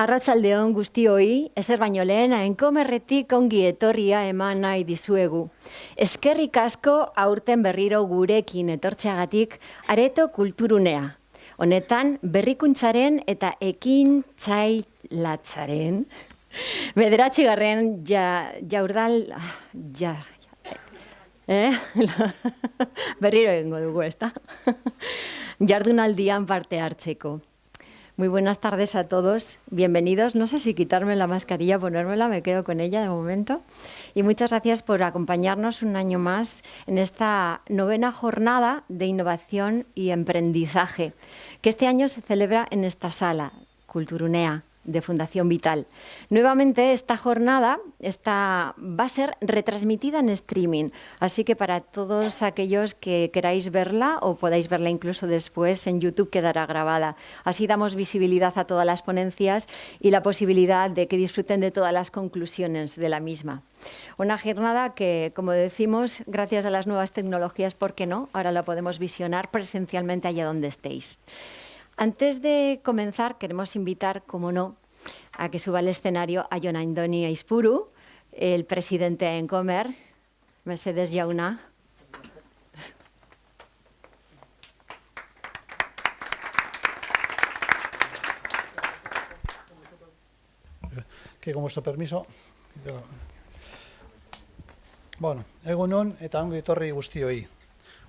Arratsaldeon guztioi, ezer baino lehen Enkomerretik ongi etorria eman nahi dizuegu. Eskerrik asko aurten berriro gurekin etortzeagatik Areto Kulturunea. Honetan berrikuntzaren eta ekintzailatzaren bederatzigarren berriro egingo dugu, ezta? Jardunaldian parte hartzeko. Muy buenas tardes a todos, bienvenidos. No sé si quitarme la mascarilla o ponérmela, me quedo con ella de momento. Y muchas gracias por acompañarnos un año más en esta 9ª jornada de innovación y emprendizaje, que este año se celebra en esta sala, Kulturunea, de Fundación Vital. Nuevamente esta jornada va a ser retransmitida en streaming, así que para todos aquellos que queráis verla o podáis verla incluso después en YouTube quedará grabada. Así damos visibilidad a todas las ponencias y la posibilidad de que disfruten de todas las conclusiones de la misma. Una jornada que, como decimos, gracias a las nuevas tecnologías, ¿por qué no? Ahora la podemos visionar presencialmente allá donde estéis. Antes de comenzar, queremos invitar, como no, a que suba al escenario a Jon Andoni Aizpuru, el presidente de Encomer. Mercedes Jauna. Que con vuestro permiso. Bueno, egun on eta ongi etorri guztioi.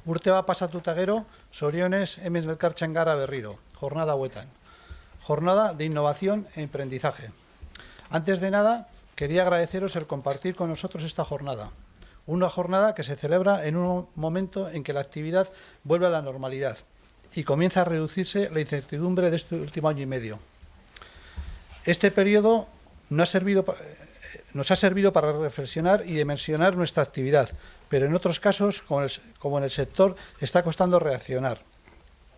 Urte bat pasatuta gero, zorionez hemen elkartzen gara berriro, jornada hauetan. Jornada de innovación e emprendizaje. Antes de nada, quería agradeceros el compartir con nosotros esta jornada. Una jornada que se celebra en un momento en que la actividad vuelve a la normalidad y comienza a reducirse la incertidumbre de este último año y medio. Este periodo nos ha servido para reflexionar y dimensionar nuestra actividad, pero en otros casos, como en el sector, está costando reaccionar,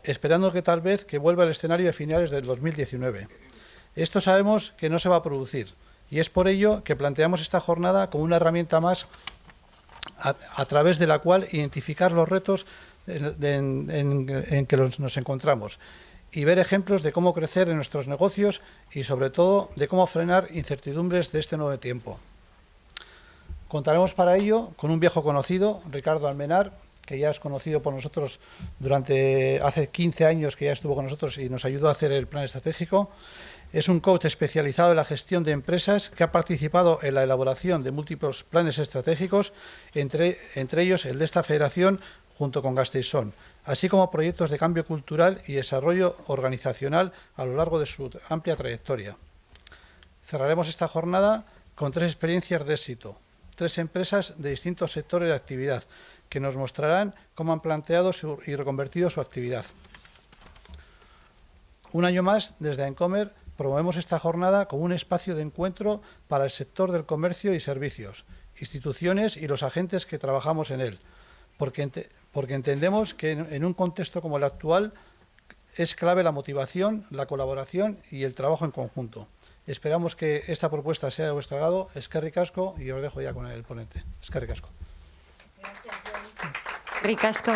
esperando que tal vez que vuelva al escenario de finales del 2019. Esto sabemos que no se va a producir y es por ello que planteamos esta jornada como una herramienta más a través de la cual identificar los retos en que nos encontramos y ver ejemplos de cómo crecer en nuestros negocios y, sobre todo, de cómo frenar incertidumbres de este nuevo tiempo. Contaremos para ello con un viejo conocido, Ricardo Almenar, que ya es conocido por nosotros hace 15 años que ya estuvo con nosotros y nos ayudó a hacer el plan estratégico. Es un coach especializado en la gestión de empresas que ha participado en la elaboración de múltiples planes estratégicos, entre ellos el de esta federación junto con Gasteizón, así como proyectos de cambio cultural y desarrollo organizacional a lo largo de su amplia trayectoria. Cerraremos esta jornada con 3 experiencias de éxito, 3 empresas de distintos sectores de actividad, que nos mostrarán cómo han planteado y reconvertido su actividad. Un año más, desde Encomer, promovemos esta jornada como un espacio de encuentro para el sector del comercio y servicios, instituciones y los agentes que trabajamos en él, porque entendemos que en un contexto como el actual es clave la motivación, la colaboración y el trabajo en conjunto. Esperamos que esta propuesta sea de vuestro agrado. Eskerrik asko, y os dejo ya con el ponente. Eskerrik asko. Eskerrik asko.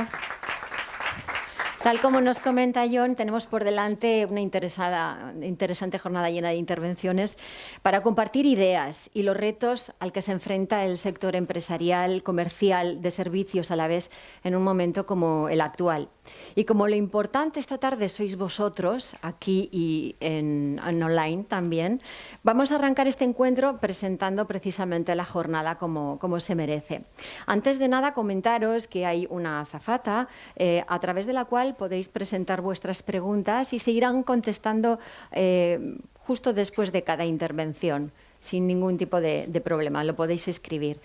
Tal como nos comenta Jon, tenemos por delante una interesante jornada llena de intervenciones para compartir ideas y los retos al que se enfrenta el sector empresarial, comercial, de servicios a la vez en un momento como el actual. Y como lo importante esta tarde sois vosotros, aquí y en online también, vamos a arrancar este encuentro presentando precisamente la jornada como se merece. Antes de nada, comentaros que hay una azafata a través de la cual podéis presentar vuestras preguntas y se irán contestando justo después de cada intervención, sin ningún tipo de problema, lo podéis escribir.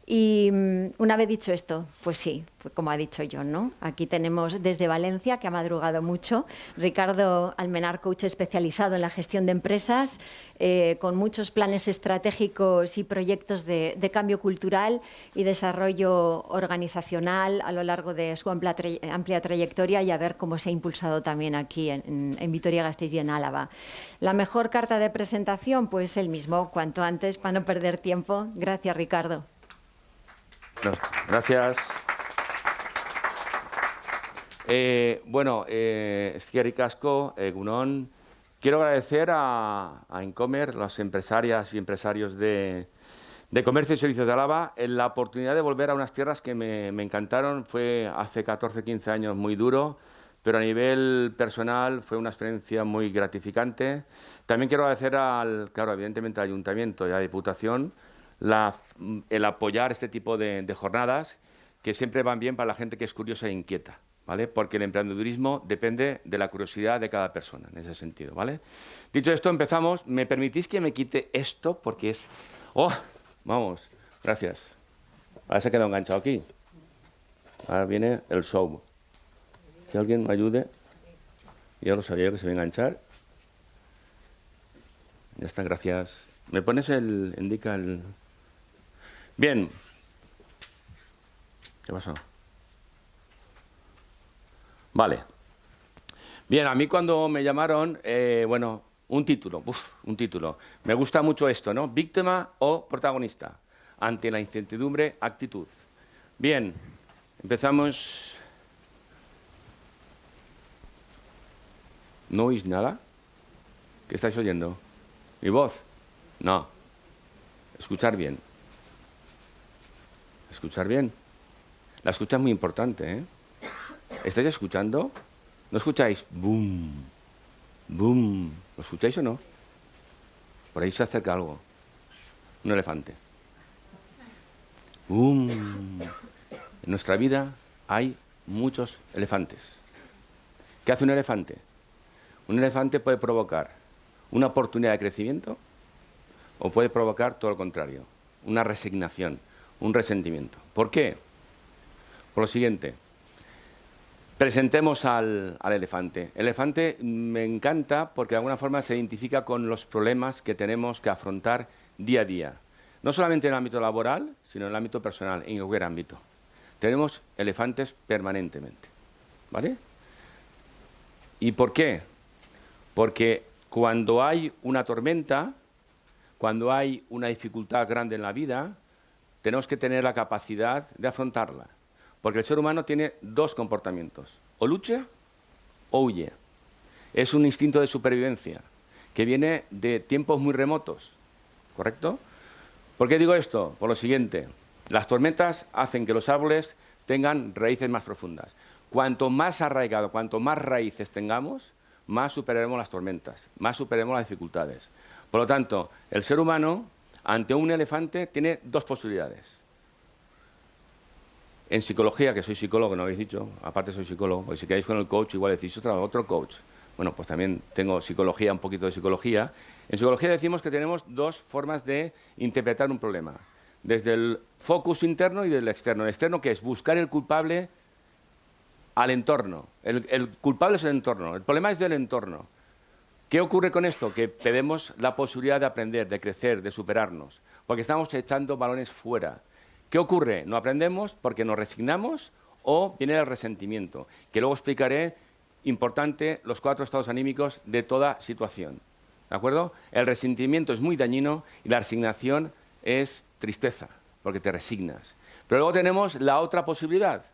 Y una vez dicho esto, pues sí, como ha dicho Jon, ¿no? Aquí tenemos desde Valencia, que ha madrugado mucho, Ricardo Almenar, coach especializado en la gestión de empresas, con muchos planes estratégicos y proyectos de cambio cultural y desarrollo organizacional a lo largo de su amplia trayectoria, y a ver cómo se ha impulsado también aquí en Vitoria-Gasteiz y en Álava. La mejor carta de presentación, pues el mismo, cuanto antes, para no perder tiempo. Gracias, Ricardo. Bueno, gracias. Eskerrik asko, egun on. quiero agradecer a Incomer, las empresarias y empresarios de Comercio y Servicios de Álava, en la oportunidad de volver a unas tierras que me encantaron. Fue hace 14, 15 años muy duro, pero a nivel personal fue una experiencia muy gratificante. También quiero agradecer claro, evidentemente al Ayuntamiento y a la Diputación el apoyar este tipo de jornadas que siempre van bien para la gente que es curiosa e inquieta, ¿vale? Porque el emprendedurismo depende de la curiosidad de cada persona, en ese sentido, ¿vale? Dicho esto, empezamos. ¿Me permitís que me quite esto? Porque es... ¡Oh! Vamos, gracias. Ahora se ha quedado enganchado aquí. Ahora viene el show. Que alguien me ayude. Ya lo sabía que se iba a enganchar. Ya está, gracias. ¿Me pones indica el...? Bien. ¿Qué pasó? Vale. Bien, a mí cuando me llamaron, bueno, un título. Me gusta mucho esto, ¿no? Víctima o protagonista. Ante la incertidumbre, actitud. Bien, empezamos. ¿No oís nada? ¿Qué estáis oyendo? ¿Mi voz? No. Escuchar bien. Escuchar bien. La escucha es muy importante, ¿eh? ¿Estáis escuchando? ¿No escucháis? ¡Bum! ¡Bum! ¿Lo escucháis o no? Por ahí se acerca algo. Un elefante. ¡Bum! En nuestra vida hay muchos elefantes. ¿Qué hace un elefante? Un elefante puede provocar una oportunidad de crecimiento o puede provocar todo lo contrario, una resignación, un resentimiento. ¿Por qué? Por lo siguiente. Presentemos al elefante. El elefante me encanta porque de alguna forma se identifica con los problemas que tenemos que afrontar día a día. No solamente en el ámbito laboral, sino en el ámbito personal, en cualquier ámbito. Tenemos elefantes permanentemente, ¿vale? ¿Y por qué? Porque cuando hay una tormenta, cuando hay una dificultad grande en la vida, tenemos que tener la capacidad de afrontarla. Porque el ser humano tiene dos comportamientos, o lucha o huye. Es un instinto de supervivencia que viene de tiempos muy remotos, ¿correcto? ¿Por qué digo esto? Por lo siguiente, las tormentas hacen que los árboles tengan raíces más profundas. Cuanto más arraigado, cuanto más raíces tengamos, más superaremos las tormentas, más superaremos las dificultades. Por lo tanto, el ser humano, ante un elefante, tiene dos posibilidades. En psicología, que soy psicólogo, que no habéis dicho, aparte soy psicólogo, porque si quedáis con el coach, igual decís otro coach. Bueno, pues también tengo psicología, un poquito de psicología. En psicología decimos que tenemos dos formas de interpretar un problema. Desde el focus interno y del externo. El externo, que es buscar el culpable al entorno. El culpable es el entorno, el problema es del entorno. ¿Qué ocurre con esto? Que perdemos la posibilidad de aprender, de crecer, de superarnos, porque estamos echando balones fuera. ¿Qué ocurre? No aprendemos porque nos resignamos o viene el resentimiento, que luego explicaré, importante, los 4 estados anímicos de toda situación. ¿De acuerdo? El resentimiento es muy dañino y la resignación es tristeza, porque te resignas. Pero luego tenemos la otra posibilidad,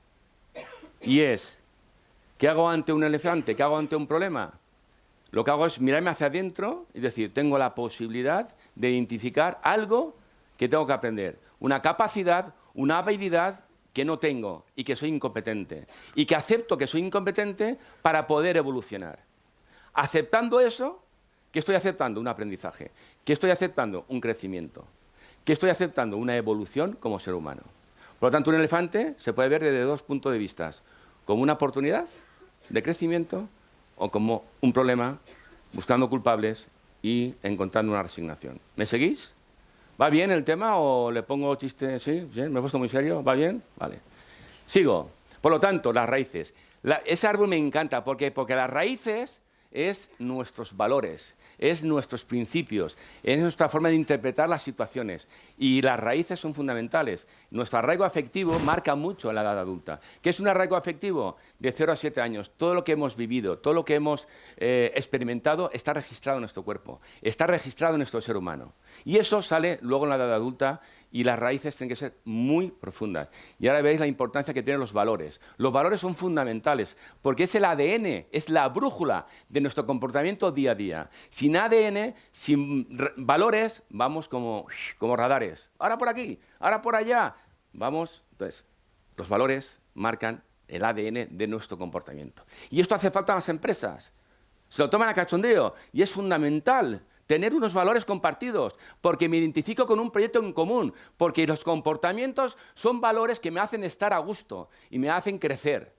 y es, ¿qué hago ante un elefante? ¿Qué hago ante un problema? Lo que hago es mirarme hacia adentro y decir, tengo la posibilidad de identificar algo que tengo que aprender, una capacidad, una habilidad que no tengo y que soy incompetente, y que acepto que soy incompetente para poder evolucionar. Aceptando eso, ¿qué estoy aceptando? Un aprendizaje. ¿Qué estoy aceptando? Un crecimiento. ¿Qué estoy aceptando? Una evolución como ser humano. Por lo tanto, un elefante se puede ver desde dos puntos de vista, como una oportunidad de crecimiento o como un problema, buscando culpables y encontrando una resignación. ¿Me seguís? ¿Va bien el tema o le pongo chiste? ¿Sí? ¿Bien? ¿Me he puesto muy serio? ¿Va bien? Vale. Sigo. Por lo tanto, las raíces. Ese árbol me encanta porque las raíces es nuestros valores, es nuestros principios, es nuestra forma de interpretar las situaciones. Y las raíces son fundamentales. Nuestro arraigo afectivo marca mucho en la edad adulta. ¿Qué es un arraigo afectivo? De 0 a 7 años. Todo lo que hemos vivido, todo lo que hemos experimentado está registrado en nuestro cuerpo, está registrado en nuestro ser humano. Y eso sale luego en la edad adulta y las raíces tienen que ser muy profundas. Y ahora veréis la importancia que tienen los valores. Los valores son fundamentales porque es el ADN, es la brújula de nuestro comportamiento día a día. Sin ADN, sin valores, vamos como radares. Ahora por aquí, ahora por allá. Vamos, entonces, los valores marcan el ADN de nuestro comportamiento. Y esto hace falta a las empresas. Se lo toman a cachondeo y es fundamental tener unos valores compartidos, porque me identifico con un proyecto en común, porque los comportamientos son valores que me hacen estar a gusto y me hacen crecer.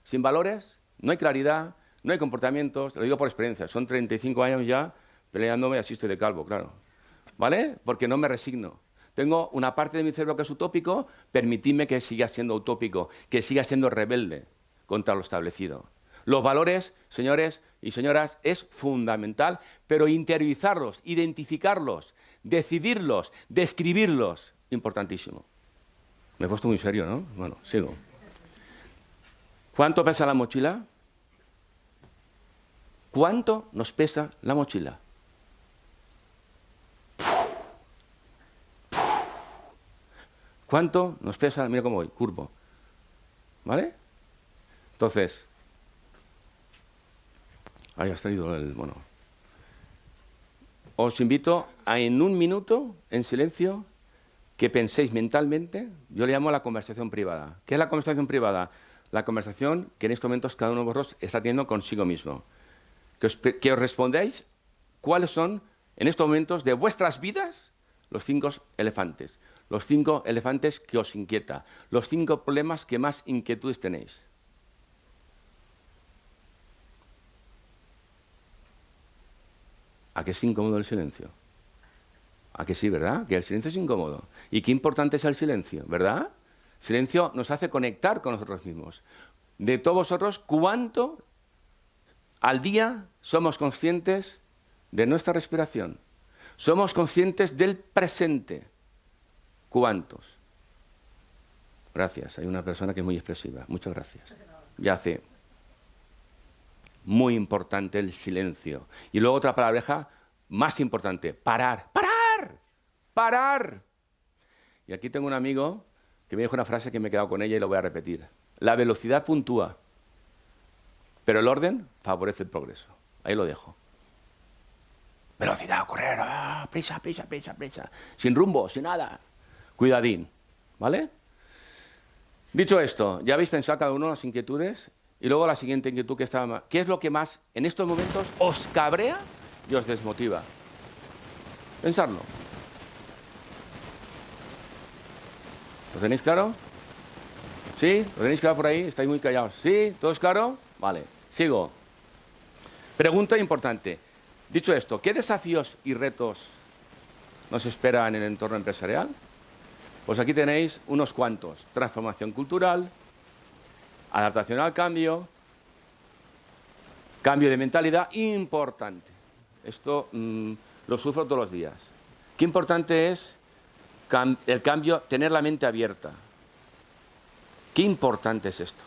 Sin valores no hay claridad, no hay comportamientos, lo digo por experiencia, son 35 años ya peleándome, así estoy de calvo, claro, ¿vale? Porque no me resigno. Tengo una parte de mi cerebro que es utópico, permitidme que siga siendo utópico, que siga siendo rebelde contra lo establecido. Los valores, señores y señoras, es fundamental, pero interiorizarlos, identificarlos, decidirlos, describirlos, importantísimo. Me he puesto muy serio, ¿no? Bueno, sigo. ¿Cuánto pesa la mochila? ¿Cuánto nos pesa la mochila? ¿Cuánto nos pesa? Mira cómo voy, curvo. ¿Vale? Entonces, ahí has traído el... Bueno. Os invito a en un minuto, en silencio, que penséis mentalmente, yo le llamo la conversación privada. ¿Qué es la conversación privada? La conversación que en estos momentos cada uno de vosotros está teniendo consigo mismo. Que os respondáis cuáles son, en estos momentos de vuestras vidas, los 5 elefantes. Los 5 elefantes que os inquieta. Los 5 problemas que más inquietudes tenéis. ¿A qué es incómodo el silencio? ¿A que sí, verdad? Que el silencio es incómodo. Y qué importante es el silencio, ¿verdad? El silencio nos hace conectar con nosotros mismos. De todos vosotros, ¿cuánto al día somos conscientes de nuestra respiración? ¿Somos conscientes del presente? ¿Cuántos? Gracias. Hay una persona que es muy expresiva. Muchas gracias. Ya hace... Muy importante el silencio. Y luego otra palabreja más importante, parar. ¡Parar! ¡Parar! Y aquí tengo un amigo que me dijo una frase que me he quedado con ella y lo voy a repetir. La velocidad puntúa, pero el orden favorece el progreso. Ahí lo dejo. Velocidad, correr, prisa, prisa, prisa, prisa. Sin rumbo, sin nada. Cuidadín, ¿vale? Dicho esto, ¿ya habéis pensado cada uno las inquietudes? Y luego la siguiente inquietud que estaba... ¿Qué es lo que más en estos momentos os cabrea y os desmotiva? Pensarlo. ¿Lo tenéis claro? ¿Sí? ¿Lo tenéis claro por ahí? ¿Estáis muy callados? ¿Sí? ¿Todo es claro? Vale. Sigo. Pregunta importante. Dicho esto, ¿qué desafíos y retos nos esperan en el entorno empresarial? Pues aquí tenéis unos cuantos. Transformación cultural, adaptación al cambio, cambio de mentalidad, importante. Esto lo sufro todos los días. Qué importante es el cambio, tener la mente abierta. Qué importante es esto.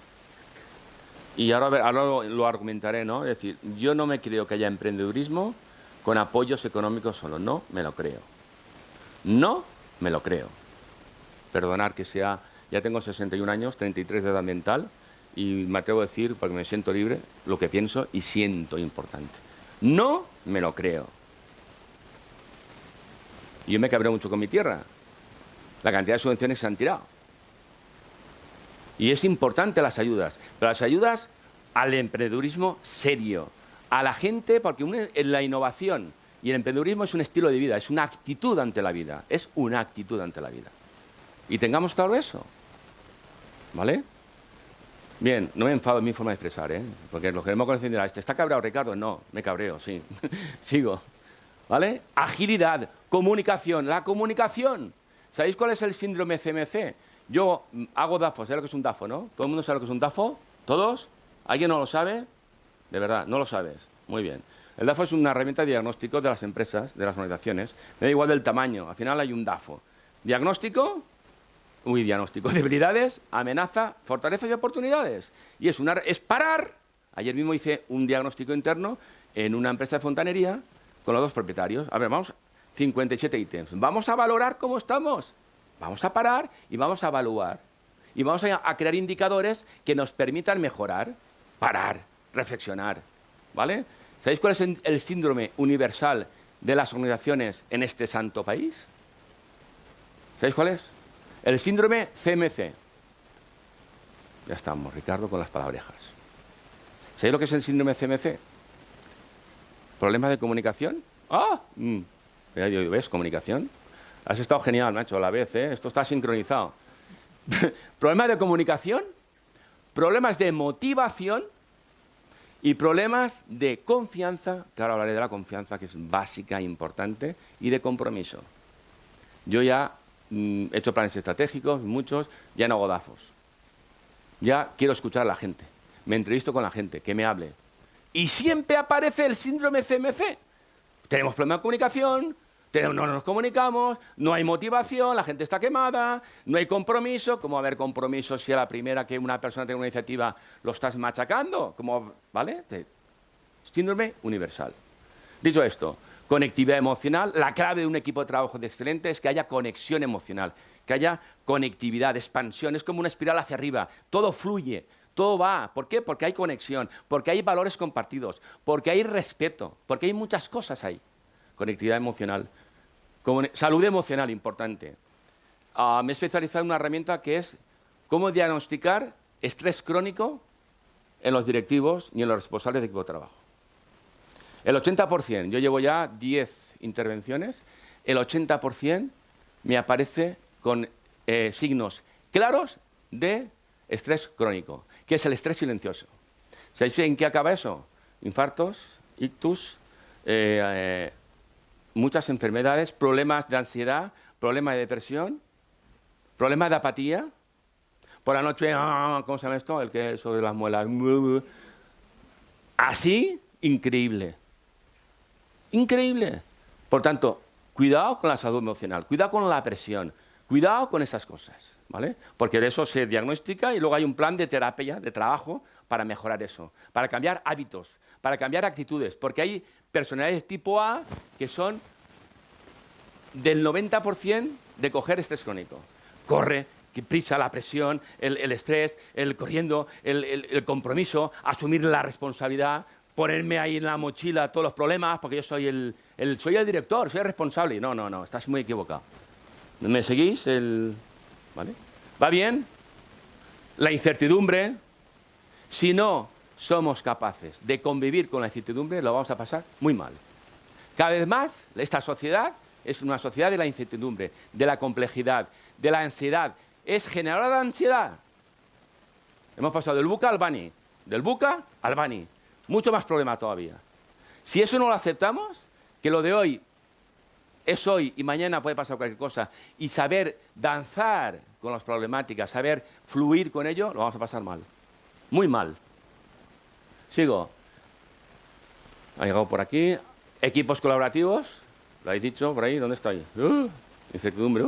Y ahora lo argumentaré, ¿no? Es decir, yo no me creo que haya emprendedurismo con apoyos económicos solo. No me lo creo. No me lo creo. Perdonad que sea... Ya tengo 61 años, 33 de edad mental, y me atrevo a decir, porque me siento libre, lo que pienso y siento importante. No me lo creo. Y yo me cabreo mucho con mi tierra. La cantidad de subvenciones que se han tirado. Y es importante las ayudas, pero las ayudas al emprendedurismo serio, a la gente, porque la innovación y el emprendedurismo es un estilo de vida, es una actitud ante la vida, es una actitud ante la vida. Y tengamos claro eso, ¿vale? Bien, no me enfado en mi forma de expresar, ¿eh? Porque los que no me conocen dirán, ¿está cabreado Ricardo? No, me cabreo, sí. Sigo, ¿vale? Agilidad, comunicación, la comunicación. ¿Sabéis cuál es el síndrome CMC? Yo hago DAFO, ¿sabes lo que es un DAFO, no? ¿Todo el mundo sabe lo que es un DAFO? ¿Todos? ¿Alguien no lo sabe? De verdad, no lo sabes. Muy bien. El DAFO es una herramienta de diagnóstico de las empresas, de las organizaciones. Me da igual del tamaño, al final hay un DAFO. Diagnóstico, diagnóstico. Debilidades, amenaza, fortalezas y oportunidades. Y es parar. Ayer mismo hice un diagnóstico interno en una empresa de fontanería con los 2 propietarios. A ver, vamos, 57 ítems. Vamos a valorar cómo estamos. Vamos a parar y vamos a evaluar. Y vamos a crear indicadores que nos permitan mejorar, parar, reflexionar. ¿Vale? ¿Sabéis cuál es el síndrome universal de las organizaciones en este santo país? ¿Sabéis cuál es? El síndrome CMC. Ya estamos, Ricardo, con las palabrejas. ¿Sabéis lo que es el síndrome CMC? ¿Problemas de comunicación? ¡Ah! ¿Ves? Comunicación. Has estado genial, macho, a la vez, ¿eh? Esto está sincronizado. Problemas de comunicación, problemas de motivación y problemas de confianza. Claro, hablaré de la confianza, que es básica e importante, y de compromiso. Yo ya he hecho planes estratégicos, muchos, ya no hago dafos. Ya quiero escuchar a la gente. Me entrevisto con la gente, que me hable. Y siempre aparece el síndrome CMC. Tenemos problemas de comunicación, no nos comunicamos, no hay motivación, la gente está quemada, no hay compromiso. ¿Cómo va a haber compromiso si a la primera que una persona tenga una iniciativa lo estás machacando? ¿Vale? Síndrome universal. Dicho esto, conectividad emocional. La clave de un equipo de trabajo excelente es que haya conexión emocional, que haya conectividad, expansión. Es como una espiral hacia arriba. Todo fluye. Todo va. ¿Por qué? Porque hay conexión, porque hay valores compartidos, porque hay respeto, porque hay muchas cosas ahí. Conectividad emocional. Salud emocional, importante. Me he especializado en una herramienta que es cómo diagnosticar estrés crónico en los directivos y en los responsables de equipo de trabajo. El 80%, yo llevo ya 10 intervenciones, el 80% me aparece con signos claros de estrés crónico, que es el estrés silencioso. ¿Sabéis en qué acaba eso? Infartos, ictus, muchas enfermedades, problemas de ansiedad, problemas de depresión, problemas de apatía. Por la noche, ¿cómo se llama esto? Eso de las muelas. Así, increíble. Increíble. Por tanto, cuidado con la salud emocional, cuidado con la presión, cuidado con esas cosas, ¿vale? Porque de eso se diagnostica y luego hay un plan de terapia, de trabajo, para mejorar eso, para cambiar hábitos, para cambiar actitudes, porque hay personalidades tipo A que son del 90% de coger estrés crónico. Corre, que prisa, la presión, el estrés, el corriendo, el compromiso, asumir la responsabilidad, ponerme ahí en la mochila todos los problemas, porque yo soy el director, soy el responsable. No, estás muy equivocado. ¿Me seguís? ¿Vale? ¿Va bien? La incertidumbre. Si no somos capaces de convivir con la incertidumbre, lo vamos a pasar muy mal. Cada vez más, esta sociedad es una sociedad de la incertidumbre, de la complejidad, de la ansiedad. Es generadora de ansiedad. Hemos pasado del buca al bani, del buca al bani. Mucho más problema todavía. Si eso no lo aceptamos, que lo de hoy es hoy y mañana puede pasar cualquier cosa, y saber danzar con las problemáticas, saber fluir con ello, lo vamos a pasar mal. Muy mal. Sigo. Ha llegado por aquí. Equipos colaborativos. Lo habéis dicho por ahí. ¿Dónde estoy? Incertidumbre.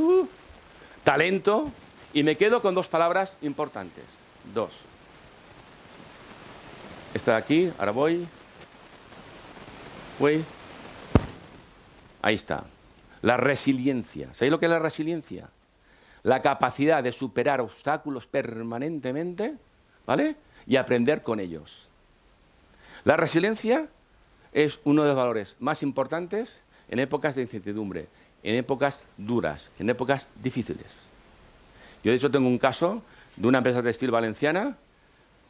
Talento. Y me quedo con dos palabras importantes. Dos. Esta de aquí. Ahora voy. Ahí está. La resiliencia. ¿Sabéis lo que es la resiliencia? La capacidad de superar obstáculos permanentemente, ¿vale? Y aprender con ellos. La resiliencia es uno de los valores más importantes en épocas de incertidumbre, en épocas duras, en épocas difíciles. Yo, de hecho, tengo un caso de una empresa textil valenciana,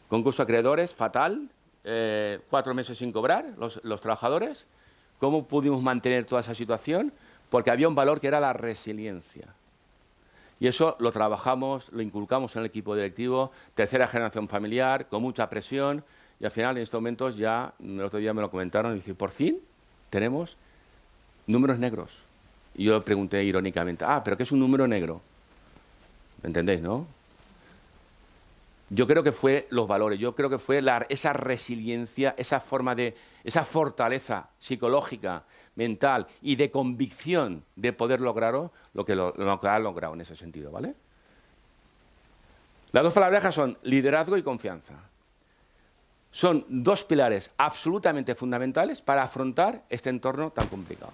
concurso de acreedores, fatal, 4 meses sin cobrar los trabajadores. ¿Cómo pudimos mantener toda esa situación? Porque había un valor que era la resiliencia. Y eso lo trabajamos, lo inculcamos en el equipo directivo, tercera generación familiar, con mucha presión, y al final en estos momentos ya, el otro día me lo comentaron, y dice, por fin tenemos números negros. Y yo pregunté irónicamente, ¿pero qué es un número negro? ¿Me entendéis, no? Yo creo que fue los valores, yo creo que fue esa resiliencia, esa forma de, esa fortaleza psicológica, mental y de convicción de poder lograrlo, lo que ha logrado en ese sentido, ¿vale? Las dos palabras son liderazgo y confianza. Son dos pilares absolutamente fundamentales para afrontar este entorno tan complicado.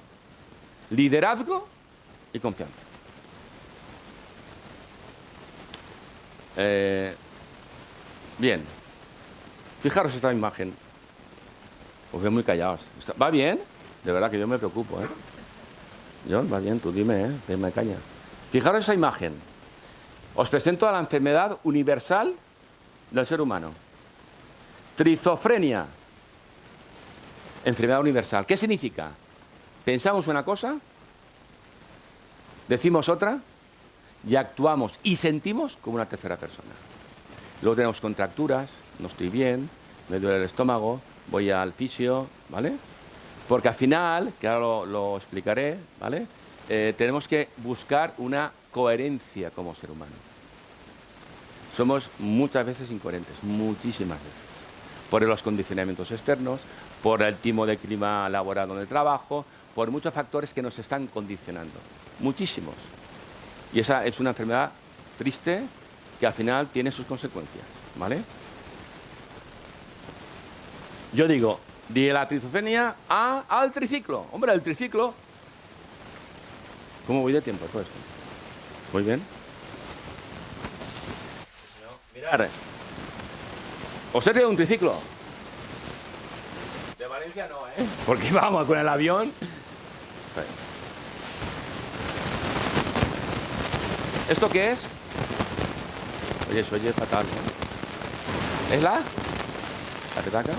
liderazgo y confianza. Bien. Fijaros esta imagen. Os veo muy callados. ¿Va bien? De verdad que yo me preocupo, ¿eh? John, va bien, tú dime, ¿eh? Que me calla. Fijaros esa imagen. Os presento a la enfermedad universal del ser humano. Trizofrenia. Enfermedad universal. ¿Qué significa? Pensamos una cosa, decimos otra y actuamos y sentimos como una tercera persona. Luego tenemos contracturas, no estoy bien, me duele el estómago, voy al fisio, ¿vale? Porque al final, que ahora lo explicaré, ¿vale? Tenemos que buscar una coherencia como ser humano. Somos muchas veces incoherentes, muchísimas veces. Por los condicionamientos externos, por el tipo de clima laboral donde trabajo, por muchos factores que nos están condicionando. Muchísimos. Y esa es una enfermedad triste que al final tiene sus consecuencias, ¿vale? Yo digo, de la trizofrenia al triciclo. Hombre, el triciclo. ¿Cómo voy de tiempo todo esto? Muy bien. Mirad. ¿Os he traído un triciclo? De Valencia no, ¿eh? Porque vamos con el avión. ¿Esto qué es? Oye, se oye fatal, ¿no? ¿Es la petaca?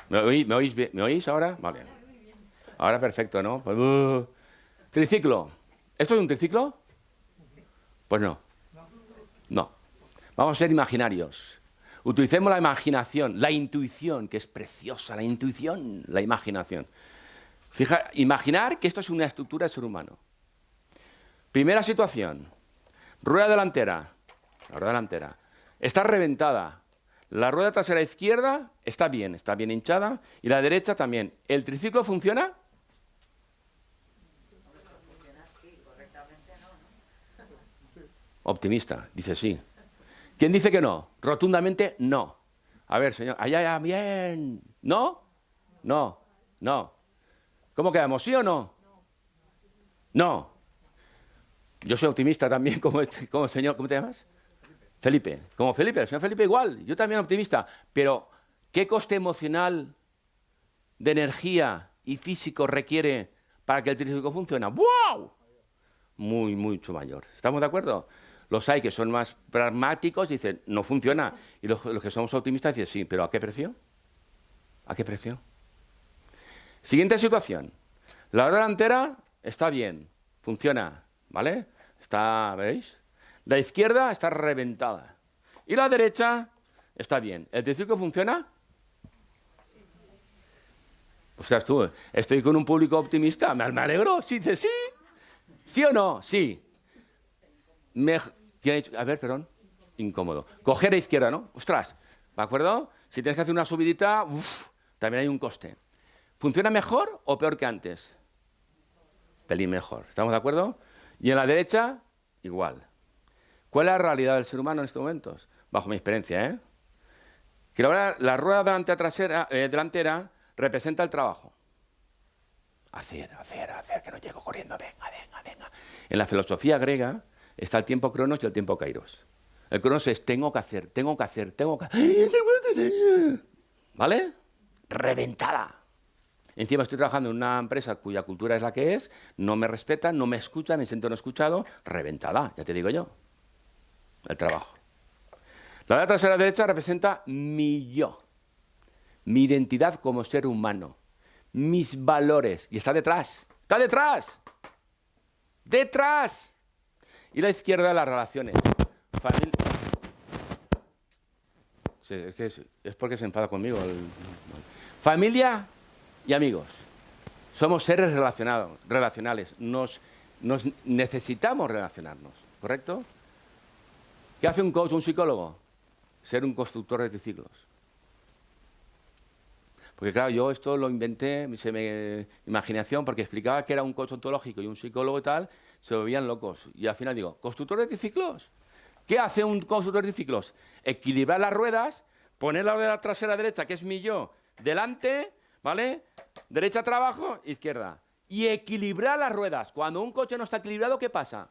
¿Me oís ahora? Vale. Ahora perfecto, ¿no? Pues, triciclo. ¿Esto es un triciclo? Pues no. No. Vamos a ser imaginarios. Utilicemos la imaginación, la intuición, que es preciosa, la intuición, la imaginación. Imaginar que esto es una estructura del ser humano. Primera situación. Rueda delantera. La rueda delantera. Está reventada. La rueda trasera izquierda está bien hinchada. Y la derecha también. ¿El triciclo funciona? Optimista, dice sí. ¿Quién dice que no? Rotundamente no. A ver, señor, allá, bien. ¿No? No, no. ¿Cómo quedamos? ¿Sí o no? No. Yo soy optimista también, como señor, ¿cómo te llamas? Felipe. Como Felipe, el señor Felipe igual. Yo también optimista. Pero, ¿qué coste emocional, de energía y físico requiere para que el triciclo funcione? ¡Wow! Mucho mayor. ¿Estamos de acuerdo? Los hay que son más pragmáticos y dicen, no funciona. Y los que somos optimistas dicen, sí, pero ¿a qué precio? ¿A qué precio? Siguiente situación. La rueda delantera está bien, funciona, ¿vale? Está, ¿veis? La izquierda está reventada. Y la derecha está bien. ¿El triciclo funciona? Ostras, tú, estoy con un público optimista. Me alegro. Sí, dice sí. ¿Sí o no? Sí. A ver, perdón. Incómodo. Coger a izquierda, ¿no? Ostras, ¿de acuerdo? Si tienes que hacer una subidita, también hay un coste. ¿Funciona mejor o peor que antes? Pelín mejor. ¿Estamos de acuerdo? Y en la derecha, igual. ¿Cuál es la realidad del ser humano en estos momentos? Bajo mi experiencia, ¿eh? Que la rueda delantera representa el trabajo. Hacer, que no llego corriendo, venga. En la filosofía griega está el tiempo cronos y el tiempo kairos. El cronos es tengo que hacer. ¿Vale? Reventada. Encima estoy trabajando en una empresa cuya cultura es la que es, no me respetan, no me escuchan, me siento no escuchado, reventada, ya te digo yo. El trabajo. La rueda trasera derecha representa mi yo, mi identidad como ser humano, mis valores. Y está detrás. ¡Está detrás! ¡Detrás! Y la izquierda, las relaciones. Sí, es porque se enfada conmigo. Familia y amigos. Somos seres relacionales. Nos necesitamos relacionarnos, ¿correcto? ¿Qué hace un coach, un psicólogo? Ser un constructor de triciclos. Porque claro, yo esto lo inventé, imaginación, porque explicaba que era un coach ontológico y un psicólogo y tal, se volvían locos. Y al final digo, ¿constructor de triciclos? ¿Qué hace un constructor de triciclos? Equilibrar las ruedas, poner la rueda trasera derecha, que es mi yo, delante, ¿vale? Derecha trabajo, izquierda. y equilibrar las ruedas. Cuando un coche no está equilibrado, ¿qué pasa?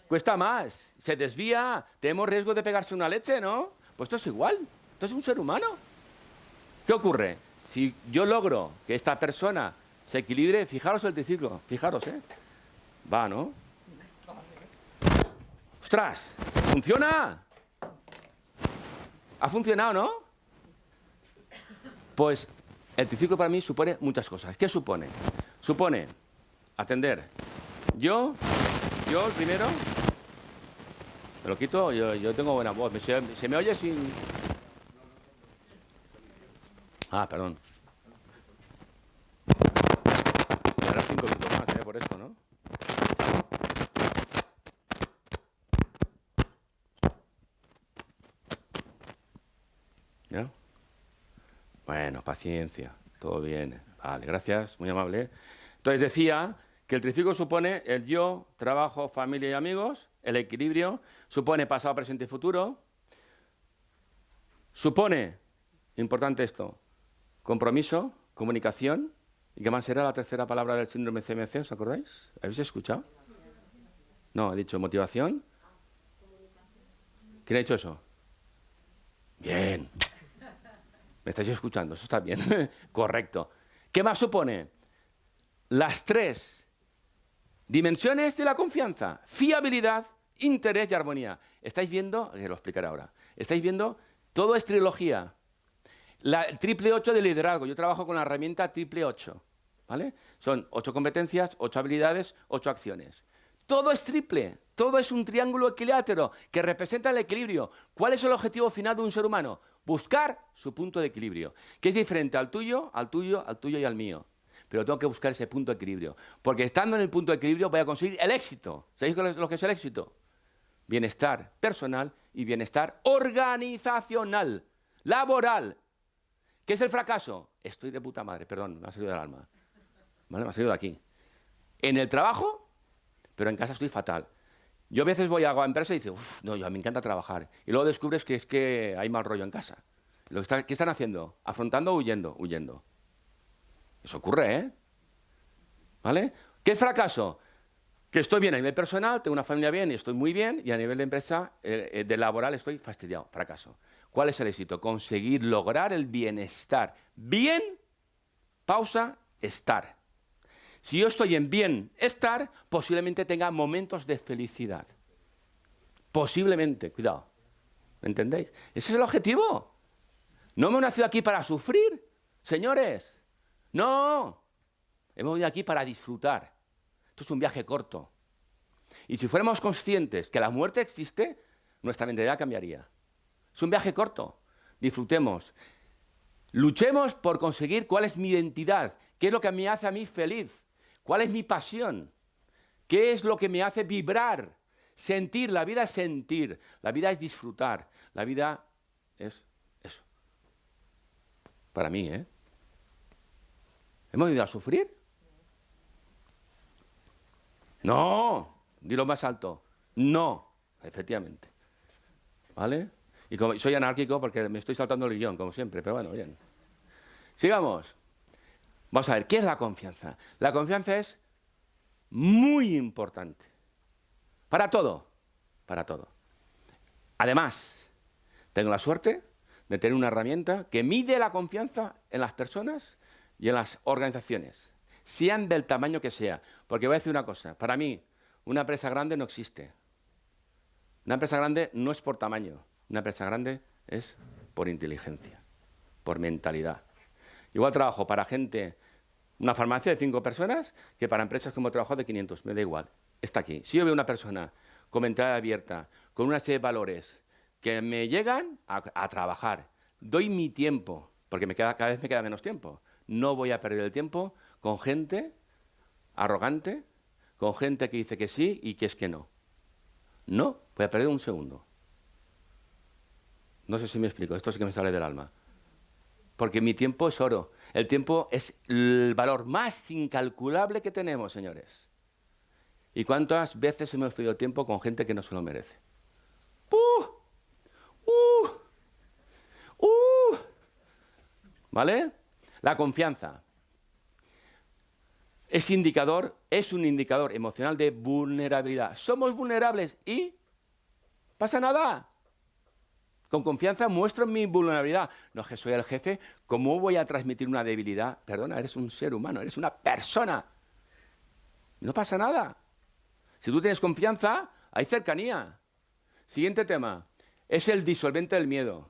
Cuesta más, se desvía, tenemos riesgo de pegarse una leche, ¿no? Pues esto es igual, esto es un ser humano. ¿Qué ocurre? Si yo logro que esta persona se equilibre, fijaros el triciclo, fijaros, va, ¿no? ¡Ostras! ¡Funciona! ¿Ha funcionado, no? Pues el triciclo para mí supone muchas cosas. ¿Qué supone? Supone atender. Yo primero, me lo quito, yo tengo buena voz. ¿Se me oye sin...? Ah, perdón. Y ahora 5 minutos más, por esto, ¿no? ¿Ya? Bueno, paciencia, todo bien. Vale, gracias, muy amable. Entonces decía que el triciclo supone el yo, trabajo, familia y amigos, el equilibrio, supone pasado, presente y futuro, supone, importante esto, compromiso, comunicación, ¿y qué más era la tercera palabra del síndrome CMC, os acordáis? ¿Habéis escuchado? No, he dicho motivación. ¿Quién ha dicho eso? Bien. ¿Me estáis escuchando? Eso está bien. Correcto. ¿Qué más supone? Las 3 dimensiones de la confianza. Fiabilidad, interés y armonía. ¿Estáis viendo? Lo explicaré ahora. ¿Estáis viendo? Todo es trilogía. El triple 8 de liderazgo. Yo trabajo con la herramienta triple 8. ¿Vale? Son 8 competencias, 8 habilidades, 8 acciones. Todo es triple. Todo es un triángulo equilátero que representa el equilibrio. ¿Cuál es el objetivo final de un ser humano? Buscar su punto de equilibrio, que es diferente al tuyo, al tuyo, al tuyo y al mío. Pero tengo que buscar ese punto de equilibrio, porque estando en el punto de equilibrio voy a conseguir el éxito. ¿Sabéis lo que es el éxito? Bienestar personal y bienestar organizacional, laboral. ¿Qué es el fracaso? Estoy de puta madre, perdón, me ha salido del alma. ¿Vale? Me ha salido de aquí. En el trabajo, pero en casa estoy fatal. Yo a veces voy a empresa y digo, no, me encanta trabajar. Y luego descubres que es que hay mal rollo en casa. ¿Qué están haciendo? ¿Afrontando o huyendo? Huyendo. Eso ocurre, ¿eh? ¿Vale? ¿Qué es fracaso? Que estoy bien a nivel personal, tengo una familia bien y estoy muy bien, y a nivel de empresa, de laboral, estoy fastidiado. Fracaso. ¿Cuál es el éxito? Conseguir lograr el bienestar. Bien, pausa, estar. Si yo estoy en bienestar, posiblemente tenga momentos de felicidad. Posiblemente, cuidado. ¿Me entendéis? Ese es el objetivo. No me he nacido aquí para sufrir, señores. No. Hemos venido aquí para disfrutar. Esto es un viaje corto. Y si fuéramos conscientes que la muerte existe, nuestra mentalidad cambiaría. Es un viaje corto. Disfrutemos. Luchemos por conseguir cuál es mi identidad, qué es lo que me hace a mí feliz. ¿Cuál es mi pasión? ¿Qué es lo que me hace vibrar? Sentir, la vida es sentir, la vida es disfrutar, la vida es eso. Para mí, ¿eh? ¿Hemos ido a sufrir? No, dilo más alto. No, efectivamente. ¿Vale? Y como soy anárquico porque me estoy saltando el guión, como siempre, pero bueno, bien. Sigamos. Vamos a ver, ¿qué es la confianza? La confianza es muy importante. Para todo. Para todo. Además, tengo la suerte de tener una herramienta que mide la confianza en las personas y en las organizaciones, sean del tamaño que sea. Porque voy a decir una cosa, para mí, una empresa grande no existe. Una empresa grande no es por tamaño, una empresa grande es por inteligencia, por mentalidad. Igual trabajo para gente, una farmacia de 5 personas, que para empresas como trabajo de 500, me da igual, está aquí. Si yo veo una persona con mentalidad abierta, con una serie de valores que me llegan a trabajar, doy mi tiempo, porque cada vez me queda menos tiempo, no voy a perder el tiempo con gente arrogante, con gente que dice que sí y que es que no. No, voy a perder un segundo. No sé si me explico, esto sí que me sale del alma. Porque mi tiempo es oro. El tiempo es el valor más incalculable que tenemos, señores. ¿Y cuántas veces hemos perdido tiempo con gente que no se lo merece? ¿Vale? La confianza. es un indicador emocional de vulnerabilidad. Somos vulnerables y pasa nada. Con confianza muestro mi vulnerabilidad. No es que soy el jefe, ¿cómo voy a transmitir una debilidad? Perdona, eres un ser humano, eres una persona. No pasa nada. Si tú tienes confianza, hay cercanía. Siguiente tema, es el disolvente del miedo.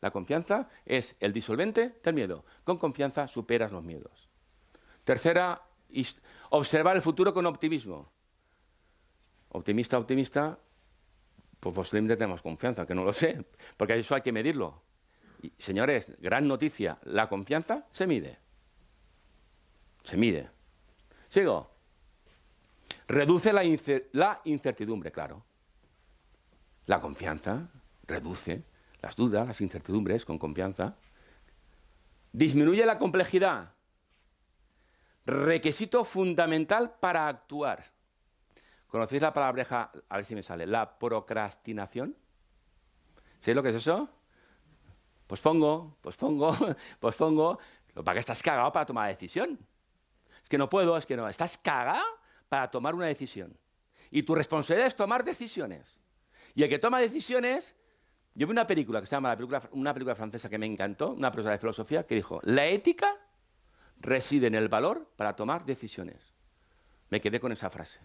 La confianza es el disolvente del miedo. Con confianza superas los miedos. Tercera, observar el futuro con optimismo. Optimista, pues posiblemente tenemos confianza, que no lo sé, porque eso hay que medirlo. Y, señores, gran noticia, la confianza se mide. Se mide. Sigo. Reduce la incertidumbre, claro. La confianza reduce las dudas, las incertidumbres con confianza. Disminuye la complejidad. Requisito fundamental para actuar. ¿Conocéis la palabreja? A ver si me sale. La procrastinación. ¿Sabéis lo que es eso? Pospongo. ¿Para qué estás cagado para tomar decisión? Es que no puedo, es que no. Estás cagado para tomar una decisión. Y tu responsabilidad es tomar decisiones. Y el que toma decisiones... Yo vi una película que se llama una película francesa que me encantó, una profesora de filosofía, que dijo, la ética reside en el valor para tomar decisiones. Me quedé con esa frase.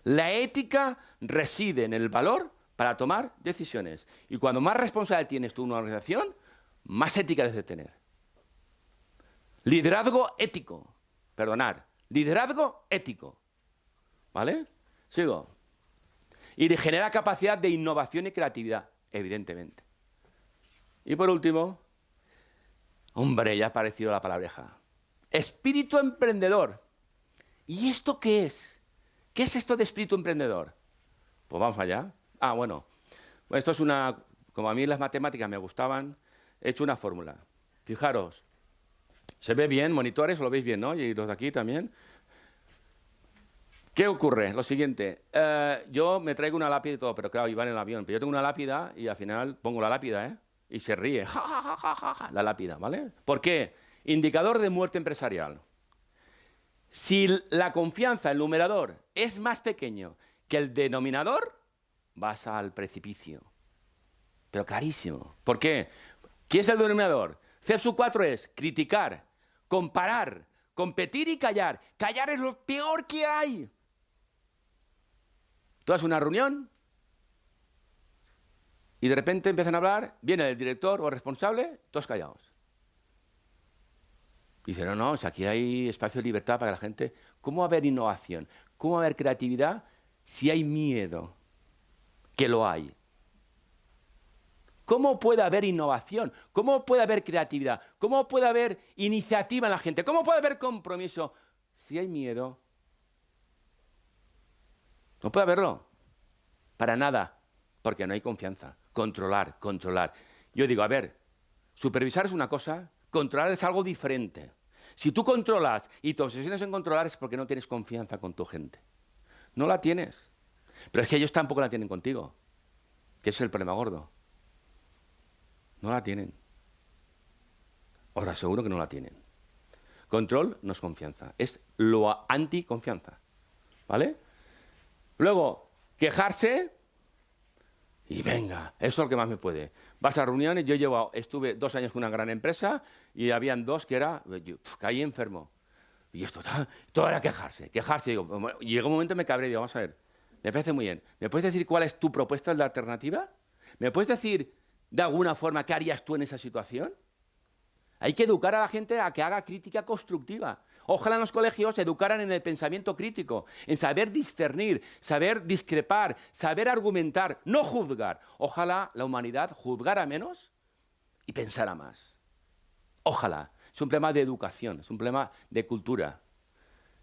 La ética reside en el valor para tomar decisiones. Y cuando más responsabilidad tienes tú en una organización, más ética debes de tener. Liderazgo ético. Perdonar. Liderazgo ético. ¿Vale? Sigo. Y genera capacidad de innovación y creatividad, evidentemente. Y por último, hombre, ya ha aparecido la palabreja. Espíritu emprendedor. ¿Y esto qué es? ¿Qué es esto de espíritu emprendedor? Pues vamos allá. Bueno, esto es una... Como a mí las matemáticas me gustaban, he hecho una fórmula. Fijaros, se ve bien, monitores, lo veis bien, ¿no? Y los de aquí también. ¿Qué ocurre? Lo siguiente, yo me traigo una lápida y todo, pero claro, iba en el avión, pero yo tengo una lápida y al final pongo la lápida, y se ríe, la lápida, ¿vale? ¿Por qué? Indicador de muerte empresarial. Si la confianza, el numerador, es más pequeño que el denominador, vas al precipicio. Pero clarísimo. ¿Por qué? ¿Qué es el denominador? CEP4 es criticar, comparar, competir y callar. Callar es lo peor que hay. Tú haces una reunión y de repente empiezan a hablar, viene el director o el responsable, todos callados. Dice, no, si aquí hay espacio de libertad para que la gente... ¿Cómo va a haber innovación? ¿Cómo va a haber creatividad si hay miedo? Que lo hay. ¿Cómo puede haber innovación? ¿Cómo puede haber creatividad? ¿Cómo puede haber iniciativa en la gente? ¿Cómo puede haber compromiso si hay miedo? No puede haberlo. Para nada. Porque no hay confianza. Controlar. Yo digo, a ver, supervisar es una cosa, controlar es algo diferente. Si tú controlas y te obsesionas en controlar es porque no tienes confianza con tu gente. No la tienes. Pero es que ellos tampoco la tienen contigo. Que es el problema gordo. No la tienen. Os aseguro que no la tienen. Control no es confianza. Es lo anti-confianza. ¿Vale? Luego, quejarse y venga, eso es lo que más me puede. Vas a reuniones, estuve 2 años con una gran empresa y habían 2 que caí enfermo. Y esto, todo era quejarse. Digo, llegó un momento y me cabré, digo, vamos a ver, me parece muy bien. ¿Me puedes decir cuál es tu propuesta de alternativa? ¿Me puedes decir de alguna forma qué harías tú en esa situación? Hay que educar a la gente a que haga crítica constructiva. Ojalá en los colegios se educaran en el pensamiento crítico, en saber discernir, saber discrepar, saber argumentar, no juzgar. Ojalá la humanidad juzgara menos y pensara más. Ojalá. Es un problema de educación, es un problema de cultura.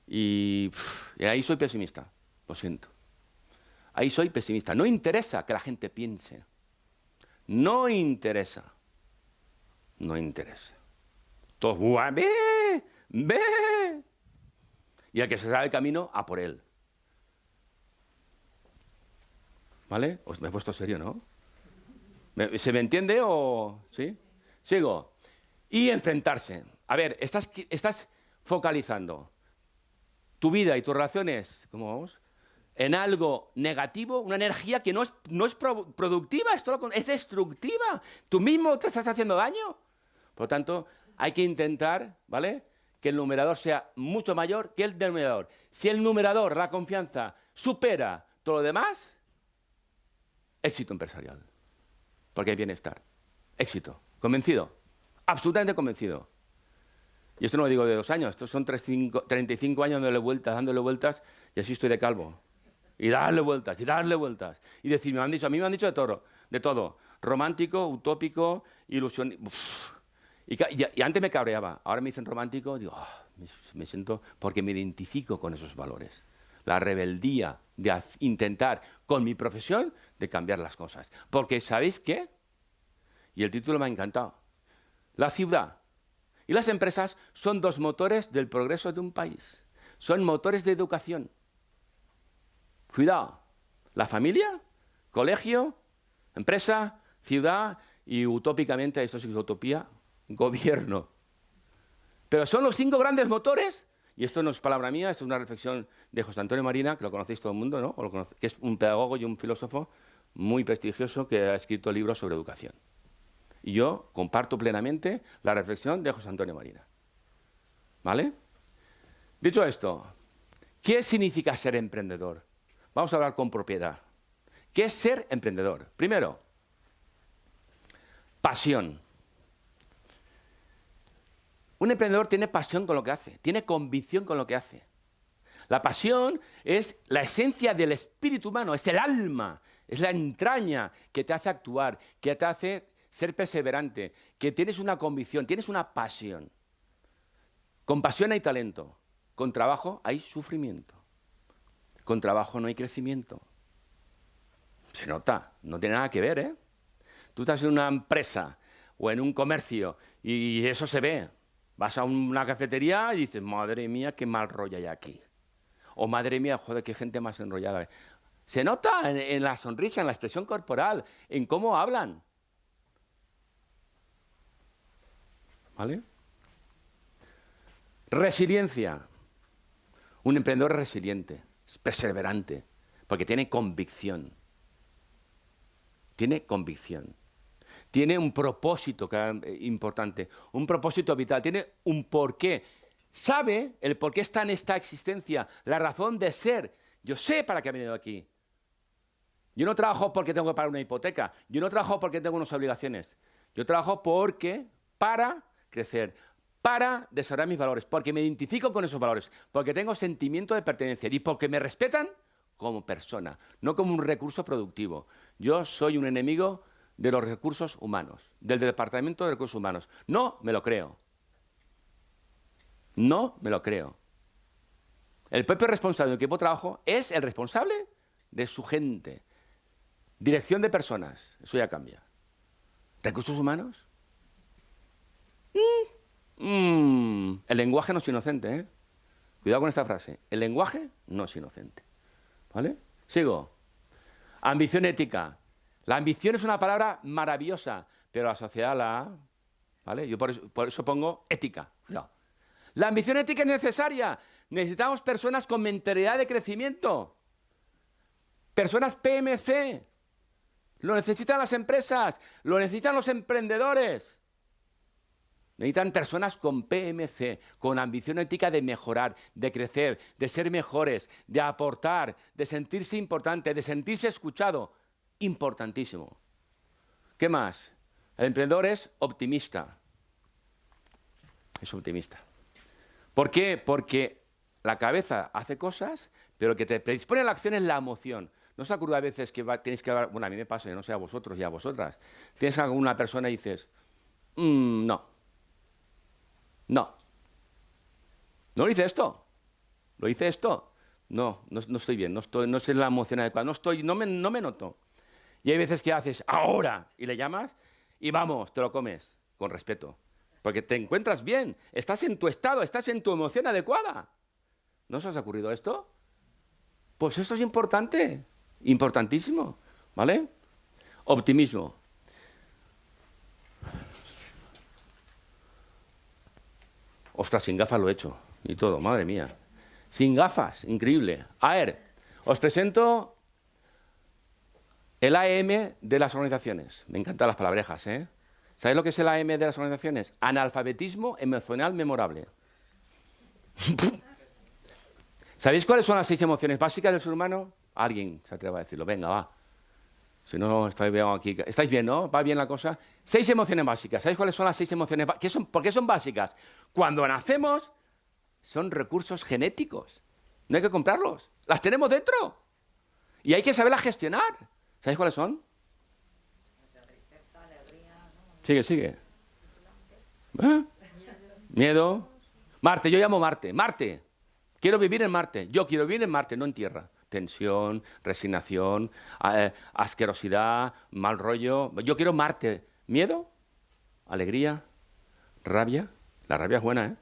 Y ahí soy pesimista, lo siento. Ahí soy pesimista. No interesa que la gente piense. No interesa. Todos, ¡ve! Y el que se sabe el camino, a por él. ¿Vale? Os me he puesto serio, ¿no? ¿Se me entiende o...? ¿Sí? Sigo. Y enfrentarse. A ver, estás focalizando. tu vida y tus relaciones, ¿cómo vamos?, en algo negativo, una energía que no es productiva, es destructiva. Tú mismo te estás haciendo daño. Por lo tanto, hay que intentar, ¿vale?, que el numerador sea mucho mayor que el denominador. Si el numerador, la confianza, supera todo lo demás, éxito empresarial. Porque hay bienestar. Éxito. ¿Convencido? Absolutamente convencido. Y esto no lo digo de 2 años, estos son 35 años dándole vueltas, y así estoy de calvo. Y darle vueltas, y darle vueltas. Y decir, a mí me han dicho de todo. Romántico, utópico, ilusión. Y antes me cabreaba, ahora me dicen romántico, digo, me siento, porque me identifico con esos valores. La rebeldía de intentar, con mi profesión, de cambiar las cosas. Porque, ¿sabéis qué? Y el título me ha encantado. La ciudad y las empresas son 2 motores del progreso de un país. Son motores de educación. Cuidado. La familia, colegio, empresa, ciudad y utópicamente, esto sí que es utopía, gobierno. Pero son los 5 grandes motores, y esto no es palabra mía, esto es una reflexión de José Antonio Marina, que lo conocéis todo el mundo, ¿no? Que es un pedagogo y un filósofo muy prestigioso que ha escrito libros sobre educación. Y yo comparto plenamente la reflexión de José Antonio Marina. ¿Vale? Dicho esto, ¿qué significa ser emprendedor? Vamos a hablar con propiedad. ¿Qué es ser emprendedor? Primero, pasión. Un emprendedor tiene pasión con lo que hace, tiene convicción con lo que hace. La pasión es la esencia del espíritu humano, es el alma, es la entraña que te hace actuar, que te hace ser perseverante, que tienes una convicción, tienes una pasión. Con pasión hay talento, con trabajo hay sufrimiento, con trabajo no hay crecimiento. Se nota, no tiene nada que ver, ¿eh? Tú estás en una empresa o en un comercio y eso se ve. Vas a una cafetería y dices, madre mía, qué mal rollo hay aquí. O madre mía, joder, qué gente más enrollada. Se nota en la sonrisa, en la expresión corporal, en cómo hablan. ¿Vale? Resiliencia. Un emprendedor es resiliente, es perseverante, porque tiene convicción. Tiene convicción. Tiene un propósito importante, un propósito vital, tiene un porqué. Sabe el por qué está en esta existencia, la razón de ser. Yo sé para qué he venido aquí. Yo no trabajo porque tengo que pagar una hipoteca. Yo no trabajo porque tengo unas obligaciones. Yo trabajo para crecer, para desarrollar mis valores, porque me identifico con esos valores, porque tengo sentimiento de pertenencia y porque me respetan como persona, no como un recurso productivo. Yo soy un enemigo de los recursos humanos, del Departamento de Recursos Humanos. No me lo creo. No me lo creo. El propio responsable del equipo de trabajo es el responsable de su gente. Dirección de personas, eso ya cambia. ¿Recursos humanos? El lenguaje no es inocente, ¿eh? Cuidado con esta frase. El lenguaje no es inocente. ¿Vale? Sigo. Ambición ética. La ambición es una palabra maravillosa, pero la sociedad ¿vale? Yo por eso pongo ética. Cuidado. La ambición ética es necesaria. Necesitamos personas con mentalidad de crecimiento. Personas PMC. Lo necesitan las empresas, lo necesitan los emprendedores. Necesitan personas con PMC, con ambición ética de mejorar, de crecer, de ser mejores, de aportar, de sentirse importante, de sentirse escuchado. Importantísimo. ¿Qué más? El emprendedor es optimista. Es optimista. ¿Por qué? Porque la cabeza hace cosas, pero lo que te predispone a la acción es la emoción. ¿No os ocurre a veces que tenéis que hablar? Bueno, a mí me pasa, yo no sé a vosotros y a vosotras. Tienes a una persona y dices, no. No. ¿No hice esto? ¿Lo hice esto? No estoy bien, no sé la emoción adecuada, no me noto. Y hay veces que haces, ahora, y le llamas, y vamos, te lo comes, con respeto. Porque te encuentras bien, estás en tu estado, estás en tu emoción adecuada. ¿No os ha ocurrido esto? Pues eso es importante, importantísimo, ¿vale? Optimismo. Ostras, sin gafas lo he hecho, y todo, madre mía. Sin gafas, increíble. A ver, os presento el AM de las organizaciones. Me encantan las palabrejas, ¿eh? ¿Sabéis lo que es el AM de las organizaciones? Analfabetismo emocional memorable. ¿Sabéis cuáles son las 6 emociones básicas del ser humano? Alguien se atreva a decirlo. Venga, va. Si no, estáis bien aquí. ¿Estáis bien, no? ¿Va bien la cosa? 6 emociones básicas. ¿Sabéis cuáles son las 6 emociones básicas? ¿Por qué son básicas? Cuando nacemos, son recursos genéticos. No hay que comprarlos. Las tenemos dentro. Y hay que saberlas gestionar. ¿Sabéis cuáles son? Sigue, sigue. ¿Eh? Miedo. Marte, yo llamo Marte. Marte. Quiero vivir en Marte. Yo quiero vivir en Marte, no en Tierra. Tensión, resignación, asquerosidad, mal rollo. Yo quiero Marte. Miedo, alegría, rabia. La rabia es buena, ¿eh?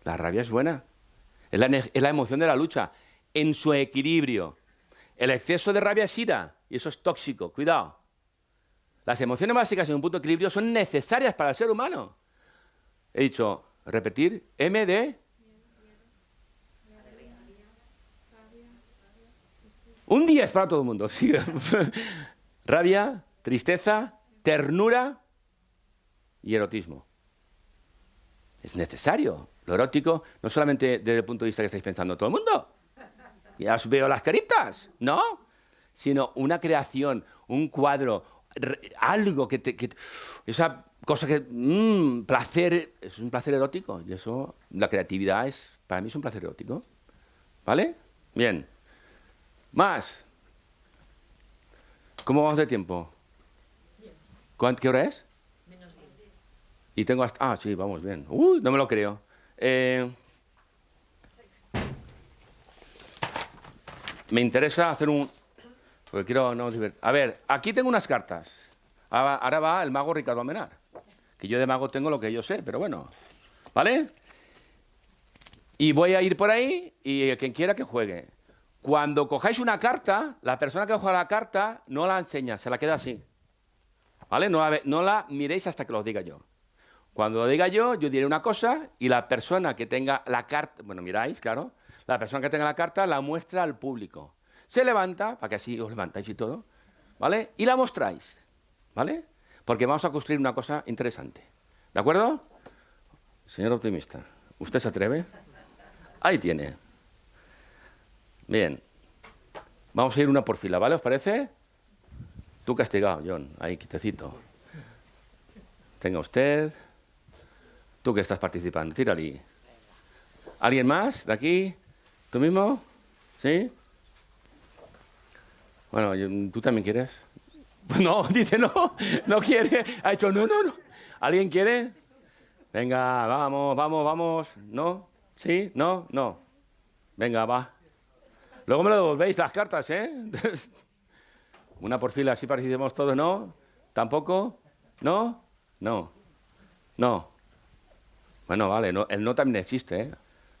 La rabia es buena. Es la emoción de la lucha. En su equilibrio. El exceso de rabia es ira. Y eso es tóxico. Cuidado. Las emociones básicas en un punto de equilibrio son necesarias para el ser humano. He dicho, repetir, M de... Un 10 para todo el mundo. Sí. Rabia, tristeza, ternura y erotismo. Es necesario. Lo erótico, no solamente desde el punto de vista que estáis pensando todo el mundo. Ya os veo las caritas, ¿no? Sino una creación, un cuadro, algo que esa cosa que... placer, es un placer erótico. Y eso, la creatividad para mí es un placer erótico. ¿Vale? Bien. Más. ¿Cómo vamos de tiempo? ¿Qué hora es? Menos 10. Y tengo hasta... Ah, sí, vamos bien. Uy, no me lo creo. Me interesa hacer un... Porque quiero... No, a ver, aquí tengo unas cartas. Ahora va el mago Ricardo Almenar. Que yo de mago tengo lo que yo sé, pero bueno. ¿Vale? Y voy a ir por ahí y quien quiera que juegue. Cuando cojáis una carta, la persona que juega la carta no la enseña, se la queda así. ¿Vale? No la miréis hasta que lo diga yo. Cuando lo diga yo diré una cosa y la persona que tenga la carta, bueno, miráis, claro, la persona que tenga la carta la muestra al público. Se levanta, para que así os levantáis y todo, ¿vale? Y la mostráis, ¿vale? Porque vamos a construir una cosa interesante. ¿De acuerdo? Señor optimista, ¿usted se atreve? Ahí tiene. Bien, vamos a ir una por fila, ¿vale? ¿Os parece? Tú castigado, John, ahí quitecito. Tenga usted. Tú que estás participando, tírale. ¿Alguien más de aquí? ¿Tú mismo? ¿Sí? Bueno, ¿tú también quieres? No, dice no, no quiere. Ha dicho no. ¿Alguien quiere? Venga, vamos. ¿No? ¿Sí? ¿No? No. Venga, va. Luego me lo devolvéis las cartas, ¿eh? Una por fila, así participamos todos, ¿no? ¿Tampoco? ¿No? No. Bueno, vale, no, el no también existe, ¿eh?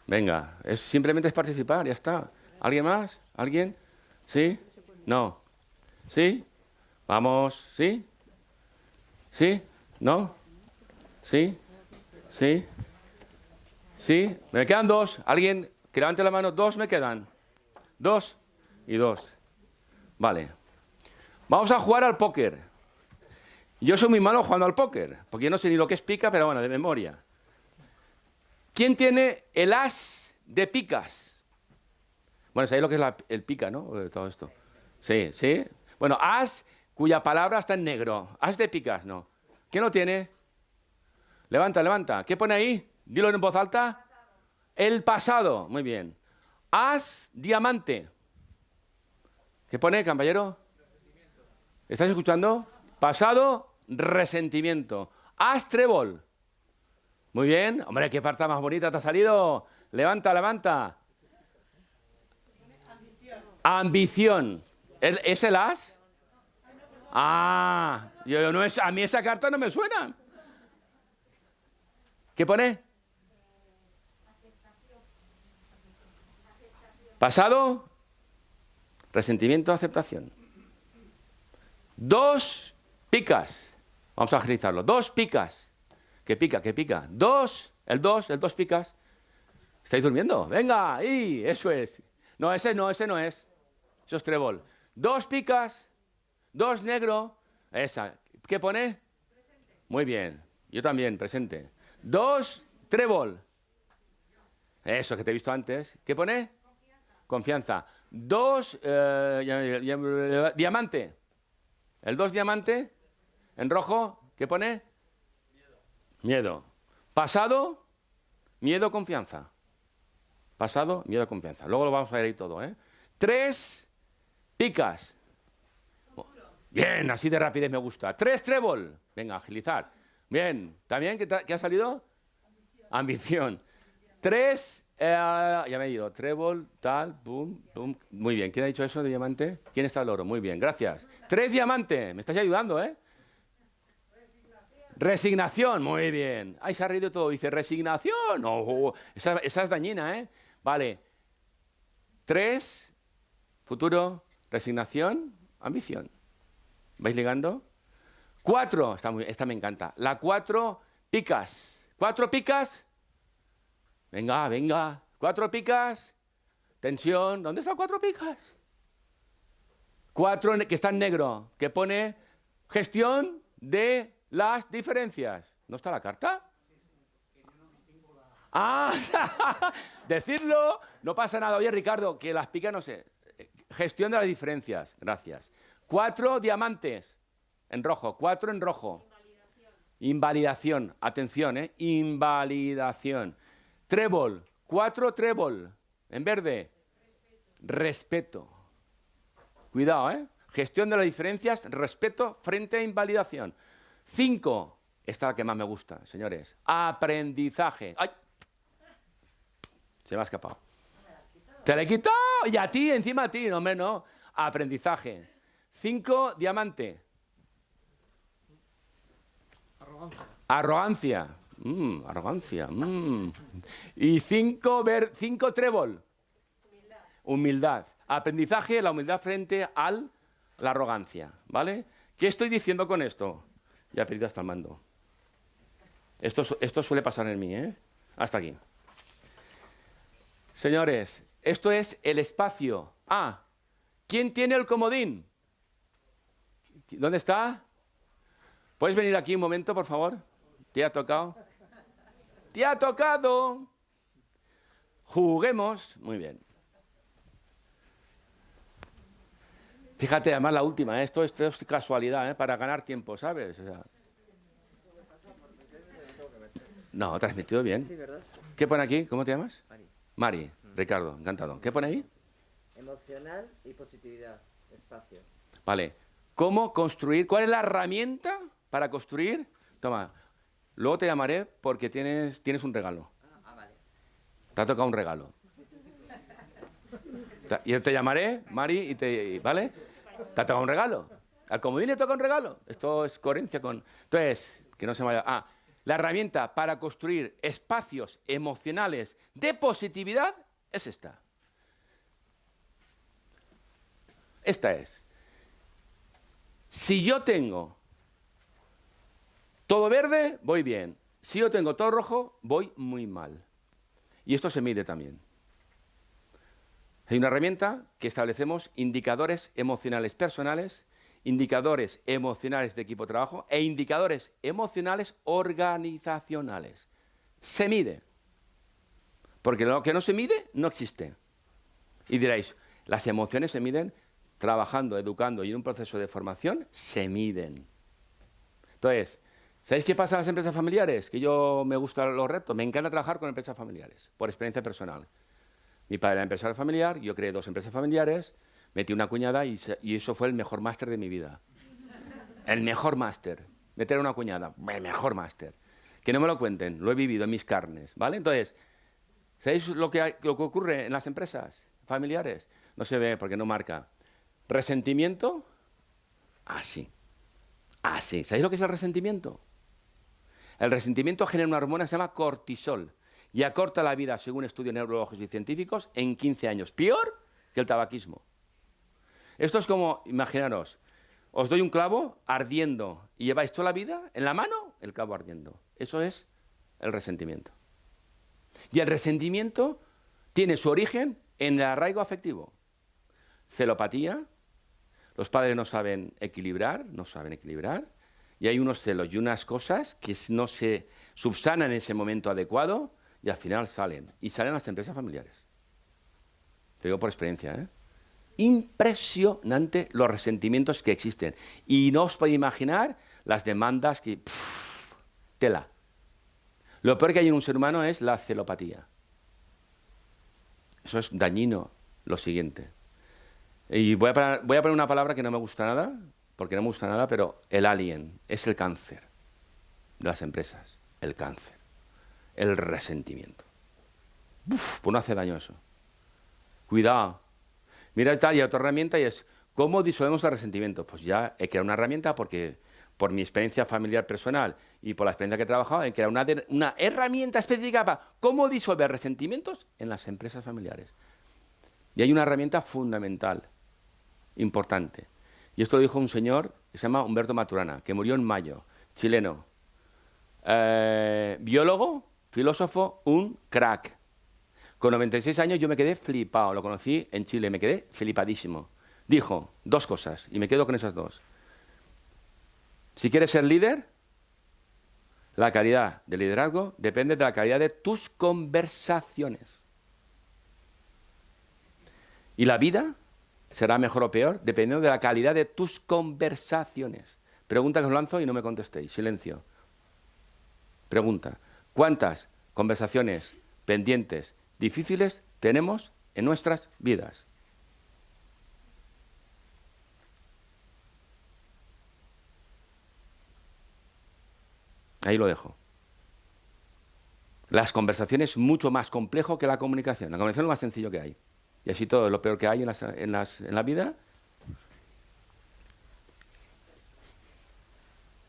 Venga, simplemente es participar, ya está. ¿Alguien más? ¿Alguien? ¿Sí? ¿No? ¿Sí? Vamos, ¿sí? ¿Sí? ¿No? ¿Sí? ¿Sí? ¿Sí? Me quedan 2. ¿Alguien que levante la mano? 2 me quedan. 2 y 2. Vale. Vamos a jugar al póker. Yo soy muy malo jugando al póker, porque yo no sé ni lo que es pica, pero bueno, de memoria. ¿Quién tiene el as de picas? Bueno, sabéis lo que es el pica, ¿no? Todo esto. Sí. Bueno, as cuya palabra está en negro. As de picas, no. ¿Quién lo tiene? Levanta. ¿Qué pone ahí? Dilo en voz alta. El pasado. Muy bien. As diamante. ¿Qué pone, compañero? ¿Estáis escuchando? Pasado, resentimiento. As trébol. Muy bien. Hombre, qué parte más bonita te ha salido. Levanta. Ambición. ¿Es el as? Ah, a mí esa carta no me suena. ¿Qué pone? Pasado, resentimiento, aceptación. 2 picas. Vamos a agilizarlo. 2 picas. ¿Qué pica? 2. El 2 picas. ¿Estáis durmiendo? Venga, y eso es. No, ese no es. Eso es trébol. 2 picas, 2 negro. Esa. ¿Qué pone? Presente. Muy bien. Yo también, presente. 2 trébol. Eso que te he visto antes. ¿Qué pone? Confianza. 2 diamante. El 2 diamante. En rojo, ¿qué pone? Miedo. Pasado, miedo, confianza. Pasado, miedo, confianza. Luego lo vamos a ver ahí todo, ¿eh? 3 picas. Bien, así de rapidez me gusta. 3 trébol. Venga, agilizar. Bien. ¿También qué ha salido? Ambición. 3, ya me he ido. Trébol, tal, pum, pum. Muy bien. ¿Quién ha dicho eso de diamante? ¿Quién está el oro? Muy bien, gracias. 3 diamante. Me estás ayudando, ¿eh? Resignación, muy bien. Ay, se ha reído todo. Dice, resignación. Oh, esa es dañina, ¿eh? Vale. 3, futuro, resignación, ambición. ¿Vais ligando? 4, esta me encanta. La 4, picas. 4 picas. Venga, venga. 4 picas. Tensión. ¿Dónde están 4 picas? 4 que está en negro, que pone gestión de las diferencias. ¿No está la carta? Ah, decirlo, no pasa nada. Oye, Ricardo, que las picas no sé. Gestión de las diferencias, gracias. 4 diamantes en rojo, 4 en rojo. Invalidación, atención, invalidación. Trébol, 4 trébol en verde. Respeto. Cuidado, Gestión de las diferencias, respeto frente a invalidación. 5, esta es la que más me gusta, señores. Aprendizaje. ¡Ay! Se me ha escapado. ¡Te la he quitado! Y a ti, encima a ti, no menos. Aprendizaje. 5, diamante. Arrogancia. Arrogancia. Y 5 trébol. Humildad. Aprendizaje, la humildad frente a la arrogancia. ¿Vale? ¿Qué estoy diciendo con esto? Ya he perdido hasta el mando. Esto suele pasar en mí, Hasta aquí. Señores, esto es el espacio. ¿Quién tiene el comodín? ¿Dónde está? ¿Puedes venir aquí un momento, por favor? ¿Te ha tocado? ¡Te ha tocado! Juguemos. Muy bien. Fíjate, además la última, esto es casualidad, para ganar tiempo, ¿sabes? O sea, no, transmitido bien. Sí, ¿verdad? ¿Qué pone aquí? ¿Cómo te llamas? Mari. Mari, Ricardo, encantado. ¿Qué pone ahí? Emocional y positividad, espacio. Vale. ¿Cómo construir? ¿Cuál es la herramienta para construir? Toma, luego te llamaré porque tienes un regalo. Vale. Te ha tocado un regalo. Y te llamaré, Mari, ¿vale? Te ha tocado un regalo. Al comodín le toca un regalo. Esto es coherencia con... Entonces, que no se me vaya... la herramienta para construir espacios emocionales de positividad es esta. Esta es. Si yo tengo todo verde, voy bien. Si yo tengo todo rojo, voy muy mal. Y esto se mide también. Hay una herramienta que establecemos indicadores emocionales personales, indicadores emocionales de equipo de trabajo e indicadores emocionales organizacionales. Se mide. Porque lo que no se mide, no existe. Y diréis, las emociones se miden trabajando, educando y en un proceso de formación, se miden. Entonces, ¿sabéis qué pasa en las empresas familiares? Que yo me gustan los retos, me encanta trabajar con empresas familiares, por experiencia personal. Mi padre era empresario familiar, yo creé 2 empresas familiares, metí una cuñada y eso fue el mejor máster de mi vida. El mejor máster. Meter una cuñada, el mejor máster. Que no me lo cuenten, lo he vivido en mis carnes, ¿vale? Entonces, ¿sabéis lo que ocurre en las empresas familiares? No se ve porque no marca. Resentimiento, así. Así. ¿Sabéis lo que es el resentimiento? El resentimiento genera una hormona que se llama cortisol y acorta la vida, según estudios neurológicos y científicos, en 15 años. Peor que el tabaquismo. Esto es como, imaginaros, os doy un clavo ardiendo y lleváis toda la vida en la mano el clavo ardiendo. Eso es el resentimiento. Y el resentimiento tiene su origen en el arraigo afectivo. Celopatía, los padres no saben equilibrar, y hay unos celos y unas cosas que no se subsanan en ese momento adecuado y al final salen. Y salen las empresas familiares. Te digo por experiencia, ¿eh? Impresionante los resentimientos que existen. Y no os podéis imaginar las demandas que... tela. Lo peor que hay en un ser humano es la celopatía. Eso es dañino, lo siguiente. Y voy a poner una palabra que no me gusta nada, porque no me gusta nada, pero el alien es el cáncer de las empresas. El cáncer. El resentimiento. Pues no hace daño eso. Cuidado. Mira, hay otra herramienta y es ¿cómo disolvemos el resentimiento? Pues ya he creado una herramienta porque por mi experiencia familiar personal y por la experiencia que he trabajado, he creado una herramienta específica para cómo disolver resentimientos en las empresas familiares. Y hay una herramienta fundamental, importante. Y esto lo dijo un señor que se llama Humberto Maturana, que murió en mayo, chileno. Biólogo, filósofo, un crack. Con 96 años yo me quedé flipado, lo conocí en Chile, me quedé flipadísimo. Dijo dos cosas, y me quedo con esas dos. Si quieres ser líder, la calidad del liderazgo depende de la calidad de tus conversaciones. Y la vida será mejor o peor dependiendo de la calidad de tus conversaciones. Pregunta que os lanzo y no me contestéis, silencio. Pregunta, ¿cuántas conversaciones pendientes difíciles tenemos en nuestras vidas? Ahí lo dejo. Las conversaciones es mucho más complejo que la comunicación. La comunicación es lo más sencillo que hay. Y así todo lo peor que hay en la vida.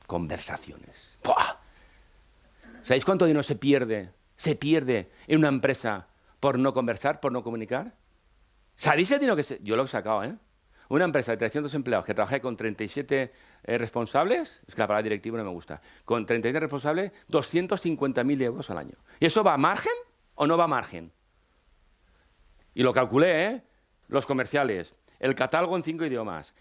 Conversaciones. ¡Puah! ¿Sabéis cuánto dinero se pierde en una empresa por no conversar, por no comunicar? ¿Sabéis el dinero que yo lo he sacado, ¿eh? Una empresa de 300 empleados que trabajé con 37 responsables, es que la palabra directivo no me gusta, con 37 responsables, 250.000 euros al año. ¿Y eso va a margen o no va a margen? Y lo calculé, ¿eh? Los comerciales, el catálogo en 5 idiomas,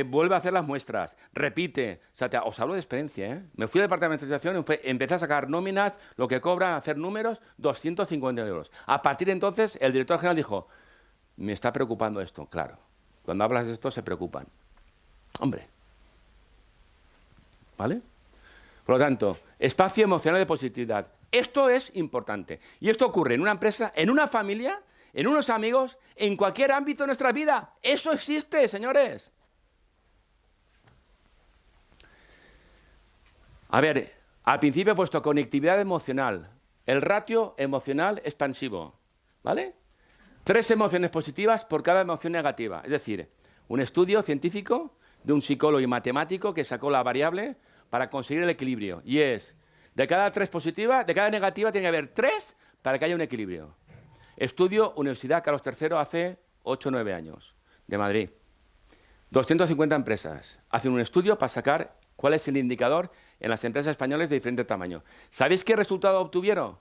vuelve a hacer las muestras, repite. O sea, os hablo de experiencia, ¿eh? Me fui al departamento de administración, empecé a sacar nóminas, lo que cobran, hacer números, 250 euros. A partir de entonces, el director general dijo, me está preocupando esto, claro. Cuando hablas de esto se preocupan. Hombre. ¿Vale? Por lo tanto, espacio emocional de positividad. Esto es importante. Y esto ocurre en una empresa, en una familia, en unos amigos, en cualquier ámbito de nuestra vida. Eso existe, señores. A ver, al principio he puesto conectividad emocional. El ratio emocional expansivo. ¿Vale? 3 emociones positivas por cada emoción negativa. Es decir, un estudio científico de un psicólogo y matemático que sacó la variable para conseguir el equilibrio. Y es, de cada 3 positivas, de cada negativa tiene que haber 3 para que haya un equilibrio. Estudio Universidad Carlos III hace 8 o 9 años, de Madrid. 250 empresas hacen un estudio para sacar cuál es el indicador en las empresas españolas de diferente tamaño. ¿Sabéis qué resultado obtuvieron?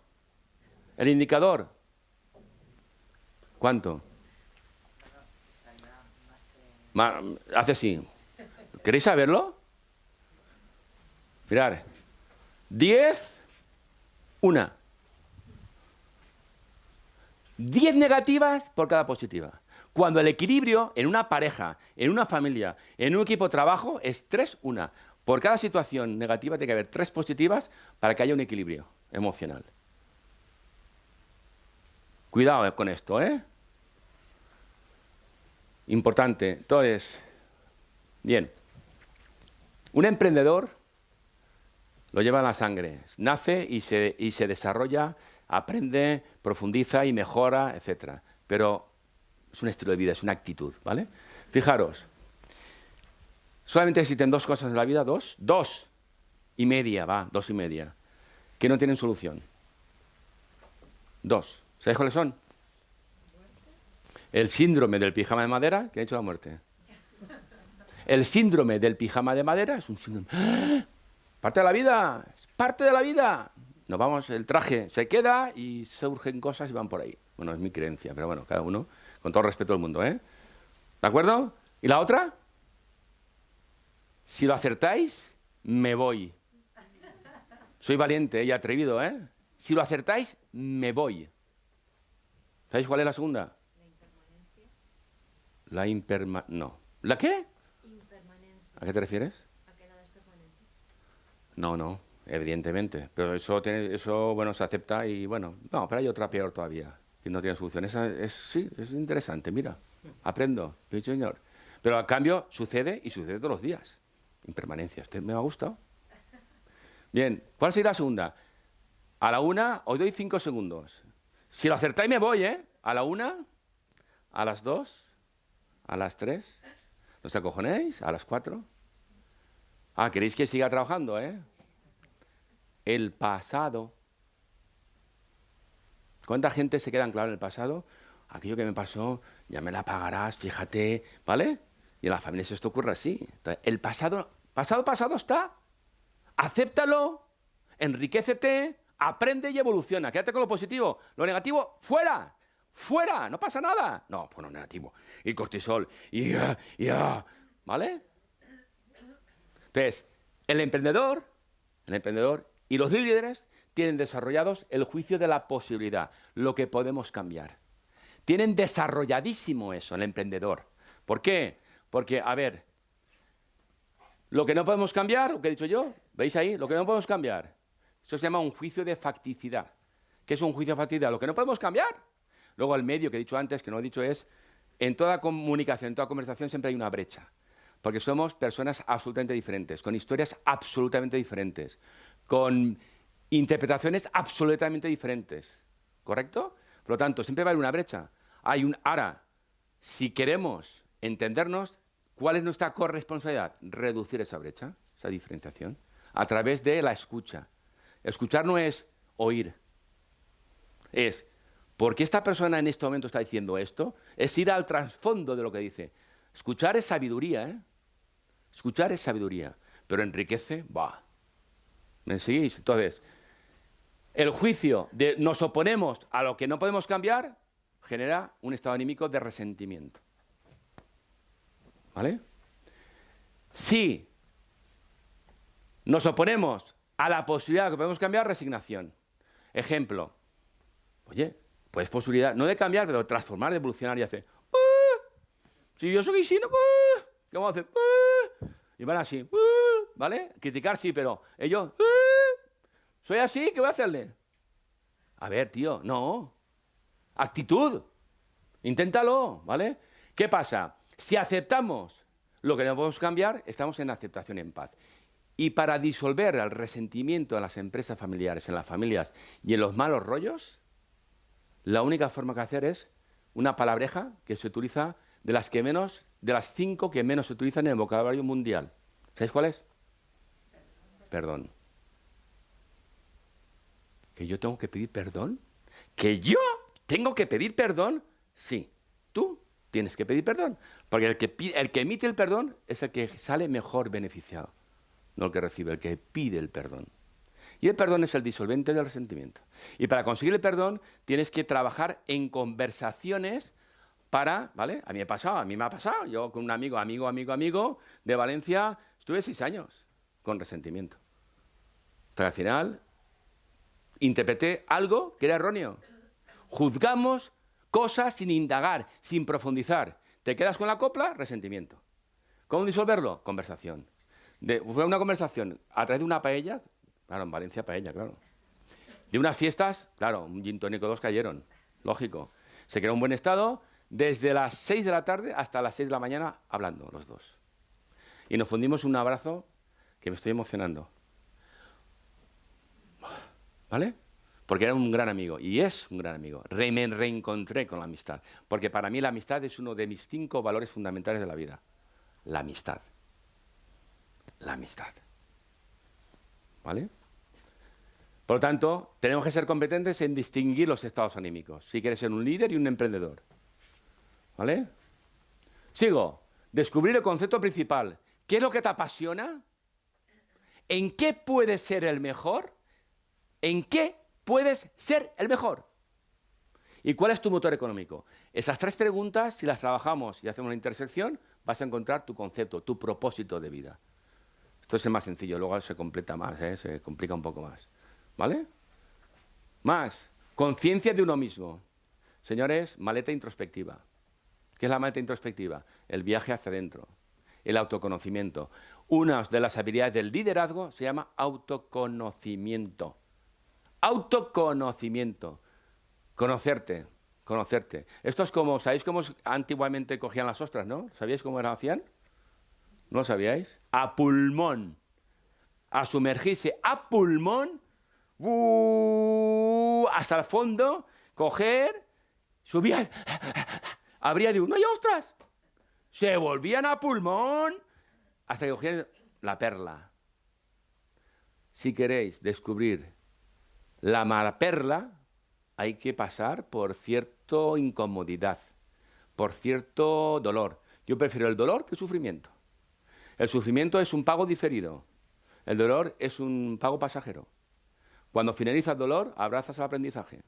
El indicador. ¿Cuánto? Hace así. ¿Queréis saberlo? Mirad. 10, 1. 10 negativas por cada positiva. Cuando el equilibrio en una pareja, en una familia, en un equipo de trabajo es 3, 1. Por cada situación negativa tiene que haber 3 positivas para que haya un equilibrio emocional. Cuidado con esto, ¿eh? Importante. Entonces, bien. Un emprendedor lo lleva en la sangre. Nace y se desarrolla, aprende, profundiza y mejora, etc. Pero es un estilo de vida, es una actitud, ¿vale? Fijaros, solamente existen 2 cosas en la vida, 2 y media, 2 y media, que no tienen solución. 2. ¿Sabéis cuáles son? El síndrome del pijama de madera, que ha hecho la muerte. El síndrome del pijama de madera es un síndrome. ¡Ah! Parte de la vida, es parte de la vida. nos vamos, el traje se queda y surgen cosas y van por ahí. Bueno, es mi creencia, pero bueno, cada uno, con todo el respeto del mundo, ¿eh? ¿De acuerdo? ¿Y la otra? Si lo acertáis, me voy. Soy valiente y atrevido, ¿eh? Si lo acertáis, me voy. ¿Sabéis cuál es la segunda? La impermanencia. No. ¿La qué? Impermanencia. ¿A qué te refieres? A que nada es permanente. No, evidentemente. Pero eso, bueno, se acepta y, bueno, no, pero hay otra peor todavía, que no tiene solución. Sí, es interesante, mira. Aprendo, sí, señor. Pero a cambio sucede y sucede todos los días. Impermanencia. ¿Este me ha gustado? Bien, ¿cuál sería la segunda? A la 1 os doy 5 segundos. Si lo acertáis me voy, ¿eh? A la 1, a las 2, a las 3. ¿No os acojonéis? A las 4. Ah, ¿queréis que siga trabajando, eh? El pasado. ¿Cuánta gente se queda anclada en el pasado? Aquello que me pasó, ya me la pagarás, fíjate, ¿vale? Y en las familias esto ocurre así. Entonces, el pasado está. Acéptalo, enriquécete, aprende y evoluciona. Quédate con lo positivo. Lo negativo, fuera. Fuera, no pasa nada. No, pues no negativo. Y cortisol, ¿vale? Entonces, el emprendedor y los líderes tienen desarrollados el juicio de la posibilidad, lo que podemos cambiar. Tienen desarrolladísimo eso, el emprendedor. ¿Por qué? Porque, a ver, lo que no podemos cambiar, lo que he dicho yo, ¿veis ahí? Lo que no podemos cambiar. Eso se llama un juicio de facticidad. ¿Qué es un juicio de facticidad? Lo que no podemos cambiar. Luego el medio que he dicho antes, que no he dicho, es, en toda comunicación, en toda conversación siempre hay una brecha. Porque somos personas absolutamente diferentes, con historias absolutamente diferentes, con interpretaciones absolutamente diferentes. ¿Correcto? Por lo tanto, siempre va a haber una brecha. Ahora, si queremos entendernos, ¿cuál es nuestra corresponsabilidad? Reducir esa brecha, esa diferenciación, a través de la escucha. Escuchar no es oír. Es, ¿por qué esta persona en este momento está diciendo esto? Es ir al trasfondo de lo que dice. Escuchar es sabiduría, ¿eh? Escuchar es sabiduría, pero enriquece, ¡bah! ¿Me seguís? Entonces, el juicio de nos oponemos a lo que no podemos cambiar genera un estado anímico de resentimiento. ¿Vale? Si nos oponemos a la posibilidad de que podemos cambiar, resignación. Ejemplo, oye, pues posibilidad, no de cambiar, pero de transformar, de evolucionar y hacer, si yo soy chino, ¿qué vamos a hacer? Y van así, ¿vale? Criticar sí, pero ellos, soy así, ¿qué voy a hacerle? A ver, tío, no. Actitud. Inténtalo, ¿vale? ¿Qué pasa? Si aceptamos lo que no podemos cambiar, estamos en aceptación y en paz. Y para disolver el resentimiento en las empresas familiares, en las familias y en los malos rollos, la única forma que hacer es una palabreja que se utiliza de las 5 que menos se utilizan en el vocabulario mundial. ¿Sabéis cuál es? Perdón. ¿Que yo tengo que pedir perdón? ¿Que yo tengo que pedir perdón? Sí, tú tienes que pedir perdón. Porque el que emite el perdón es el que sale mejor beneficiado, no el que recibe, el que pide el perdón. Y el perdón es el disolvente del resentimiento. Y para conseguir el perdón tienes que trabajar en conversaciones para, ¿vale? A mí me ha pasado. Yo con un amigo de Valencia estuve 6 años con resentimiento. Hasta que al final interpreté algo que era erróneo. Juzgamos cosas sin indagar, sin profundizar. Te quedas con la copla, resentimiento. ¿Cómo disolverlo? Conversación. Fue una conversación a través de una paella, claro, en Valencia paella, claro. De unas fiestas, claro, un gin tónico 2 cayeron, lógico. Se creó un buen estado desde las 6 de la tarde hasta las 6 de la mañana hablando los dos. Y nos fundimos un abrazo que me estoy emocionando. ¿Vale? Porque era un gran amigo, y es un gran amigo. Me reencontré con la amistad, porque para mí la amistad es uno de mis 5 valores fundamentales de la vida. La amistad. La amistad. ¿Vale? Por lo tanto, tenemos que ser competentes en distinguir los estados anímicos, si quieres ser un líder y un emprendedor. ¿Vale? Sigo. Descubrir el concepto principal. ¿Qué es lo que te apasiona? ¿En qué puedes ser el mejor? ¿En qué puedes ser el mejor? ¿Y cuál es tu motor económico? Esas 3 preguntas, si las trabajamos y hacemos una intersección, vas a encontrar tu concepto, tu propósito de vida. Esto es el más sencillo, luego se completa más, se complica un poco más. ¿Vale? Más, conciencia de uno mismo. Señores, maleta introspectiva. ¿Qué es la maleta introspectiva? El viaje hacia adentro, el autoconocimiento. Una de las habilidades del liderazgo se llama autoconocimiento. Autoconocimiento. Conocerte, conocerte. Esto es como, ¿sabéis cómo antiguamente cogían las ostras, no? ¿Sabíais cómo lo hacían? ¿No lo sabíais? A pulmón. A sumergirse a pulmón, hasta el fondo, coger, subían, abría de uno, ¡ay, ostras! Se volvían a pulmón hasta que cogían la perla. Si queréis descubrir la perla, hay que pasar por cierta incomodidad, por cierto dolor. Yo prefiero el dolor que el sufrimiento. El sufrimiento es un pago diferido. El dolor es un pago pasajero. Cuando finaliza el dolor, abrazas el aprendizaje.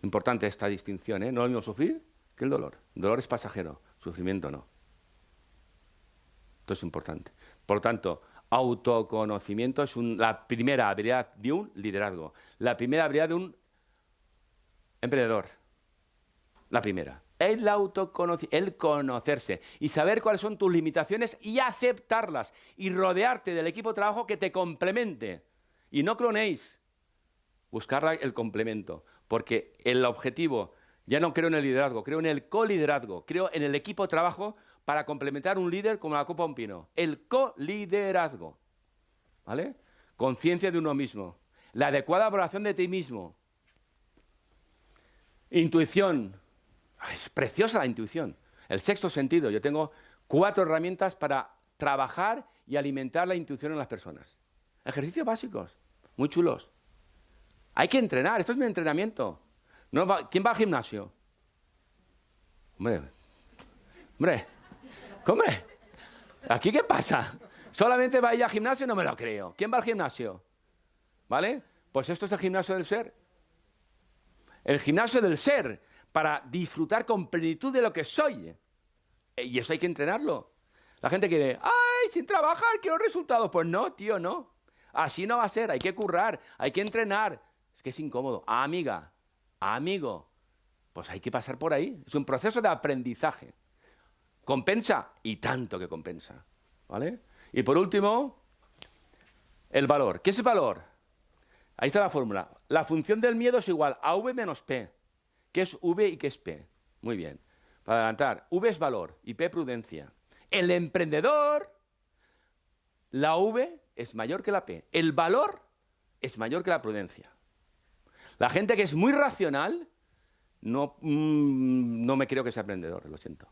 Importante esta distinción, ¿eh? No es lo mismo sufrir que el dolor. El dolor es pasajero, sufrimiento no. Esto es importante. Por lo tanto, autoconocimiento es la primera habilidad de un liderazgo. La primera habilidad de un emprendedor. La primera. El conocerse y saber cuáles son tus limitaciones y aceptarlas y rodearte del equipo de trabajo que te complemente. Y no clonéis. Buscar el complemento. Porque el objetivo, ya no creo en el liderazgo, creo en el coliderazgo. Creo en el equipo de trabajo para complementar un líder como la copa de un pino. El coliderazgo. ¿Vale? Conciencia de uno mismo. La adecuada valoración de ti mismo. Intuición. Es preciosa la intuición. El sexto sentido. Yo tengo 4 herramientas para trabajar y alimentar la intuición en las personas. Ejercicios básicos, muy chulos. Hay que entrenar, esto es mi entrenamiento. ¿Quién va al gimnasio? Hombre, ¿cómo es? ¿Aquí qué pasa? ¿Solamente va a ir al gimnasio? No me lo creo. ¿Quién va al gimnasio? ¿Vale? Pues esto es el gimnasio del ser. El gimnasio del ser, para disfrutar con plenitud de lo que soy. Y eso hay que entrenarlo. La gente quiere, ¡ay, sin trabajar quiero resultados! Pues no, tío, no. Así no va a ser, hay que currar, hay que entrenar. Es que es incómodo. Amiga, amigo, pues hay que pasar por ahí. Es un proceso de aprendizaje. ¿Compensa? Y tanto que compensa. ¿Vale? Y por último, el valor. ¿Qué es el valor? Ahí está la fórmula. La función del miedo es igual a V menos P. ¿Qué es V y qué es P? Muy bien. Para adelantar, V es valor y P prudencia. El emprendedor, la V es mayor que la P. El valor es mayor que la prudencia. La gente que es muy racional, no me creo que sea emprendedor, lo siento.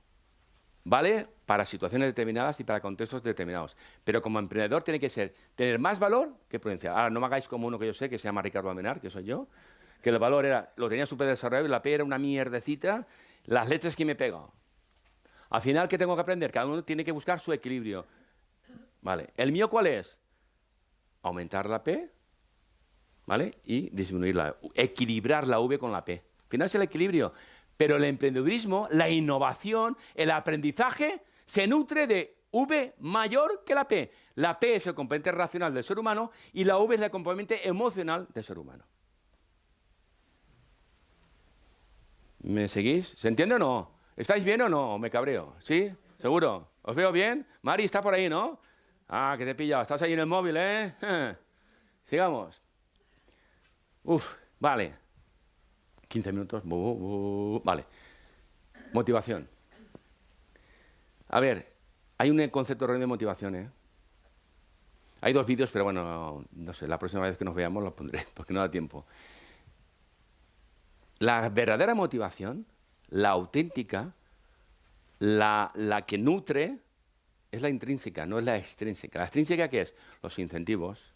Vale para situaciones determinadas y para contextos determinados. Pero como emprendedor tiene que tener más valor que prudencia. Ahora, no me hagáis como uno que yo sé, que se llama Ricardo Amenar, que soy yo, que el valor lo tenía súper desarrollado y la P era una mierdecita, las leches que me he pegado. Al final, ¿qué tengo que aprender? Cada uno tiene que buscar su equilibrio. Vale. ¿El mío cuál es? Aumentar la P, ¿vale? Y disminuirla. Equilibrar la V con la P. Al final es el equilibrio. Pero el emprendedurismo, la innovación, el aprendizaje, se nutre de V mayor que la P. La P es el componente racional del ser humano y la V es el componente emocional del ser humano. ¿Me seguís? ¿Se entiende o no? ¿Estáis bien o no? ¿Me cabreo? ¿Sí? ¿Seguro? ¿Os veo bien? Mari, está por ahí, ¿no? Ah, que te he pillado. Estás ahí en el móvil, ¿eh? Sigamos. Vale. 15 minutos. Vale. Motivación. A ver, hay un concepto erróneo de motivación, ¿eh? Hay 2 vídeos, pero bueno, no sé, la próxima vez que nos veamos los pondré, porque no da tiempo. La verdadera motivación, la auténtica, la que nutre, es la intrínseca, no es la extrínseca. ¿La extrínseca qué es? Los incentivos,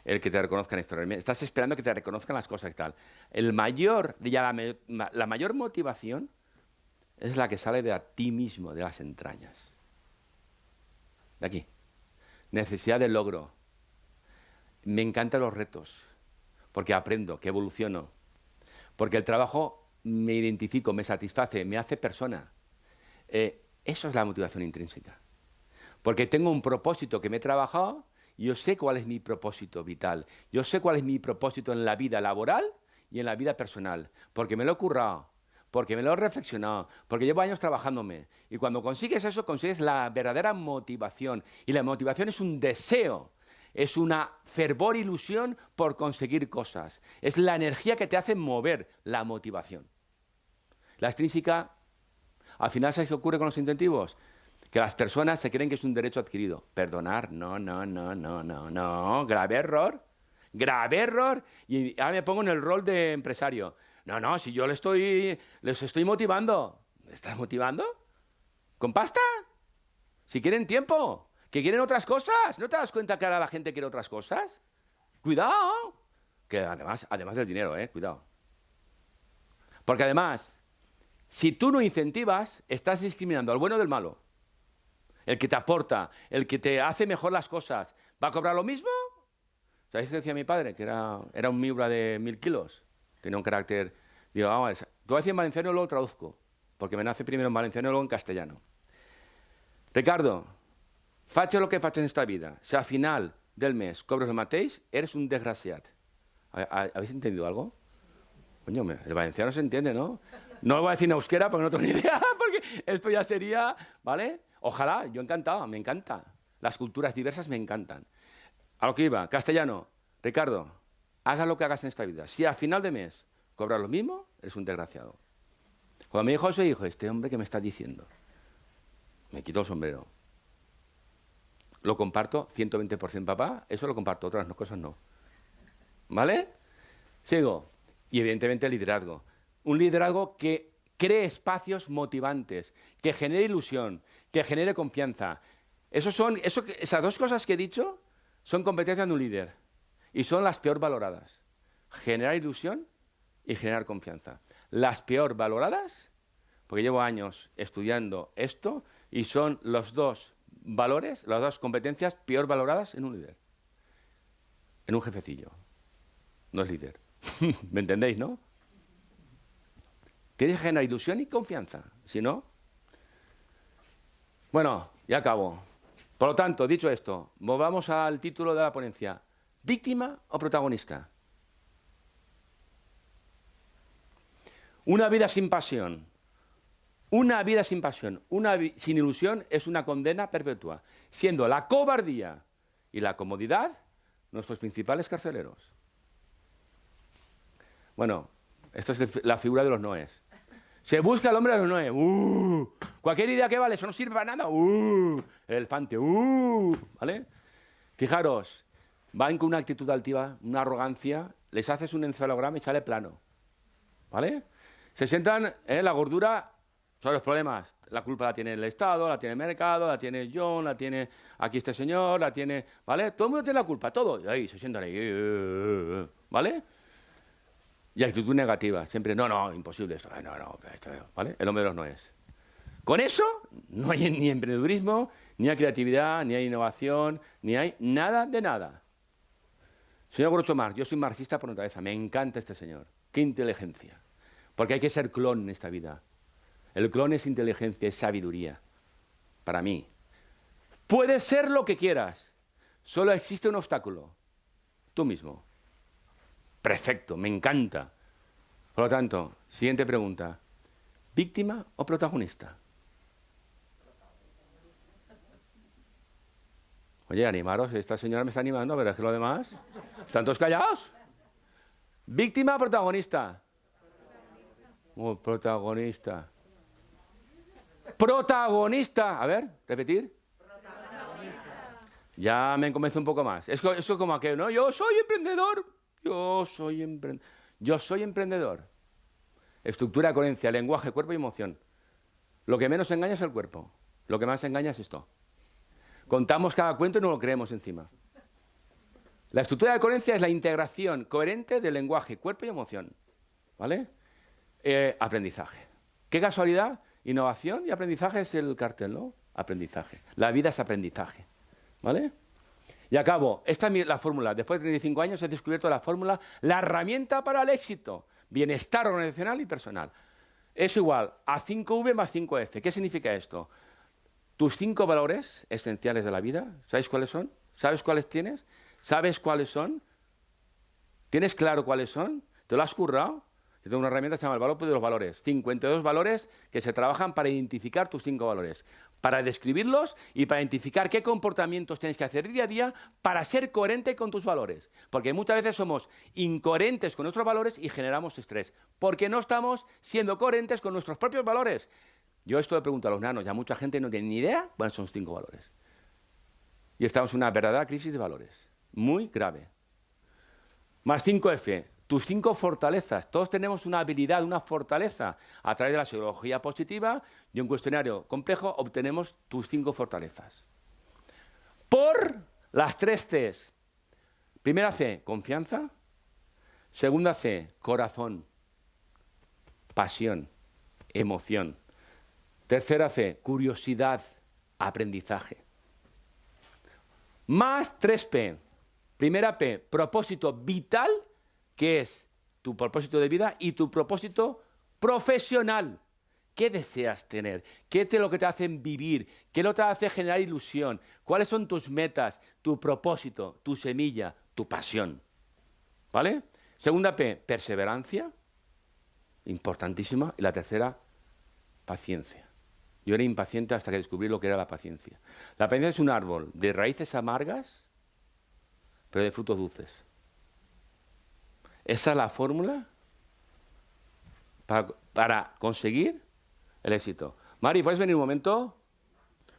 el que te reconozcan exteriormente. Estás esperando que te reconozcan las cosas y tal. La mayor motivación es la que sale de a ti mismo, de las entrañas. De aquí. Necesidad de logro. me encantan los retos, porque aprendo, que evoluciono, porque el trabajo me identifico, me satisface, me hace persona. Eso es la motivación intrínseca. Porque tengo un propósito que me he trabajado y yo sé cuál es mi propósito vital. Yo sé cuál es mi propósito en la vida laboral y en la vida personal. Porque me lo he currado, porque me lo he reflexionado, porque llevo años trabajándome. Y cuando consigues eso, consigues la verdadera motivación. Y la motivación es un deseo, es una fervor, ilusión por conseguir cosas. Es la energía que te hace mover, la motivación. La extrínseca, al final, ¿sabes qué ocurre con los incentivos? Que las personas se creen que es un derecho adquirido. Perdonar, no, grave error. Grave error. Y ahora me pongo en el rol de empresario. No, si yo les estoy motivando. ¿Me estás motivando? ¿Con pasta? Si quieren tiempo, que quieren otras cosas. ¿No te das cuenta que ahora la gente quiere otras cosas? Cuidado. Que además del dinero, cuidado. Porque además, si tú no incentivas, estás discriminando al bueno del malo. El que te aporta, el que te hace mejor las cosas, ¿va a cobrar lo mismo? ¿Sabéis qué decía mi padre? Que era un miura de 1000 kilos. Tenía un carácter... Digo, vamos, te voy a decir en valenciano y luego traduzco, porque me nace primero en valenciano y luego en castellano. Ricardo, facha lo que faches en esta vida. Si al final del mes cobres el mateix, eres un desgraciat. ¿Habéis entendido algo? Coño, el valenciano se entiende, ¿no? No lo voy a decir en euskera porque no tengo ni idea, porque esto ya sería... ¿Vale? Ojalá, yo encantado, me encanta. Las culturas diversas me encantan. A lo que iba, castellano. Ricardo, hagas lo que hagas en esta vida. Si al final de mes cobras lo mismo, eres un desgraciado. Cuando me dijo eso, dijo, este hombre que me está diciendo. Me quito el sombrero. Lo comparto 120% papá, eso lo comparto, otras cosas no. ¿Vale? Sigo. Y evidentemente el liderazgo. Un liderazgo que cree espacios motivantes, que genere ilusión, que genere confianza. Esas dos cosas que he dicho son competencias de un líder y son las peor valoradas. Generar ilusión y generar confianza. Las peor valoradas, porque llevo años estudiando esto, y son los dos valores, las dos competencias peor valoradas en un líder. En un jefecillo. No es líder. ¿Me entendéis, no? Tienes que generar ilusión y confianza. Si no... Bueno, ya acabo. Por lo tanto, dicho esto, volvamos al título de la ponencia. ¿Víctima o protagonista? Una vida sin pasión. Una vida sin pasión, sin ilusión, es una condena perpetua, siendo la cobardía y la comodidad nuestros principales carceleros. Bueno, esto es la figura de los noes. Se busca al hombre de los noes. Cualquier idea que vale, eso no sirve para nada. El elefante. ¿Vale? Fijaros, van con una actitud altiva, una arrogancia, les haces un encefalograma y sale plano. ¿Vale? Se sientan en la gordura sobre los problemas. La culpa la tiene el Estado, la tiene el mercado, la tiene John, la tiene aquí este señor, la tiene... ¿Vale? Todo el mundo tiene la culpa, todo. Y ahí se sientan ahí. ¿Vale? Y actitud negativa. Siempre, no, imposible esto. ¿Vale? El hombre de los noes. Con eso no hay ni emprendedurismo, ni hay creatividad, ni hay innovación, ni hay nada de nada. Señor Groucho Marx, yo soy marxista por naturaleza. Me encanta este señor. ¡Qué inteligencia! Porque hay que ser clon en esta vida. El clon es inteligencia, es sabiduría. Para mí. Puedes ser lo que quieras. Solo existe un obstáculo. Tú mismo. Perfecto, me encanta. Por lo tanto, siguiente pregunta. ¿Víctima o protagonista? Oye, animaros, esta señora me está animando, pero es que lo demás... ¿Están todos callados? ¿Víctima o protagonista? Protagonista. Protagonista. A ver, repetir. Protagonista. Ya me convence un poco más. Eso es como aquello, ¿no? Yo soy emprendedor. Yo soy emprendedor. Estructura, coherencia, lenguaje, cuerpo y emoción. Lo que menos engaña es el cuerpo. Lo que más engaña es esto. Contamos cada cuento y no lo creemos encima. La estructura de coherencia es la integración coherente de lenguaje, cuerpo y emoción. ¿Vale? Aprendizaje. ¿Qué casualidad? Innovación y aprendizaje es el cartel, ¿no? Aprendizaje. La vida es aprendizaje. ¿Vale? Y acabo, esta es la fórmula. Después de 35 años he descubierto la fórmula, la herramienta para el éxito. Bienestar organizacional y personal. Es igual a 5V más 5F. ¿Qué significa esto? Tus 5 valores esenciales de la vida, ¿sabéis cuáles son? ¿Sabes cuáles tienes? ¿Sabes cuáles son? ¿Tienes claro cuáles son? ¿Te lo has currado? Yo tengo una herramienta que se llama el valor de los valores. 52 valores que se trabajan para identificar tus 5 valores, para describirlos y para identificar qué comportamientos tienes que hacer día a día para ser coherente con tus valores. Porque muchas veces somos incoherentes con nuestros valores y generamos estrés, porque no estamos siendo coherentes con nuestros propios valores. Yo esto le pregunto a los nanos, ya mucha gente no tiene ni idea cuáles son 5 valores. Y estamos en una verdadera crisis de valores, muy grave. Más 5F. Tus 5 fortalezas. Todos tenemos una habilidad, una fortaleza. A través de la psicología positiva y un cuestionario complejo obtenemos tus 5 fortalezas. Por las 3 Cs. Primera C, confianza. Segunda C, corazón, pasión, emoción. Tercera C, curiosidad, aprendizaje. Más 3P. Primera P, propósito vital, que es tu propósito de vida, y tu propósito profesional. ¿Qué deseas tener? ¿Qué es lo que te hacen vivir? ¿Qué es lo que te hace generar ilusión? ¿Cuáles son tus metas, tu propósito, tu semilla, tu pasión? ¿Vale? Segunda P, perseverancia, importantísima. Y la tercera, paciencia. Yo era impaciente hasta que descubrí lo que era la paciencia. La paciencia es un árbol de raíces amargas, pero de frutos dulces. Esa es la fórmula para conseguir el éxito. Mari, ¿puedes venir un momento?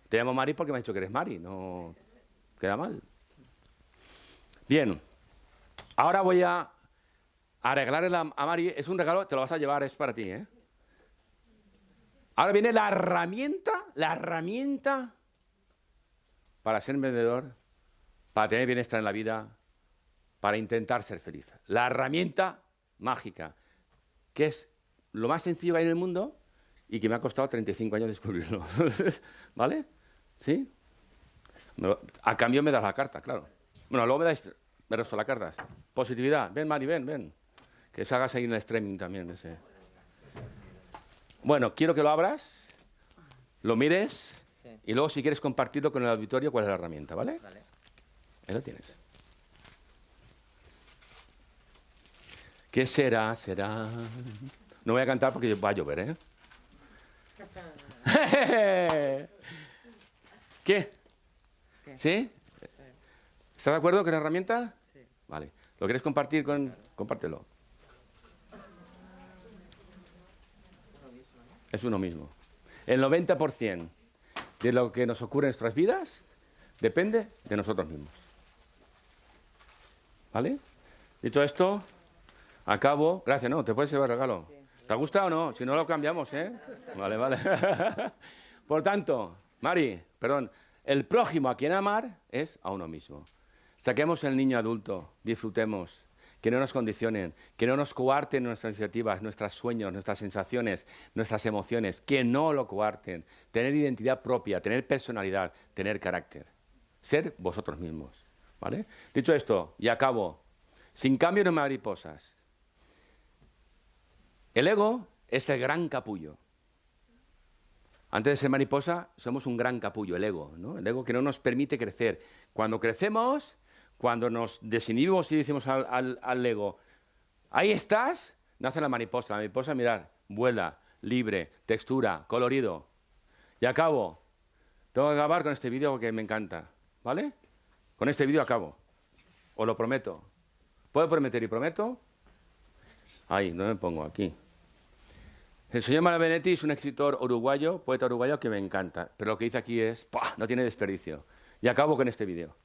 Te llamo Mari porque me has dicho que eres Mari, no queda mal. Bien, ahora voy a arreglarle a Mari. Es un regalo, te lo vas a llevar, es para ti, ¿eh? Ahora viene la herramienta para ser vendedor, para tener bienestar en la vida, para intentar ser feliz. La herramienta mágica, que es lo más sencillo que hay en el mundo y que me ha costado 35 años descubrirlo. ¿Vale? ¿Sí? A cambio me das la carta, claro. Bueno, luego me resto las cartas. Positividad. Ven, Mari, ven. Que se hagas ahí en el streaming también. Ese. Bueno, quiero que lo abras, lo mires, sí, y luego si quieres compartirlo con el auditorio, cuál es la herramienta, ¿vale? Vale. Ahí lo tienes. ¿Qué será? No voy a cantar porque va a llover, ¿eh? ¿Qué? ¿Sí? ¿Estás de acuerdo con la herramienta? Sí. Vale. ¿Lo quieres compartir con...? Compártelo. Es uno mismo. El 90% de lo que nos ocurre en nuestras vidas depende de nosotros mismos. ¿Vale? Dicho esto, acabo. Gracias, ¿no? ¿Te puedes llevar el regalo? Sí. ¿Te ha gustado o no? Si no, lo cambiamos, ¿eh? Vale. Por tanto, Mari, perdón, el prójimo a quien amar es a uno mismo. Saquemos el niño adulto, disfrutemos. Que no nos condicionen, que no nos coarten nuestras iniciativas, nuestros sueños, nuestras sensaciones, nuestras emociones, que no lo coarten. Tener identidad propia, tener personalidad, tener carácter. Ser vosotros mismos, ¿vale? Dicho esto, y acabo, sin cambio no hay mariposas. El ego es el gran capullo. Antes de ser mariposa, somos un gran capullo, el ego, ¿no? El ego que no nos permite crecer. Cuando crecemos... Cuando nos desinhibimos y decimos al ego, ahí estás, nace la mariposa. La mariposa, mirad, vuela, libre, textura, colorido. Y acabo. Tengo que acabar con este vídeo porque me encanta. ¿Vale? Con este vídeo acabo. Os lo prometo. ¿Puedo prometer y prometo? Ahí, ¿dónde me pongo? Aquí. El señor Malabenetti es un escritor uruguayo, poeta uruguayo que me encanta. Pero lo que dice aquí es, ¡pah!, no tiene desperdicio. Y acabo con este vídeo.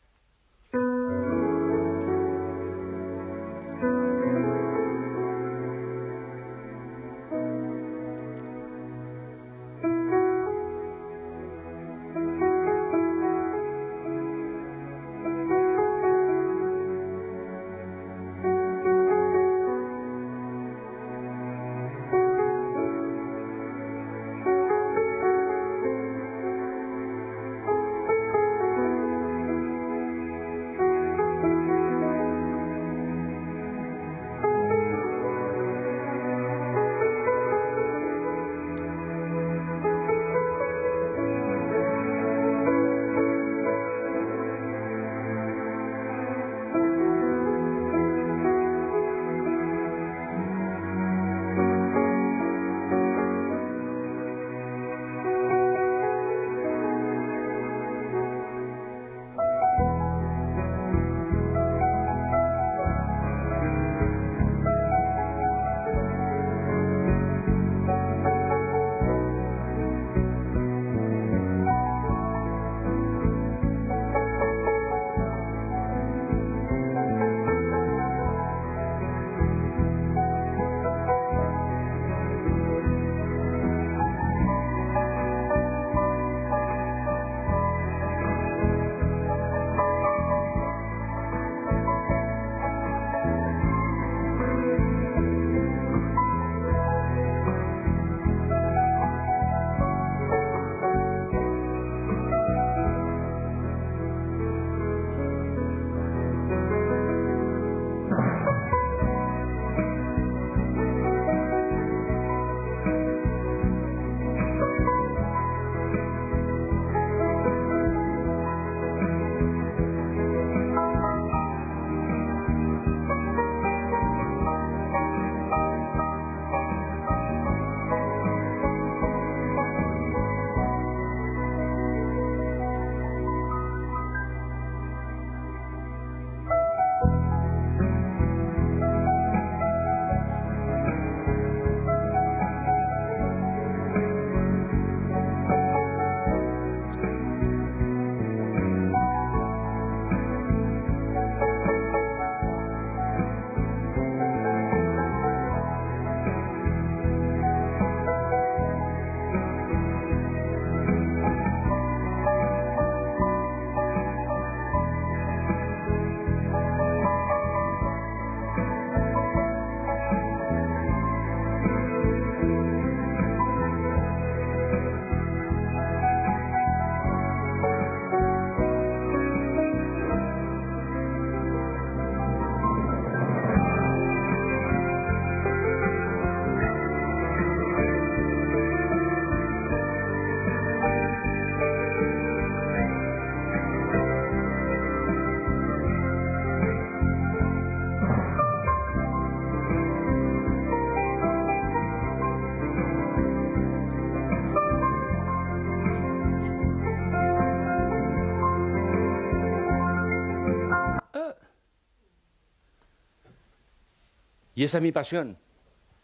Y esa es mi pasión,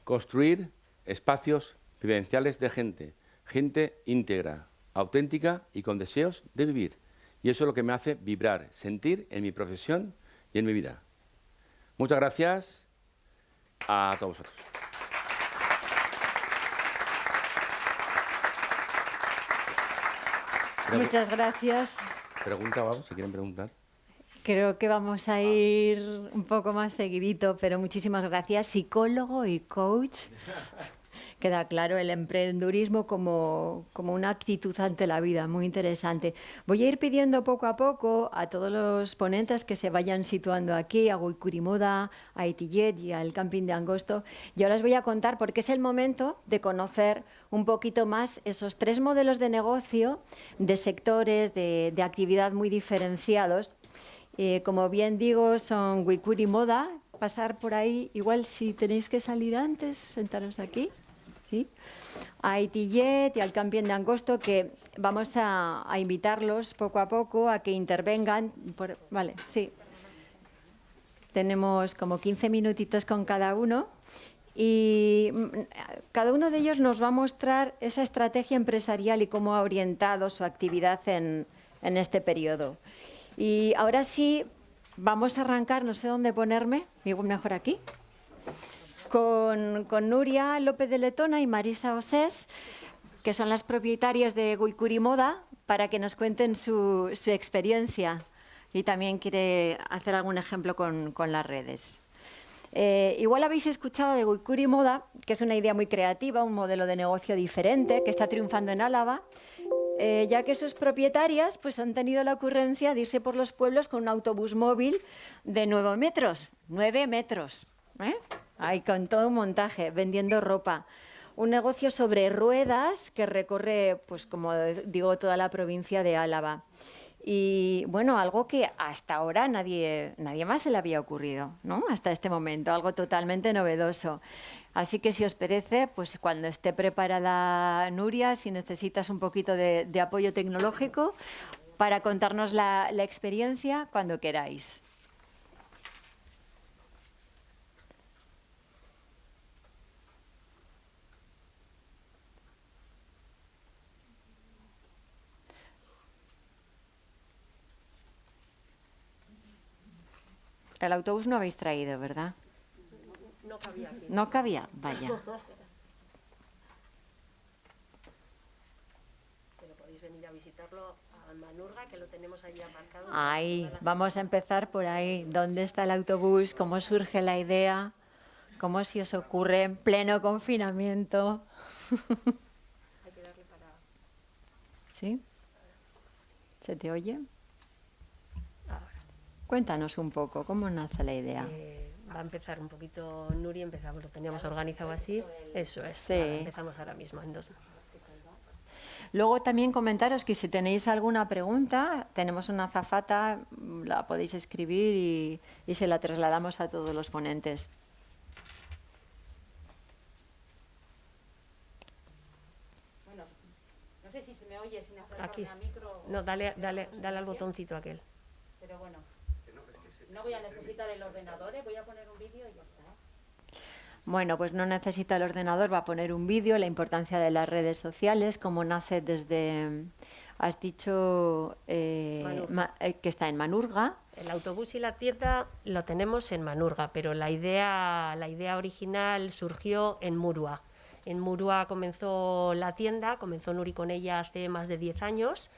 construir espacios vivenciales de gente, gente íntegra, auténtica y con deseos de vivir. Y eso es lo que me hace vibrar, sentir en mi profesión y en mi vida. Muchas gracias a todos vosotros. Muchas gracias. Pregunta o algo, si quieren preguntar. Creo que vamos a ir un poco más seguidito, pero muchísimas gracias. Psicólogo y coach. Queda claro el emprendedurismo como una actitud ante la vida, muy interesante. Voy a ir pidiendo poco a poco a todos los ponentes que se vayan situando aquí, a Guikurimoda, a Etillet y al Camping de Angosto. Y ahora os voy a contar porque es el momento de conocer un poquito más esos 3 modelos de negocio, de sectores, de actividad muy diferenciados. Como bien digo, son Guikurimoda. Pasar por ahí, igual si tenéis que salir antes, sentaros aquí. ¿Sí? A Etillet y al Camping de Angosto, que vamos a invitarlos poco a poco a que intervengan. Vale, sí. Tenemos como 15 minutitos con cada uno y cada uno de ellos nos va a mostrar esa estrategia empresarial y cómo ha orientado su actividad en este periodo. Y ahora sí, vamos a arrancar, no sé dónde ponerme, mejor aquí. Con Nuria López de Letona y Marisa Osés, que son las propietarias de Guikurimoda, para que nos cuenten su experiencia y también quiere hacer algún ejemplo con las redes. Igual habéis escuchado de Guikurimoda, que es una idea muy creativa, un modelo de negocio diferente que está triunfando en Álava, ya que sus propietarias pues, han tenido la ocurrencia de irse por los pueblos con un autobús móvil de 9 metros. 9 metros. Ahí con todo un montaje, vendiendo ropa. Un negocio sobre ruedas que recorre, pues como digo, toda la provincia de Álava. Y bueno, algo que hasta ahora nadie más se le había ocurrido, ¿no? Hasta este momento, algo totalmente novedoso. Así que si os parece, pues cuando esté preparada Nuria, si necesitas un poquito de apoyo tecnológico para contarnos la experiencia, cuando queráis. El autobús no habéis traído, ¿verdad? No cabía aquí. No cabía, vaya. Pero podéis venir a visitarlo a Manurga, que lo tenemos allí aparcado. Ahí, vamos a empezar por ahí. ¿Dónde está el autobús? ¿Cómo surge la idea? ¿Cómo se os ocurre en pleno confinamiento? Hay que darle para... ¿Sí? ¿Se te oye? Ahora. Cuéntanos un poco, ¿cómo nace la idea? Va a empezar un poquito Nuri, empezamos, lo teníamos organizado así. Eso es, Sí. nada, empezamos ahora mismo en 2. Luego también comentaros que si tenéis alguna pregunta, tenemos una azafata, la podéis escribir y se la trasladamos a todos los ponentes. Bueno, no sé si se me oye sin acercarme Aquí. a micro. No, dale al botoncito aquel. Pero bueno, no voy a necesitar el ordenador, voy a poner un vídeo y ya está. Bueno, pues no necesita el ordenador, va a poner un vídeo, la importancia de las redes sociales, cómo nace desde, has dicho que está en Manurga. El autobús y la tienda lo tenemos en Manurga, pero la idea original surgió en Murua. En Murua comenzó la tienda, comenzó Nuri con ella hace más de 10 años.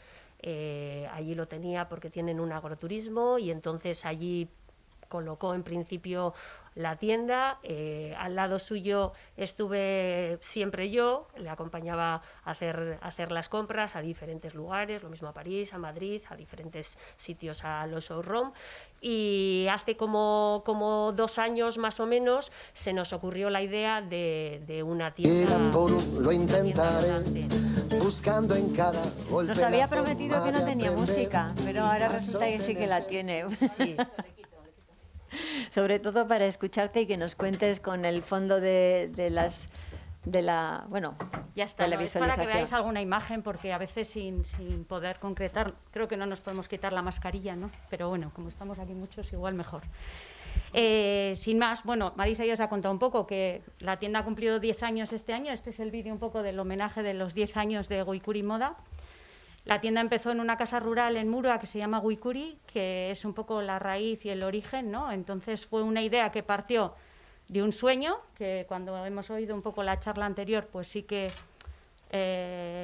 Allí lo tenía porque tienen un agroturismo y entonces allí colocó en principio la tienda. Al lado suyo estuve siempre yo, le acompañaba a hacer las compras a diferentes lugares, lo mismo a París, a Madrid, a diferentes sitios, a los showroom. Y hace como 2 años más o menos se nos ocurrió la idea de una tienda. Lo intentaré, buscando en cada golpe. Nos había la prometido forma que no de tenía aprender música, pero ahora a resulta que sí que la tiene. Sí. Sobre todo para escucharte y que nos cuentes con el fondo de la bueno, Ya está, de la ¿no? Es para que visualización. veáis alguna imagen, porque a veces sin poder concretar, creo que no nos podemos quitar la mascarilla, ¿no? Pero bueno, como estamos aquí muchos, igual mejor. Sin más, bueno, Marisa ya os ha contado un poco que la tienda ha cumplido 10 años este año. Este es el vídeo un poco del homenaje de los 10 años de Guicuri Moda. La tienda empezó en una casa rural en Murua que se llama Guicuri, que es un poco la raíz y el origen, ¿no? Entonces fue una idea que partió de un sueño, que cuando hemos oído un poco la charla anterior, pues sí que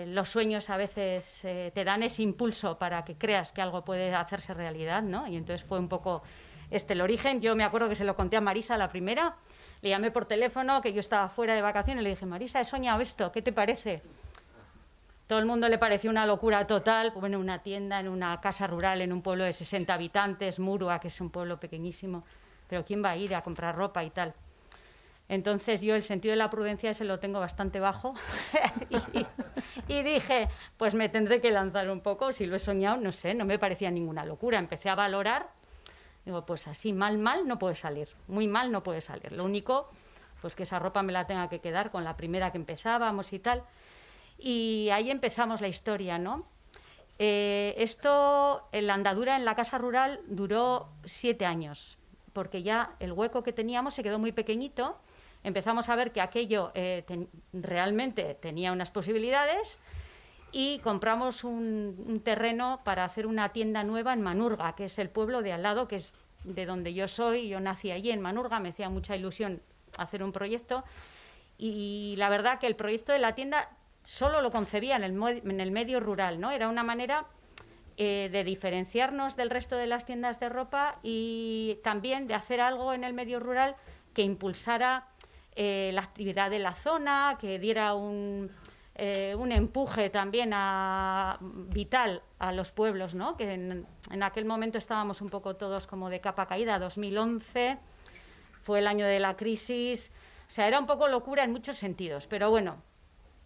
los sueños a veces te dan ese impulso para que creas que algo puede hacerse realidad, ¿no? Y entonces fue un poco el origen. Yo me acuerdo que se lo conté a Marisa la primera, le llamé por teléfono, que yo estaba fuera de vacaciones, le dije, Marisa, he soñado esto, ¿qué te parece? Todo el mundo le pareció una locura total, bueno, una tienda en una casa rural en un pueblo de 60 habitantes, Murua, que es un pueblo pequeñísimo, pero ¿quién va a ir a comprar ropa y tal? Entonces yo el sentido de la prudencia ese lo tengo bastante bajo y dije, pues me tendré que lanzar un poco, si lo he soñado, no sé, no me parecía ninguna locura. Empecé a valorar, digo, pues así mal no puede salir, muy mal no puede salir. Lo único, pues que esa ropa me la tenga que quedar con la primera que empezábamos y tal. Y ahí empezamos la historia, ¿no? La andadura en la casa rural duró 7 años, porque ya el hueco que teníamos se quedó muy pequeñito. Empezamos a ver que aquello realmente tenía unas posibilidades y compramos un terreno para hacer una tienda nueva en Manurga, que es el pueblo de al lado, que es de donde yo soy. Yo nací allí en Manurga, me hacía mucha ilusión hacer un proyecto y la verdad que el proyecto de la tienda solo lo concebía en el medio rural, ¿no? Era una manera de diferenciarnos del resto de las tiendas de ropa y también de hacer algo en el medio rural que impulsara la actividad de la zona, que diera un empuje también vital a los pueblos, ¿no? Que en aquel momento estábamos un poco todos como de capa caída. 2011 fue el año de la crisis, o sea, era un poco locura en muchos sentidos, pero bueno,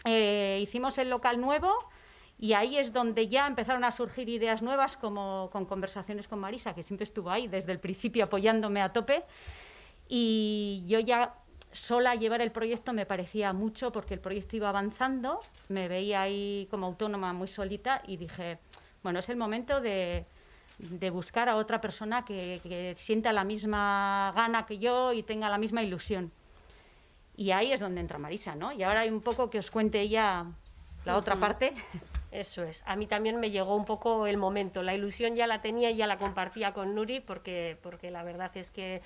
hicimos el local nuevo. Y ahí es donde ya empezaron a surgir ideas nuevas, como con conversaciones con Marisa, que siempre estuvo ahí desde el principio apoyándome a tope. Y yo ya sola llevar el proyecto me parecía mucho, porque el proyecto iba avanzando, me veía ahí como autónoma muy solita y dije, bueno, es el momento de buscar a otra persona que sienta la misma gana que yo y tenga la misma ilusión. Y ahí es donde entra Marisa, ¿no? Y ahora hay un poco que os cuente ella la otra parte. Eso es. A mí también me llegó un poco el momento. La ilusión ya la tenía y ya la compartía con Nuri, porque la verdad es que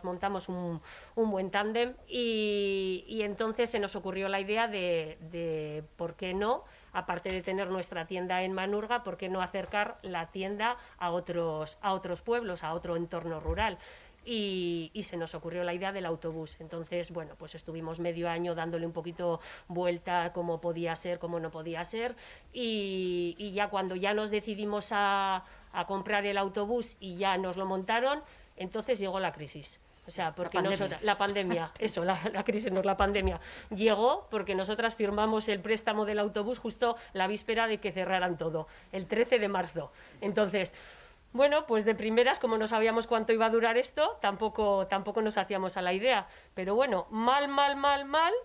montamos un buen tándem y entonces se nos ocurrió la idea de ¿por qué no? Aparte de tener nuestra tienda en Manurga, ¿por qué no acercar la tienda a otros pueblos, a otro entorno rural? Y se nos ocurrió la idea del autobús. Entonces, bueno, pues estuvimos medio año dándole un poquito vuelta cómo podía ser, cómo no podía ser, y ya cuando ya nos decidimos a comprar el autobús y ya nos lo montaron, entonces llegó la crisis. O sea, porque la pandemia, eso, la crisis no es la pandemia, llegó porque nosotras firmamos el préstamo del autobús justo la víspera de que cerraran todo, el 13 de marzo. Entonces, bueno, pues de primeras, como no sabíamos cuánto iba a durar esto, tampoco nos hacíamos a la idea. Pero bueno, mal,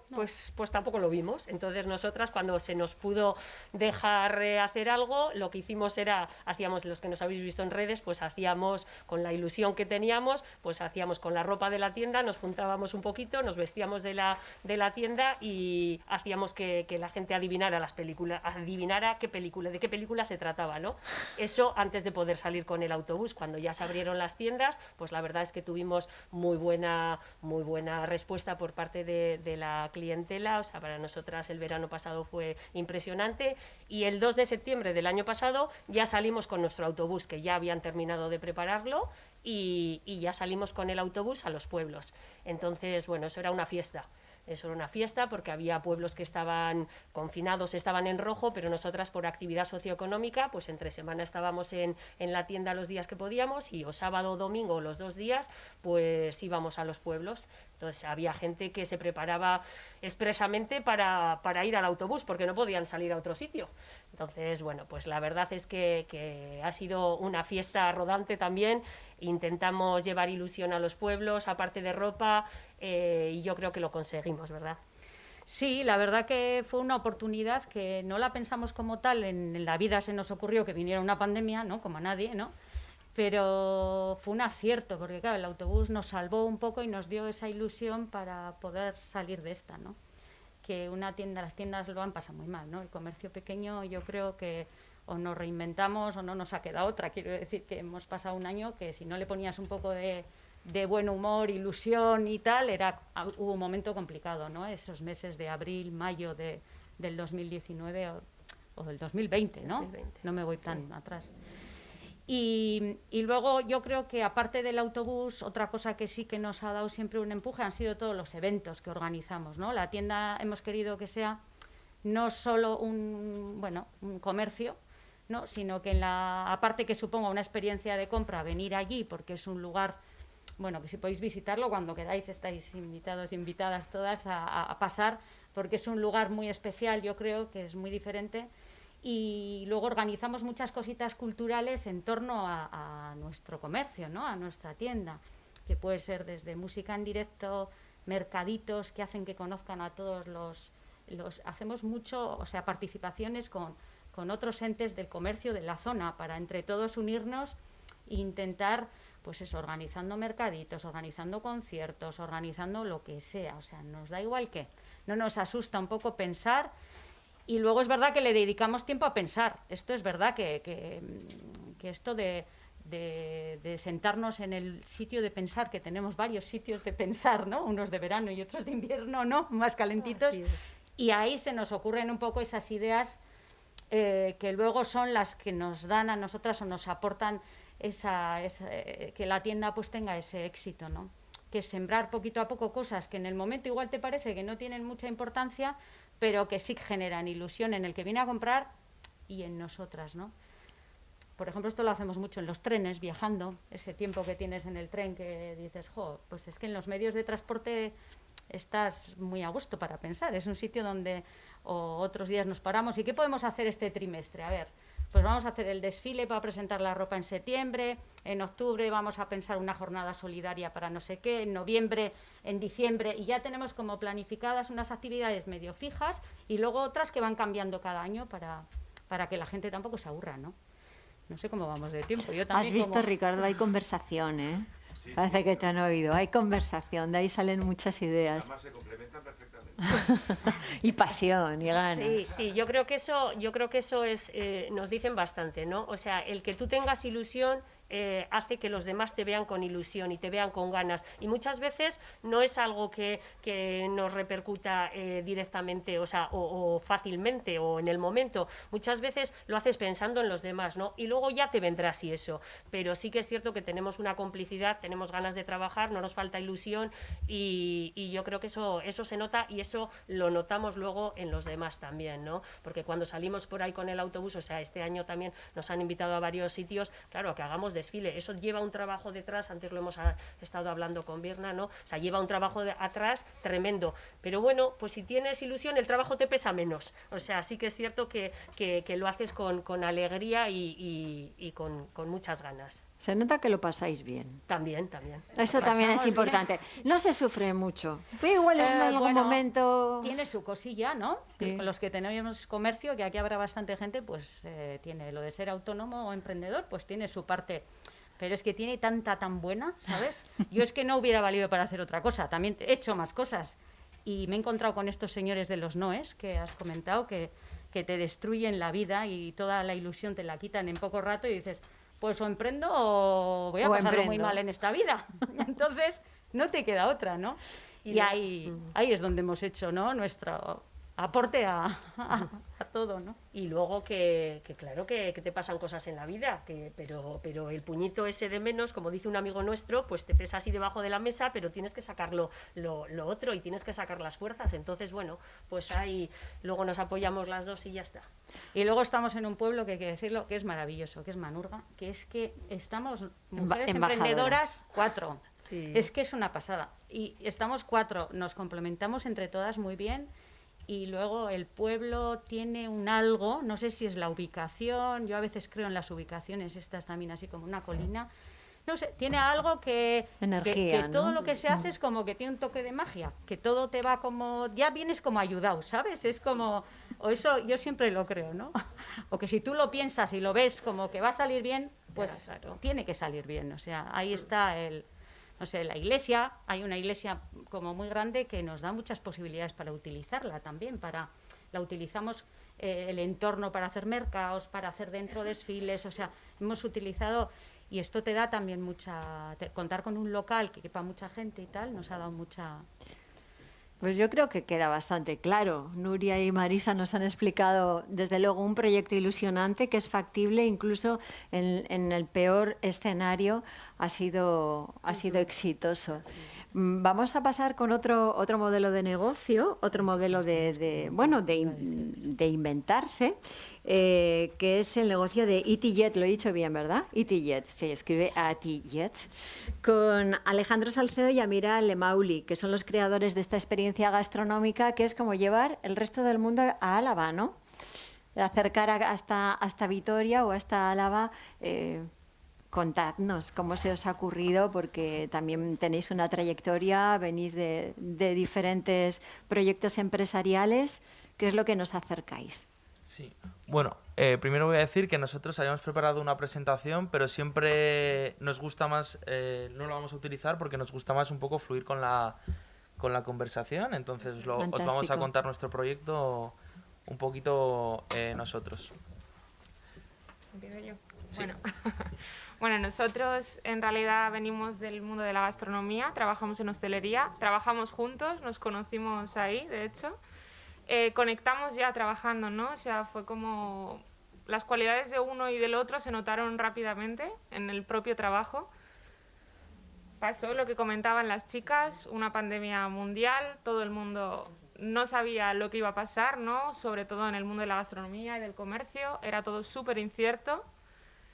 pues tampoco lo vimos. Entonces nosotras, cuando se nos pudo dejar hacer algo, lo que hicimos hacíamos, los que nos habéis visto en redes, pues hacíamos con la ilusión que teníamos, pues hacíamos con la ropa de la tienda, nos juntábamos un poquito, nos vestíamos de la tienda y hacíamos que la gente adivinara las películas, adivinara de qué película se trataba, ¿no? Eso antes de poder salir con el autobús. Cuando ya se abrieron las tiendas, pues la verdad es que tuvimos muy buena respuesta por parte de la clientela. O sea, para nosotras el verano pasado fue impresionante y el 2 de septiembre del año pasado ya salimos con nuestro autobús, que ya habían terminado de prepararlo y ya salimos con el autobús a los pueblos. Entonces, bueno, eso era una fiesta. Eso era una fiesta porque había pueblos que estaban confinados, estaban en rojo, pero nosotras por actividad socioeconómica, pues entre semana estábamos en la tienda los días que podíamos y o sábado o domingo, los 2 días, pues íbamos a los pueblos. Entonces había gente que se preparaba expresamente para ir al autobús porque no podían salir a otro sitio. Entonces, bueno, pues la verdad es que ha sido una fiesta rodante también. Intentamos llevar ilusión a los pueblos, aparte de ropa, y yo creo que lo conseguimos, ¿verdad? Sí, la verdad que fue una oportunidad que no la pensamos como tal, en la vida se nos ocurrió que viniera una pandemia, ¿no? Como a nadie, ¿no? Pero fue un acierto, porque claro, el autobús nos salvó un poco y nos dio esa ilusión para poder salir de esta, ¿no? Que las tiendas lo han pasado muy mal, ¿no? El comercio pequeño, yo creo que o nos reinventamos o no nos ha quedado otra. Quiero decir que hemos pasado un año que si no le ponías un poco de buen humor, ilusión y tal, hubo un momento complicado, ¿no? Esos meses de abril, mayo del 2019 o del 2020, ¿no? 2020. No me voy tan atrás. Y luego yo creo que aparte del autobús, otra cosa que sí que nos ha dado siempre un empuje han sido todos los eventos que organizamos, ¿no? La tienda hemos querido que sea no solo un comercio, ¿no? Sino que aparte que suponga una experiencia de compra, venir allí, porque es un lugar, bueno, que si podéis visitarlo cuando queráis, estáis invitados, invitadas todas a pasar, porque es un lugar muy especial, yo creo que es muy diferente. Y luego organizamos muchas cositas culturales en torno a nuestro comercio, ¿no? A nuestra tienda, que puede ser desde música en directo, mercaditos que hacen que conozcan a todos los hacemos mucho, o sea, participaciones con otros entes del comercio de la zona, para entre todos unirnos e intentar, pues eso, organizando mercaditos, organizando conciertos, organizando lo que sea, o sea, nos da igual qué, no nos asusta un poco pensar. Y luego es verdad que le dedicamos tiempo a pensar. Esto es verdad que esto de sentarnos en el sitio de pensar, que tenemos varios sitios de pensar, ¿no? Unos de verano y otros de invierno, ¿no? Más calentitos. Y ahí se nos ocurren un poco esas ideas que luego son las que nos dan a nosotras o nos aportan que la tienda pues tenga ese éxito, ¿no? Que sembrar poquito a poco cosas que en el momento igual te parece que no tienen mucha importancia, pero que sí generan ilusión en el que viene a comprar y en nosotras, ¿no? Por ejemplo, esto lo hacemos mucho en los trenes, viajando, ese tiempo que tienes en el tren que dices, jo, pues es que en los medios de transporte estás muy a gusto para pensar, es un sitio donde otros días nos paramos, ¿y qué podemos hacer este trimestre? A ver, pues vamos a hacer el desfile para presentar la ropa en septiembre, en octubre vamos a pensar una jornada solidaria para no sé qué, en noviembre, en diciembre, y ya tenemos como planificadas unas actividades medio fijas y luego otras que van cambiando cada año para que la gente tampoco se aburra, ¿no? No sé cómo vamos de tiempo. Yo también. Has visto, Ricardo, hay conversación, ¿eh? Sí, parece que te han oído. Hay conversación, de ahí salen muchas ideas. Además se complementan perfectamente. Y pasión, y ganas. Sí, yo creo que eso es, nos dicen bastante, ¿no? O sea, el que tú tengas ilusión hace que los demás te vean con ilusión y te vean con ganas. Y muchas veces no es algo que nos repercuta directamente, o sea, o fácilmente o en el momento. Muchas veces lo haces pensando en los demás, ¿no? Y luego ya te vendrá así eso. Pero sí que es cierto que tenemos una complicidad, tenemos ganas de trabajar, no nos falta ilusión y yo creo que eso se nota y eso lo notamos luego en los demás también, ¿no? Porque cuando salimos por ahí con el autobús, o sea, este año también nos han invitado a varios sitios, claro, que hagamos desfile, eso lleva un trabajo detrás, antes lo hemos estado hablando con Birna, ¿no? O sea, lleva un trabajo atrás tremendo, pero bueno, pues si tienes ilusión el trabajo te pesa menos, o sea, sí que es cierto que lo haces con alegría y con muchas ganas. Se nota que lo pasáis bien. También. Eso también es importante. Bien. No se sufre mucho. Pero igual en algún momento... Tiene su cosilla, ¿no? Sí. Los que tenemos comercio, que aquí habrá bastante gente, pues tiene lo de ser autónomo o emprendedor, pues tiene su parte. Pero es que tiene tan buena, ¿sabes? Yo es que no hubiera valido para hacer otra cosa. También he hecho más cosas. Y me he encontrado con estos señores de los noes que has comentado, que te destruyen la vida y toda la ilusión te la quitan en poco rato y dices... Pues o emprendo o voy a pasarlo muy mal en esta vida. Entonces, no te queda otra, ¿no? Y ahí es donde hemos hecho, ¿no? Nuestro aporte a todo, ¿no? Y luego que claro que te pasan cosas en la vida, pero el puñito ese de menos, como dice un amigo nuestro, pues te pesa así debajo de la mesa, pero tienes que sacar lo otro y tienes que sacar las fuerzas. Entonces, bueno, pues ahí luego nos apoyamos las dos y ya está. Y luego estamos en un pueblo que hay que decirlo, que es maravilloso, que es Manurga, que es que estamos mujeres emprendedoras 4. Sí. Es que es una pasada. Y estamos 4, nos complementamos entre todas muy bien. Y luego el pueblo tiene un algo, no sé si es la ubicación, yo a veces creo en las ubicaciones, estas también así como una colina, no sé, tiene algo que todo, ¿no? Lo que se hace es como que tiene un toque de magia, que todo te va como, ya vienes como ayudado, ¿sabes? Es como, O eso yo siempre lo creo, ¿no? O que si tú lo piensas y lo ves como que va a salir bien, pues Claro. tiene que salir bien. O sea, ahí está no sé, la iglesia, hay una iglesia como muy grande que nos da muchas posibilidades para utilizarla también, la utilizamos el entorno para hacer mercados, para hacer dentro desfiles, o sea, hemos utilizado, y esto te da también contar con un local que quepa mucha gente y tal, nos ha dado mucha... Pues yo creo que queda bastante claro. Nuria y Marisa nos han explicado, desde luego, un proyecto ilusionante que es factible, incluso en el peor escenario ha sido exitoso. Vamos a pasar con otro modelo de negocio, otro modelo de inventarse, que es el negocio de EasyJet. Lo he dicho bien, ¿verdad? EasyJet, se escribe EasyJet, con Alejandro Salcedo y Amira Lemauli, que son los creadores de esta experiencia gastronómica que es como llevar el resto del mundo a Álava, ¿no? Acercar hasta Vitoria o hasta Álava. Contadnos cómo se os ha ocurrido, porque también tenéis una trayectoria, venís de diferentes proyectos empresariales. ¿Qué es lo que nos acercáis? Sí, bueno, primero voy a decir que nosotros habíamos preparado una presentación, pero siempre nos gusta más, no lo vamos a utilizar porque nos gusta más un poco fluir con la conversación, entonces os vamos a contar nuestro proyecto un poquito nosotros. ¿Empiezo yo? Sí. Bueno, nosotros en realidad venimos del mundo de la gastronomía, trabajamos en hostelería, trabajamos juntos, nos conocimos ahí, de hecho. Conectamos ya trabajando, ¿no? O sea, fue como las cualidades de uno y del otro se notaron rápidamente en el propio trabajo. Pasó lo que comentaban las chicas, una pandemia mundial, todo el mundo no sabía lo que iba a pasar, ¿no? Sobre todo en el mundo de la gastronomía y del comercio, era todo súper incierto.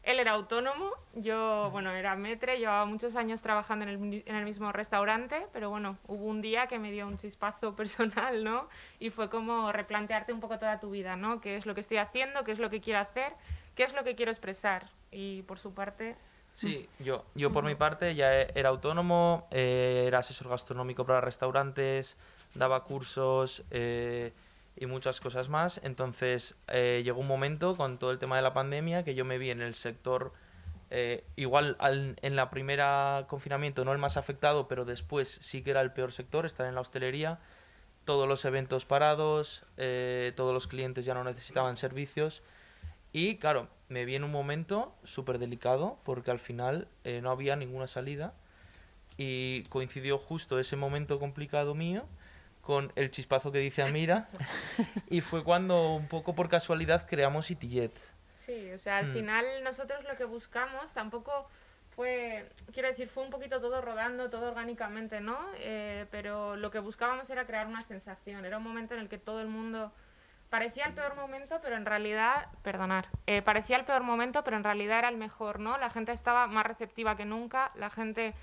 Él era autónomo, yo, bueno, era maître, llevaba muchos años trabajando en el mismo restaurante, pero bueno, hubo un día que me dio un chispazo personal, ¿no? Y fue como replantearte un poco toda tu vida, ¿no? ¿Qué es lo que estoy haciendo? ¿Qué es lo que quiero hacer? ¿Qué es lo que quiero expresar? Y por su parte... Sí, yo por mi parte ya era autónomo, era asesor gastronómico para restaurantes, daba cursos... y muchas cosas más. Entonces llegó un momento con todo el tema de la pandemia que yo me vi en el sector, igual en la primera confinamiento no el más afectado, pero después sí que era el peor sector, estar en la hostelería, todos los eventos parados, todos los clientes ya no necesitaban servicios y claro, me vi en un momento súper delicado porque al final no había ninguna salida y coincidió justo ese momento complicado mío con el chispazo que dice Amira y fue cuando un poco por casualidad creamos EasyJet. Sí, o sea, al final nosotros lo que buscamos tampoco fue, quiero decir, fue un poquito todo rodando, todo orgánicamente, ¿no? Pero lo que buscábamos era crear una sensación, era un momento en el que todo el mundo parecía el peor momento, pero en realidad, parecía el peor momento, pero en realidad era el mejor, ¿no? La gente estaba más receptiva que nunca, la gente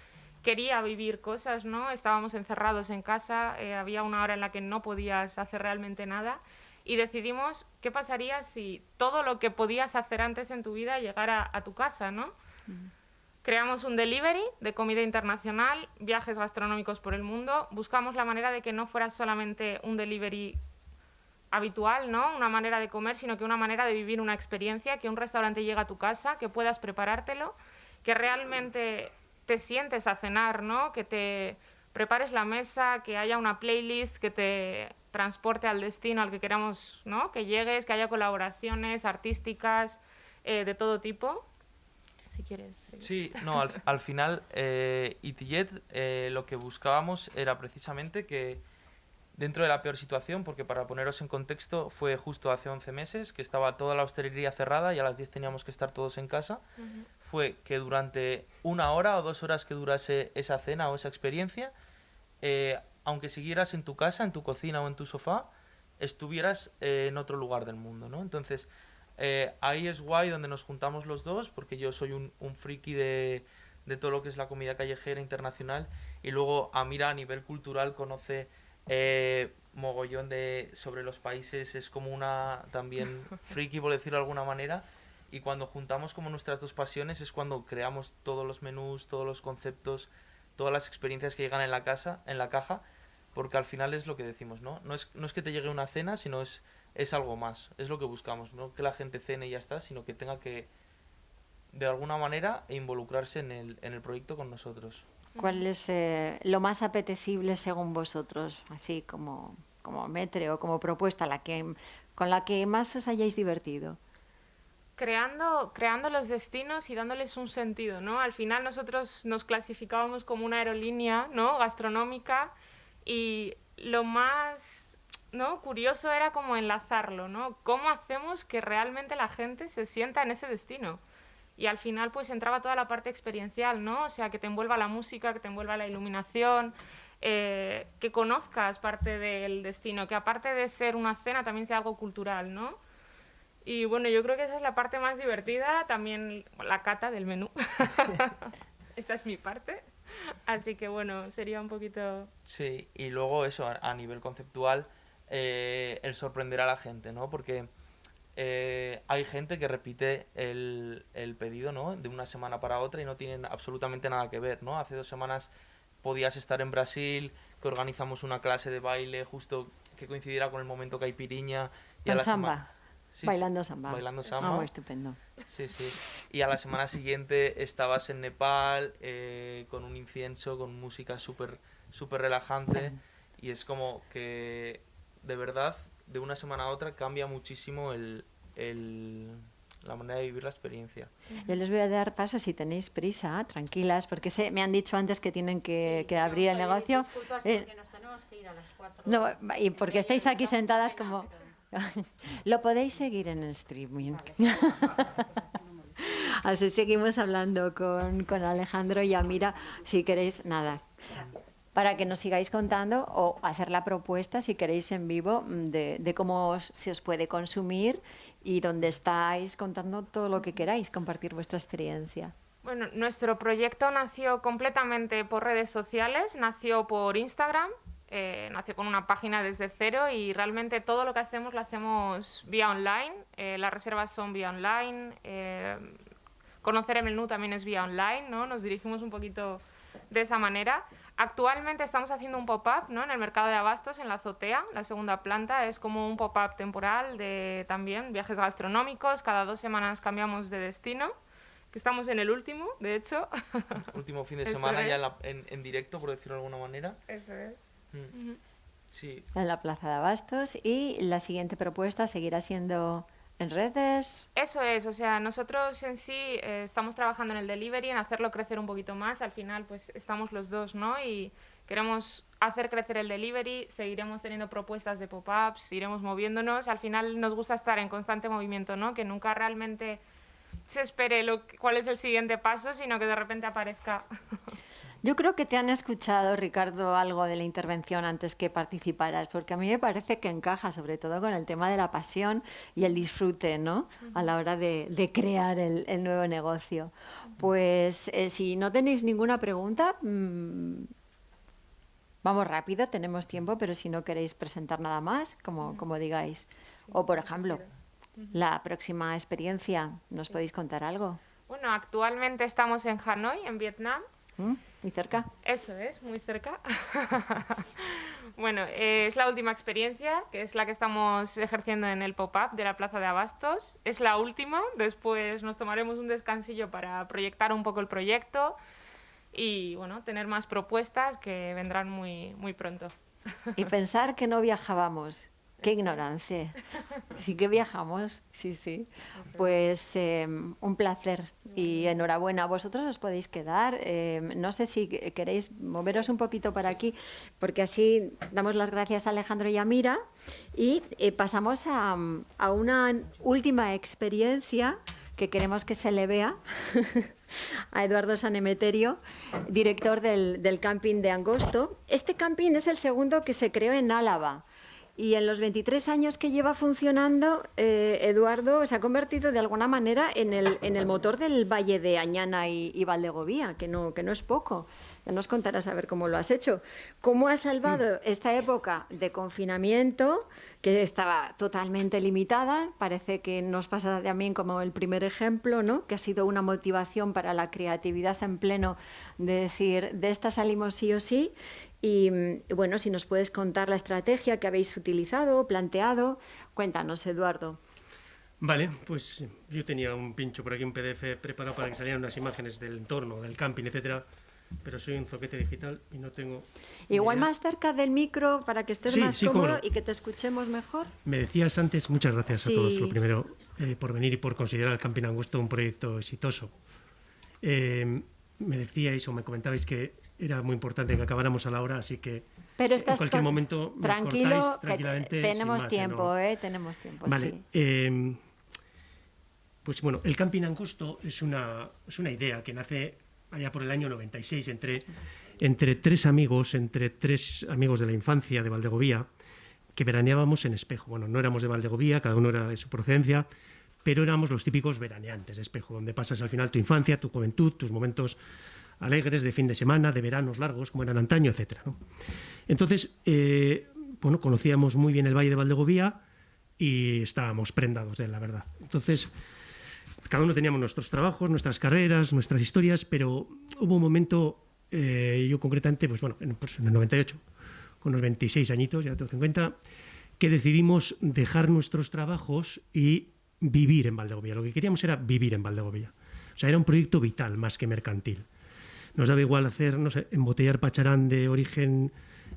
quería vivir cosas, ¿no? Estábamos encerrados en casa, había una hora en la que no podías hacer realmente nada y decidimos qué pasaría si todo lo que podías hacer antes en tu vida llegara a tu casa, ¿no? Creamos un delivery de comida internacional, viajes gastronómicos por el mundo, buscamos la manera de que no fuera solamente un delivery habitual, ¿no? Una manera de comer, sino que una manera de vivir una experiencia, que un restaurante llegue a tu casa, que puedas preparártelo, que realmente te sientes a cenar, ¿no? Que te prepares la mesa, que haya una playlist que te transporte al destino al que queramos, ¿no? Que llegues, que haya colaboraciones artísticas de todo tipo. Si quieres. Sí, no, al final EasyJet lo que buscábamos era precisamente que dentro de la peor situación, porque para poneros en contexto fue justo hace 11 meses que estaba toda la hostelería cerrada y a las 10 teníamos que estar todos en casa, fue que durante 1 hora o 2 horas que durase esa cena o esa experiencia, aunque siguieras en tu casa, en tu cocina o en tu sofá, estuvieras en otro lugar del mundo, ¿no? Entonces, ahí es guay donde nos juntamos los dos, porque yo soy un friki de todo lo que es la comida callejera internacional y luego Amira a nivel cultural conoce mogollón sobre los países, es como una también friki por decirlo de alguna manera, y cuando juntamos como nuestras dos pasiones es cuando creamos todos los menús, todos los conceptos, todas las experiencias que llegan en la caja, porque al final es lo que decimos, ¿no? No es que te llegue una cena, sino es es algo más, es lo que buscamos, no que la gente cene y ya está, sino que tenga que, de alguna manera, involucrarse en el proyecto con nosotros. ¿Cuál es lo más apetecible según vosotros, así como metre o como propuesta, con la que más os hayáis divertido? Creando los destinos y dándoles un sentido, ¿no? Al final nosotros nos clasificábamos como una aerolínea, ¿no?, gastronómica, y lo más, ¿no?, curioso era como enlazarlo, ¿no? ¿Cómo hacemos que realmente la gente se sienta en ese destino? Y al final pues entraba toda la parte experiencial, ¿no? O sea, que te envuelva la música, que te envuelva la iluminación, que conozcas parte del destino, que aparte de ser una cena también sea algo cultural, ¿no? Y bueno, yo creo que esa es la parte más divertida, también la cata del menú. Esa es mi parte. Así que bueno, sería un poquito... Sí, y luego eso, a nivel conceptual, el sorprender a la gente, ¿no? Porque hay gente que repite el pedido, ¿no?, de una semana para otra y no tienen absolutamente nada que ver, ¿no? Hace 2 semanas podías estar en Brasil, que organizamos una clase de baile justo que coincidiera con el momento caipiriña. Y a la samba. Sí, bailando samba. Bailando samba. Ah, estupendo. Sí, sí. Y a la semana siguiente estabas en Nepal con un incienso, con música súper relajante. Y es como que, de verdad, de una semana a otra cambia muchísimo la manera de vivir la experiencia. Yo les voy a dar paso si tenéis prisa, tranquilas, porque me han dicho antes que tienen que abrir el negocio. Disculpas porque nos tenemos que ir a las 4. No, y porque estáis aquí sentadas como... Lo podéis seguir en el streaming. Así seguimos hablando con Alejandro y Amira, si queréis, nada, para que nos sigáis contando o hacer la propuesta, si queréis, en vivo, de cómo se os puede consumir y dónde estáis contando todo lo que queráis, compartir vuestra experiencia. Bueno, nuestro proyecto nació completamente por redes sociales, nació por Instagram. Nació con una página desde cero y realmente todo lo que hacemos lo hacemos vía online. Las reservas son vía online. Conocer el menú también es vía online, ¿no? Nos dirigimos un poquito de esa manera. Actualmente estamos haciendo un pop-up, ¿no?, en el mercado de abastos, en la azotea, la segunda planta. Es como un pop-up temporal de también viajes gastronómicos. Cada 2 semanas cambiamos de destino, que estamos en el último, de hecho. Último fin de semana ya en directo, por decirlo de alguna manera. Eso es. Sí. En la Plaza de Abastos. Y la siguiente propuesta seguirá siendo en redes. Eso es, o sea, nosotros en sí estamos trabajando en el delivery, en hacerlo crecer un poquito más. Al final pues estamos los dos, ¿no? Y queremos hacer crecer el delivery, seguiremos teniendo propuestas de pop-ups, iremos moviéndonos. Al final nos gusta estar en constante movimiento, ¿no? Que nunca realmente se espere cuál es el siguiente paso, sino que de repente aparezca. Yo creo que te han escuchado, Ricardo, algo de la intervención antes que participaras, porque a mí me parece que encaja sobre todo con el tema de la pasión y el disfrute, ¿no?, a la hora de crear el nuevo negocio. Pues si no tenéis ninguna pregunta, vamos rápido, tenemos tiempo, pero si no queréis presentar nada más, como digáis. O, por ejemplo, la próxima experiencia, ¿nos podéis contar algo? Bueno, actualmente estamos en Hanoi, en Vietnam. ¿Muy cerca? Eso es, muy cerca. Bueno, es la última experiencia, que es la que estamos ejerciendo en el pop-up de la Plaza de Abastos. Es la última, después nos tomaremos un descansillo para proyectar un poco el proyecto y, bueno, tener más propuestas que vendrán muy, muy pronto. Y pensar que no viajábamos. ¡Qué ignorancia! Sí que viajamos, sí, sí. Pues un placer y enhorabuena. Vosotros os podéis quedar. No sé si queréis moveros un poquito para aquí, porque así damos las gracias a Alejandro y a Mira y pasamos a una última experiencia que queremos que se le vea a Eduardo San Emeterio, director del camping de Angosto. Este camping es el segundo que se creó en Álava. Y en los 23 años que lleva funcionando, Eduardo se ha convertido de alguna manera en el motor del Valle de Añana y Valdegovía, que no es poco. Ya nos contarás a ver cómo lo has hecho. ¿Cómo has salvado esta época de confinamiento, que estaba totalmente limitada? Parece que nos pasa también como el primer ejemplo, ¿no? Que ha sido una motivación para la creatividad en pleno, de decir, de esta salimos sí o sí. Y bueno, si nos puedes contar la estrategia que habéis utilizado, planteado. Cuéntanos, Eduardo. Vale, pues yo tenía un pincho por aquí, un PDF preparado para que salieran unas imágenes del entorno, del camping, etcétera, pero soy un zoquete digital y no tengo... Igual más cerca del micro para que estés más cómodo y que te escuchemos mejor. Me decías antes, muchas gracias a todos, lo primero, por venir y por considerar el Camping Angosto un proyecto exitoso. Me decíais o me comentabais que era muy importante que acabáramos a la hora, así que pero en cualquier momento tranquilo, me cortáis tranquilamente. Tenemos tiempo, tenemos tiempo. Vale. Sí. Pues bueno, el Camping Angosto es una idea que nace allá por el año 96 entre tres amigos de la infancia de Valdegovía, que veraneábamos en Espejo. Bueno, no éramos de Valdegovía, cada uno era de su procedencia, pero éramos los típicos veraneantes de Espejo, donde pasas al final tu infancia, tu juventud, tus momentos alegres de fin de semana, de veranos largos, como eran antaño, etc., ¿no? Entonces, bueno, conocíamos muy bien el Valle de Valdegovía y estábamos prendados de él, la verdad. Entonces, cada uno teníamos nuestros trabajos, nuestras carreras, nuestras historias, pero hubo un momento, yo concretamente, pues bueno, en el 98, con unos 26 añitos, ya tengo 50, que decidimos dejar nuestros trabajos y vivir en Valdegovía. Lo que queríamos era vivir en Valdegovía. O sea, era un proyecto vital más que mercantil. Nos daba igual hacer, no sé, embotellar pacharán de origen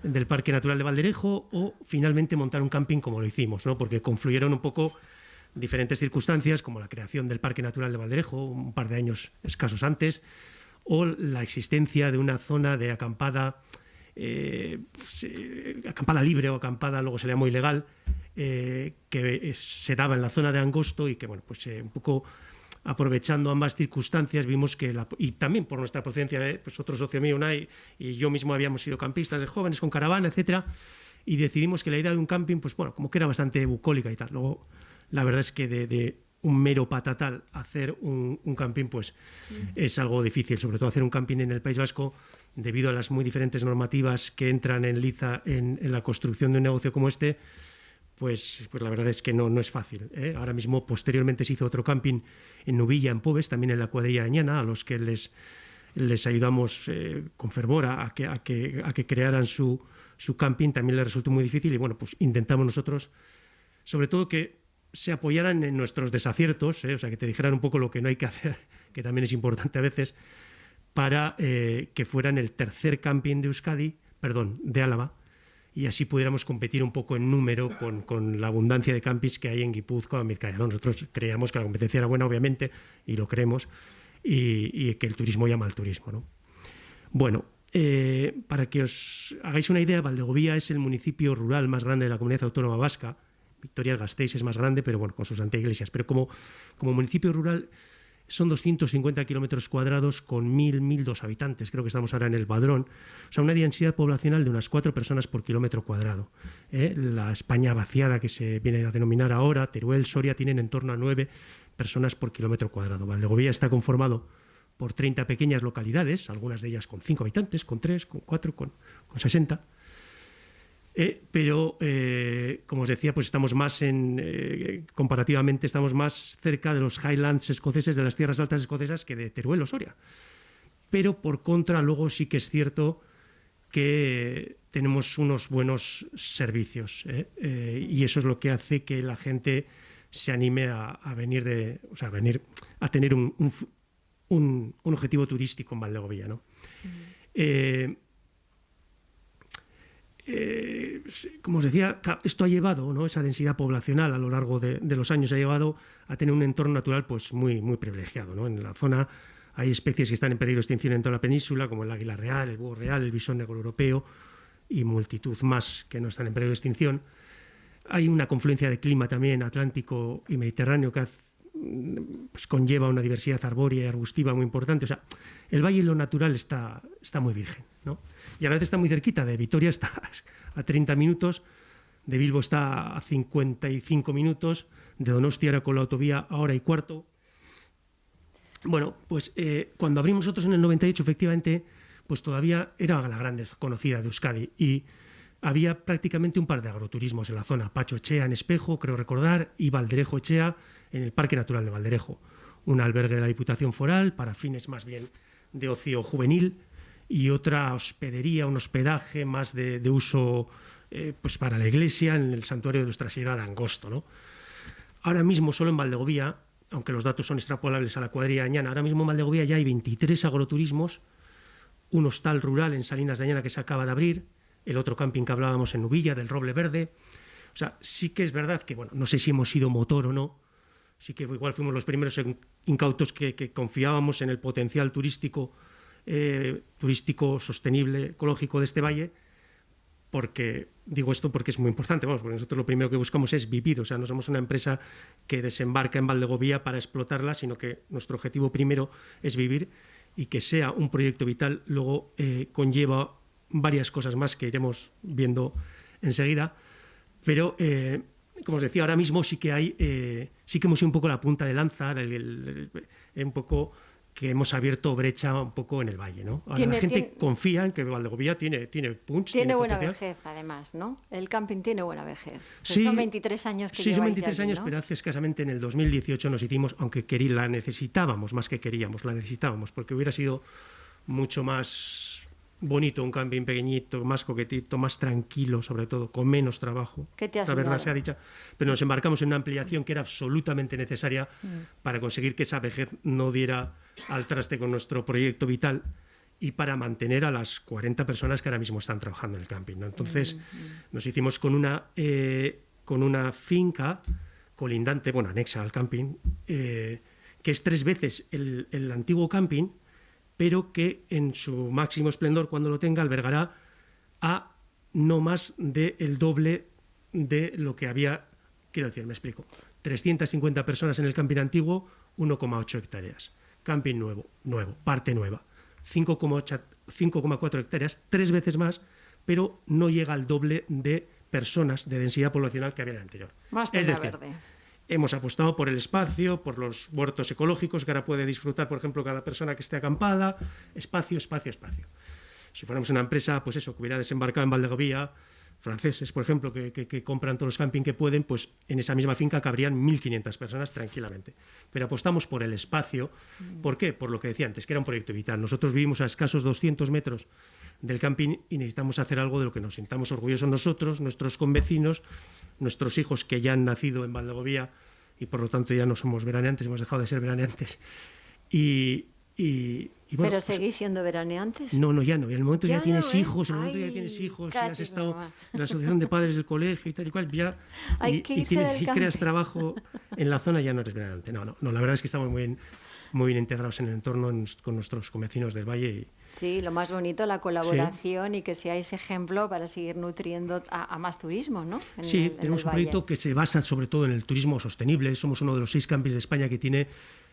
del Parque Natural de Valderejo o finalmente montar un camping como lo hicimos, ¿no? Porque confluyeron un poco diferentes circunstancias, como la creación del Parque Natural de Valderejo un par de años escasos antes, o la existencia de una zona de acampada, acampada libre o acampada, luego sería muy ilegal, que se daba en la zona de Angosto y que, bueno, pues un poco aprovechando ambas circunstancias vimos que, y también por nuestra procedencia, pues otro socio mío, Unai, y yo mismo habíamos sido campistas de jóvenes con caravana, etcétera, y decidimos que la idea de un camping, pues bueno, como que era bastante bucólica y tal. Luego, la verdad es que de un mero patatal hacer un camping, pues es algo difícil, sobre todo hacer un camping en el País Vasco, debido a las muy diferentes normativas que entran en liza en la construcción de un negocio como este, pues la verdad es que no es fácil, ¿eh? Ahora mismo, posteriormente, se hizo otro camping en Nubilla, en Pobes, también en la cuadrilla Añana, a los que les ayudamos con fervor a que crearan su camping. También les resultó muy difícil y bueno, pues intentamos nosotros, sobre todo, que se apoyaran en nuestros desaciertos, o sea, que te dijeran un poco lo que no hay que hacer, que también es importante a veces, para que fueran el tercer camping de Álava, y así pudiéramos competir un poco en número con la abundancia de campings que hay en Guipúzcoa o en Vizcaya, ¿no? Nosotros creíamos que la competencia era buena, obviamente, y lo creemos, y que el turismo llama al turismo, ¿no? Bueno, para que os hagáis una idea, Valdegovía es el municipio rural más grande de la comunidad autónoma vasca. Vitoria-Gasteiz es más grande, pero bueno, con sus anteiglesias. Pero como municipio rural son 250 kilómetros cuadrados con 1.002 habitantes. Creo que estamos ahora en el Padrón. O sea, una densidad poblacional de unas 4 personas por kilómetro cuadrado. La España vaciada, que se viene a denominar ahora, Teruel, Soria, tienen en torno a 9 personas por kilómetro cuadrado. Valdegovía está conformado por 30 pequeñas localidades, algunas de ellas con 5 habitantes, con 3, con 4, con 60. Pero, como os decía, pues estamos más comparativamente, estamos más cerca de los Highlands escoceses, de las tierras altas escocesas, que de Teruel o Soria. Pero, por contra, luego sí que es cierto que tenemos unos buenos servicios, y eso es lo que hace que la gente se anime a venir a tener un objetivo turístico en Valdegovía, ¿no? Como os decía, esto ha llevado, ¿no? Esa densidad poblacional a lo largo de los años ha llevado a tener un entorno natural pues muy, muy privilegiado, ¿no? En la zona hay especies que están en peligro de extinción en toda la península, como el águila real, el búho real, el bisón negro europeo y multitud más que no están en peligro de extinción. Hay una confluencia de clima también atlántico y mediterráneo que pues conlleva una diversidad arbórea y arbustiva muy importante. O sea, el valle en lo natural está muy virgen, ¿no? Y a veces está muy cerquita. De Vitoria está a 30 minutos, de Bilbo está a 55 minutos, de Donostia ahora con la autovía a hora y cuarto. Bueno, pues cuando abrimos nosotros en el 98, efectivamente, pues todavía era la gran desconocida de Euskadi y había prácticamente un par de agroturismos en la zona, Pacho Echea en Espejo, creo recordar, y Valderejo Echea en el Parque Natural de Valderejo, un albergue de la Diputación Foral para fines más bien de ocio juvenil y otra hospedería, un hospedaje más de uso pues para la iglesia en el santuario de Nuestra Señora de Angosto, ¿no? Ahora mismo solo en Valdegovía, aunque los datos son extrapolables a la cuadrilla de Añana, ahora mismo en Valdegovía ya hay 23 agroturismos, un hostal rural en Salinas de Añana que se acaba de abrir, el otro camping que hablábamos en Nubilla, del Roble Verde. O sea, sí que es verdad que, bueno, no sé si hemos sido motor o no, sí que igual fuimos los primeros incautos que confiábamos en el potencial turístico sostenible, ecológico de este valle, porque digo esto porque es muy importante, vamos, porque nosotros lo primero que buscamos es vivir, o sea, no somos una empresa que desembarca en Valdegovía para explotarla, sino que nuestro objetivo primero es vivir y que sea un proyecto vital, luego conlleva varias cosas más que iremos viendo enseguida, pero como os decía, ahora mismo sí que hemos sido un poco la punta de lanza, un poco que hemos abierto brecha un poco en el valle, ¿no? Ahora la gente confía en que Valdegovía tiene punch. Tiene buena vejez, además, ¿no? El camping tiene buena vejez. Sí, son 23 años que sí, son 23 allí, años, ¿no? pero hace escasamente en el 2018 nos hicimos, aunque la necesitábamos más que queríamos, la necesitábamos, porque hubiera sido mucho más bonito un camping pequeñito, más coquetito, más tranquilo, sobre todo, con menos trabajo. ¿Qué te has La verdad mirado? sea dicha. Pero nos embarcamos en una ampliación que era absolutamente necesaria para conseguir que esa vejez no diera al traste con nuestro proyecto vital y para mantener a las 40 personas que ahora mismo están trabajando en el camping, ¿no? Entonces, nos hicimos con una finca colindante, bueno, anexa al camping, que es 3 veces el antiguo camping, pero que en su máximo esplendor, cuando lo tenga, albergará a no más del doble de lo que había, quiero decir, me explico, 350 personas en el camping antiguo, 1,8 hectáreas. Camping nuevo, parte nueva, 5,4 hectáreas, 3 veces más, pero no llega al doble de personas de densidad poblacional que había en el anterior. Más es zona decir, verde. hemos apostado por el espacio, por los huertos ecológicos que ahora puede disfrutar, por ejemplo, cada persona que esté acampada. Espacio, espacio, espacio. Si fuéramos una empresa, pues eso, que hubiera desembarcado en Valdegovía, franceses, por ejemplo, que compran todos los camping que pueden, pues en esa misma finca cabrían 1.500 personas tranquilamente. Pero apostamos por el espacio. ¿Por qué? Por lo que decía antes, que era un proyecto vital. Nosotros vivimos a escasos 200 metros del camping y necesitamos hacer algo de lo que nos sintamos orgullosos nosotros, nuestros convecinos, nuestros hijos que ya han nacido en Valdegovía y por lo tanto ya no somos veraneantes, hemos dejado de ser veraneantes. Y bueno, ¿Pero seguís siendo veraneantes? No, ya no. Y en el momento ya Ya tienes no, ¿eh? hijos, en el momento ya Ay, tienes hijos, y Katy, has estado mamá. en la asociación de padres del colegio y tal y cual, ya Hay que irse del y creas camping. trabajo en la zona, ya no eres veraneante. No, la verdad es que estamos muy bien integrados en el entorno con nuestros convecinos del valle. Y, Sí, lo más bonito, la colaboración y que seáis ejemplo para seguir nutriendo a más turismo, ¿no? sí, tenemos un proyecto que se basa sobre todo en el turismo sostenible. Somos uno de los 6 campings de España que tiene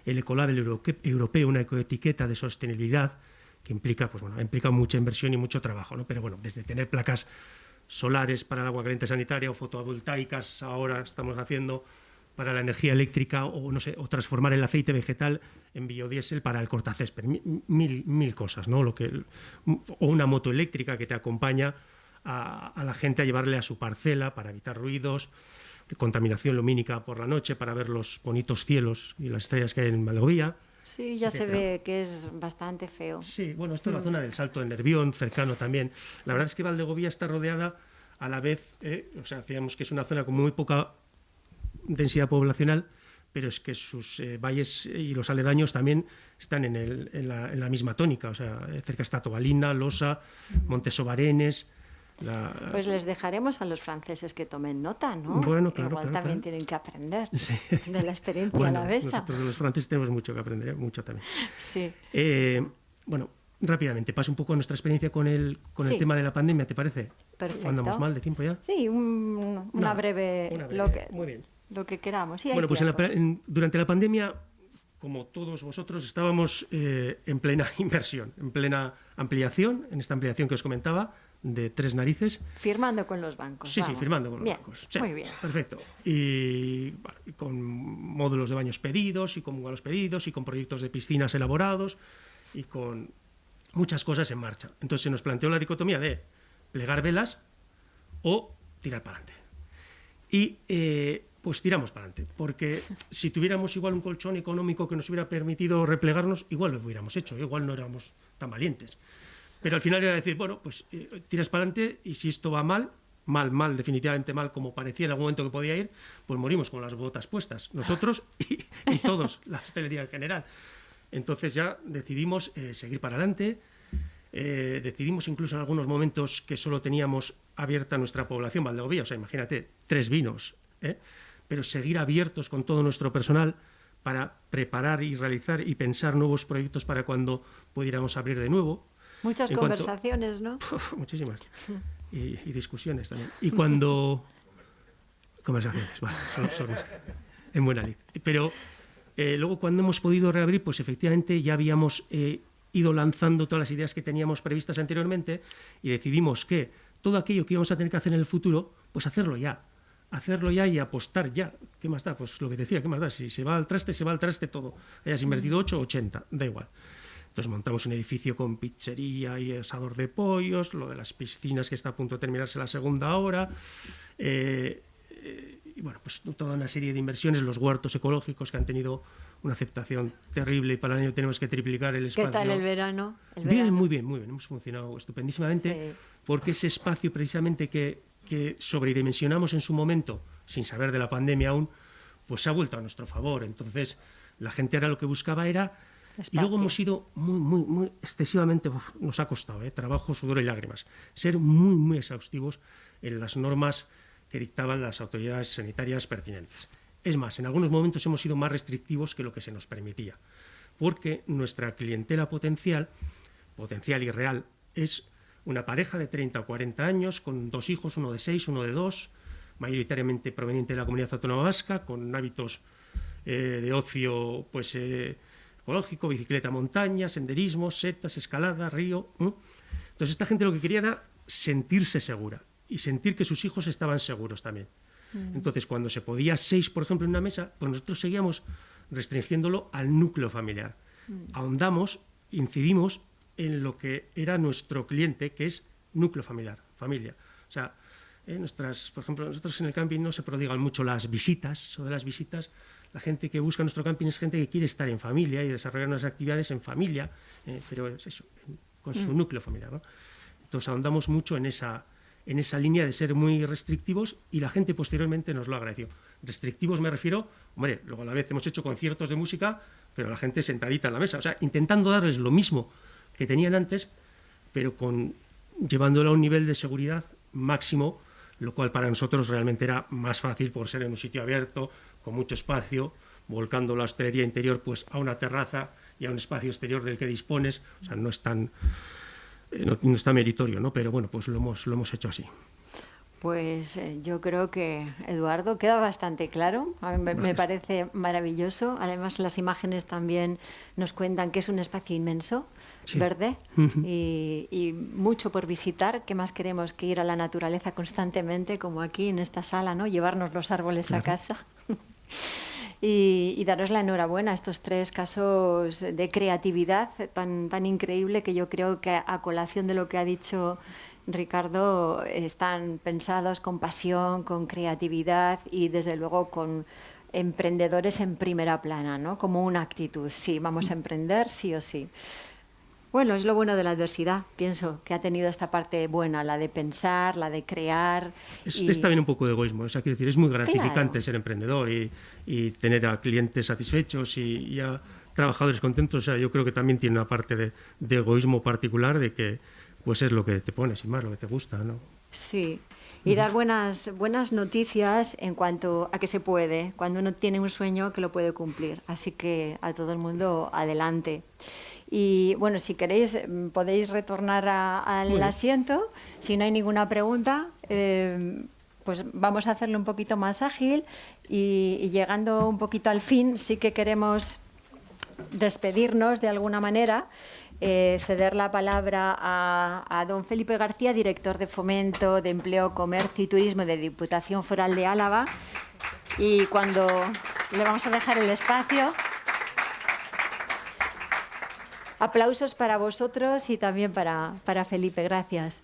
el Ecolabel europeo, una ecoetiqueta de sostenibilidad que implica mucha inversión y mucho trabajo, ¿no? Pero bueno, desde tener placas solares para el agua caliente sanitaria o fotovoltaicas, ahora estamos haciendo para la energía eléctrica o transformar el aceite vegetal en biodiesel para el cortacésped, mil cosas, ¿no? O una moto eléctrica que te acompaña a la gente a llevarle a su parcela para evitar ruidos, contaminación lumínica por la noche para ver los bonitos cielos y las estrellas que hay en Valdegovía. Sí, ya se ve que es bastante feo. Sí, bueno, esto es la zona del Salto de Nervión, cercano también. La verdad es que Valdegovía está rodeada a la vez, decíamos que es una zona con muy poca densidad poblacional, pero es que sus valles y los aledaños también están en la misma tónica. O sea, cerca está Tobalina, Losa, Montesobarenes. Pues les dejaremos a los franceses que tomen nota, ¿no? Bueno, claro, Igual claro, también claro. tienen que aprender de la experiencia Bueno, alavesa. nosotros los franceses tenemos mucho que aprender, mucho también. Sí. Bueno, rápidamente, paso un poco nuestra experiencia con el Sí. tema de la pandemia, ¿te parece? Perfecto. ¿Andamos mal de tiempo ya? Sí, una breve, muy bien. lo que queramos. Sí, hay Bueno, pues tiempo. durante la pandemia, como todos vosotros, estábamos en plena inversión, en plena ampliación, en esta ampliación que os comentaba, de 3 narices. Firmando con los bancos. Sí, vamos. firmando con los Bien, bancos. Sí, muy bien. Perfecto. Y con módulos de baños pedidos, y con bugalos pedidos, y con proyectos de piscinas elaborados, y con muchas cosas en marcha. Entonces se nos planteó la dicotomía de plegar velas o tirar para adelante. Y pues tiramos para adelante, porque si tuviéramos igual un colchón económico que nos hubiera permitido replegarnos, igual lo hubiéramos hecho, igual no éramos tan valientes. Pero al final era decir, bueno, pues tiras para adelante y si esto va mal, definitivamente mal, como parecía en algún momento que podía ir, pues morimos con las botas puestas, nosotros y todos, la hostelería en general. Entonces ya decidimos seguir para adelante, decidimos incluso en algunos momentos que solo teníamos abierta nuestra población Valdegovía, o sea, imagínate, 3 vinos, pero seguir abiertos con todo nuestro personal para preparar y realizar y pensar nuevos proyectos para cuando pudiéramos abrir de nuevo. Muchas conversaciones, ¿no? Muchísimas. Y discusiones también. Y cuando... Conversaciones, vale, solo en buena lid. Pero luego cuando hemos podido reabrir, pues efectivamente ya habíamos ido lanzando todas las ideas que teníamos previstas anteriormente y decidimos que todo aquello que íbamos a tener que hacer en el futuro, pues hacerlo ya y apostar ya. ¿Qué más da? Pues lo que decía, ¿qué más da? Si se va al traste todo. Hayas invertido 8 o 80, da igual. Entonces montamos un edificio con pizzería y asador de pollos, lo de las piscinas que está a punto de terminarse la segunda hora, y bueno, pues toda una serie de inversiones, los huertos ecológicos que han tenido una aceptación terrible y para el año tenemos que triplicar el espacio. ¿Qué tal el verano? Bien, muy bien, hemos funcionado estupendísimamente, porque ese espacio precisamente que sobredimensionamos en su momento, sin saber de la pandemia aún, pues se ha vuelto a nuestro favor. Entonces la gente ahora lo que buscaba era... Espacio. Y luego hemos sido muy excesivamente, nos ha costado, trabajo, sudor y lágrimas, ser muy exhaustivos en las normas que dictaban las autoridades sanitarias pertinentes. Es más, en algunos momentos hemos sido más restrictivos que lo que se nos permitía, porque nuestra clientela potencial y real, es una pareja de 30 o 40 años con 2 hijos, uno de 6, uno de 2, mayoritariamente proveniente de la Comunidad Autónoma Vasca, con hábitos de ocio, pues... ecológico, bicicleta, montaña, senderismo, setas, escalada, río. Entonces esta gente lo que quería era sentirse segura y sentir que sus hijos estaban seguros también. Entonces cuando se podía 6, por ejemplo, en una mesa, pues nosotros seguíamos restringiéndolo al núcleo familiar. Ahondamos, incidimos en lo que era nuestro cliente, que es núcleo familiar, familia. O sea, por ejemplo, nosotros en el camping no se prodigan mucho las visitas, eso de las visitas. La gente que busca nuestro camping es gente que quiere estar en familia y desarrollar unas actividades en familia, pero es eso, con su núcleo familiar, ¿no? Entonces ahondamos mucho en esa línea de ser muy restrictivos y la gente posteriormente nos lo agradeció. Restrictivos me refiero, hombre, luego a la vez hemos hecho conciertos de música, pero la gente sentadita en la mesa, o sea, intentando darles lo mismo que tenían antes, pero llevándolo a un nivel de seguridad máximo, lo cual para nosotros realmente era más fácil por ser en un sitio abierto, con mucho espacio, volcando la hostelería interior pues a una terraza y a un espacio exterior del que dispones, o sea, no es tan no está meritorio, ¿no? Pero bueno, pues lo hemos hecho así. Pues yo creo que, Eduardo, queda bastante claro. A mí me parece maravilloso. Además, las imágenes también nos cuentan que es un espacio inmenso, verde, y mucho por visitar. ¿Qué más queremos que ir a la naturaleza constantemente, como aquí en esta sala, ¿no? Llevarnos los árboles a casa. Y daros la enhorabuena a estos 3 casos de creatividad tan increíble que yo creo que a colación de lo que ha dicho Ricardo están pensados con pasión, con creatividad y desde luego con emprendedores en primera plana, ¿no? Como una actitud, sí, vamos a emprender sí o sí. Bueno, es lo bueno de la adversidad, pienso, que ha tenido esta parte buena, la de pensar, la de crear. Es también un poco de egoísmo, o sea, quiero decir, es muy gratificante ser emprendedor y tener a clientes satisfechos y a trabajadores contentos. O sea, yo creo que también tiene una parte de egoísmo particular de que pues es lo que te pones y más, lo que te gusta, ¿no? Sí, y dar buenas noticias en cuanto a que se puede, cuando uno tiene un sueño que lo puede cumplir. Así que a todo el mundo, adelante. Y bueno, si queréis, podéis retornar al asiento. Si no hay ninguna pregunta, pues vamos a hacerlo un poquito más ágil y llegando un poquito al fin, sí que queremos despedirnos de alguna manera. Ceder la palabra a don Felipe García, director de Fomento de Empleo, Comercio y Turismo de Diputación Foral de Álava. Y cuando le vamos a dejar el espacio, Aplausos para vosotros y también para Felipe. Gracias.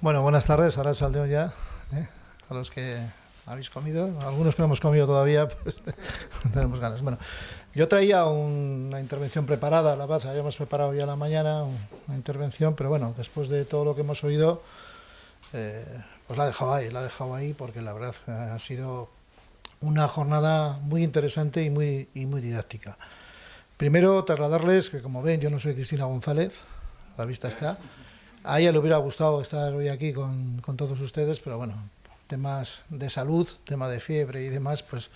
Bueno, buenas tardes. Ahora saldeo ya, a los que habéis comido. Algunos que no hemos comido todavía, pues tenemos ganas. Bueno, yo traía una intervención preparada, la verdad, habíamos preparado ya la mañana una intervención, pero bueno, después de todo lo que hemos oído, pues la he dejado ahí porque la verdad ha sido una jornada muy interesante y muy didáctica. Primero, trasladarles que, como ven, yo no soy Cristina González, a la vista está. A ella le hubiera gustado estar hoy aquí con todos ustedes, pero bueno, temas de salud, tema de fiebre y demás, pues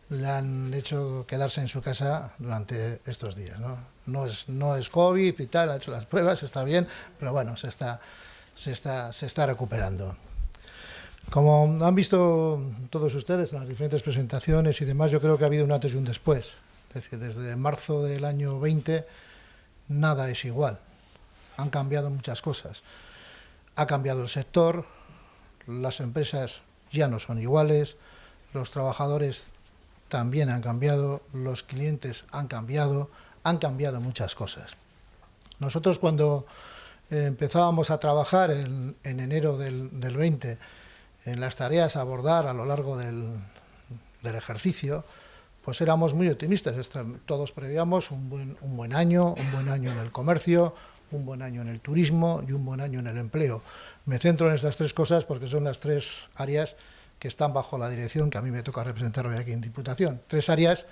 le han hecho quedarse en su casa durante estos días, ¿no? No es COVID y tal, ha hecho las pruebas, está bien, pero bueno, se está recuperando. Como han visto todos ustedes en las diferentes presentaciones y demás, yo creo que ha habido un antes y un después. Es decir, desde marzo del año 20 nada es igual. Han cambiado muchas cosas. Ha cambiado el sector, las empresas ya no son iguales, los trabajadores también han cambiado, los clientes han cambiado muchas cosas. Nosotros cuando empezábamos a trabajar en enero del 20 en las tareas a abordar a lo largo del ejercicio, pues éramos muy optimistas. Todos prevíamos un buen año en el comercio, un buen año en el turismo y un buen año en el empleo. Me centro en estas tres cosas porque son las tres áreas que están bajo la dirección que a mí me toca representar hoy aquí en Diputación. Tres áreas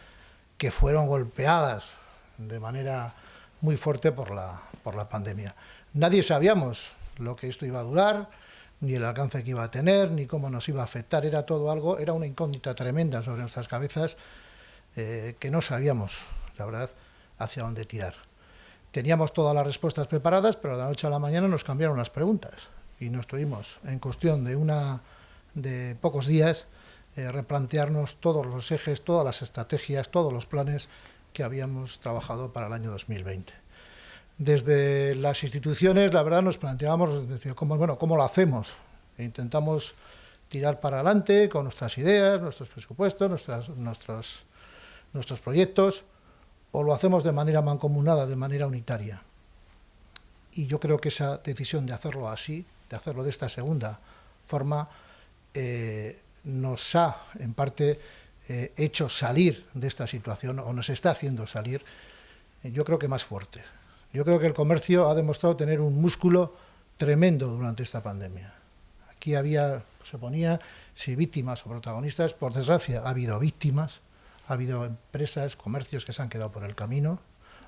que fueron golpeadas de manera muy fuerte por la pandemia. Nadie sabíamos lo que esto iba a durar, ni el alcance que iba a tener, ni cómo nos iba a afectar. Era una incógnita tremenda sobre nuestras cabezas que no sabíamos, la verdad, hacia dónde tirar. Teníamos todas las respuestas preparadas, pero de la noche a la mañana nos cambiaron las preguntas y nos tuvimos, en cuestión de pocos días, replantearnos todos los ejes, todas las estrategias, todos los planes que habíamos trabajado para el año 2020. Desde las instituciones, la verdad, nos planteábamos, ¿cómo lo hacemos? Intentamos tirar para adelante con nuestras ideas, nuestros presupuestos, nuestros proyectos, o lo hacemos de manera mancomunada, de manera unitaria. Y yo creo que esa decisión de hacerlo así, de hacerlo de esta segunda forma, nos ha, en parte, hecho salir de esta situación, o nos está haciendo salir, yo creo que más fuertes. Yo creo que el comercio ha demostrado tener un músculo tremendo durante esta pandemia. Aquí se ponía si víctimas o protagonistas. Por desgracia, ha habido víctimas. Ha habido empresas, comercios que se han quedado por el camino,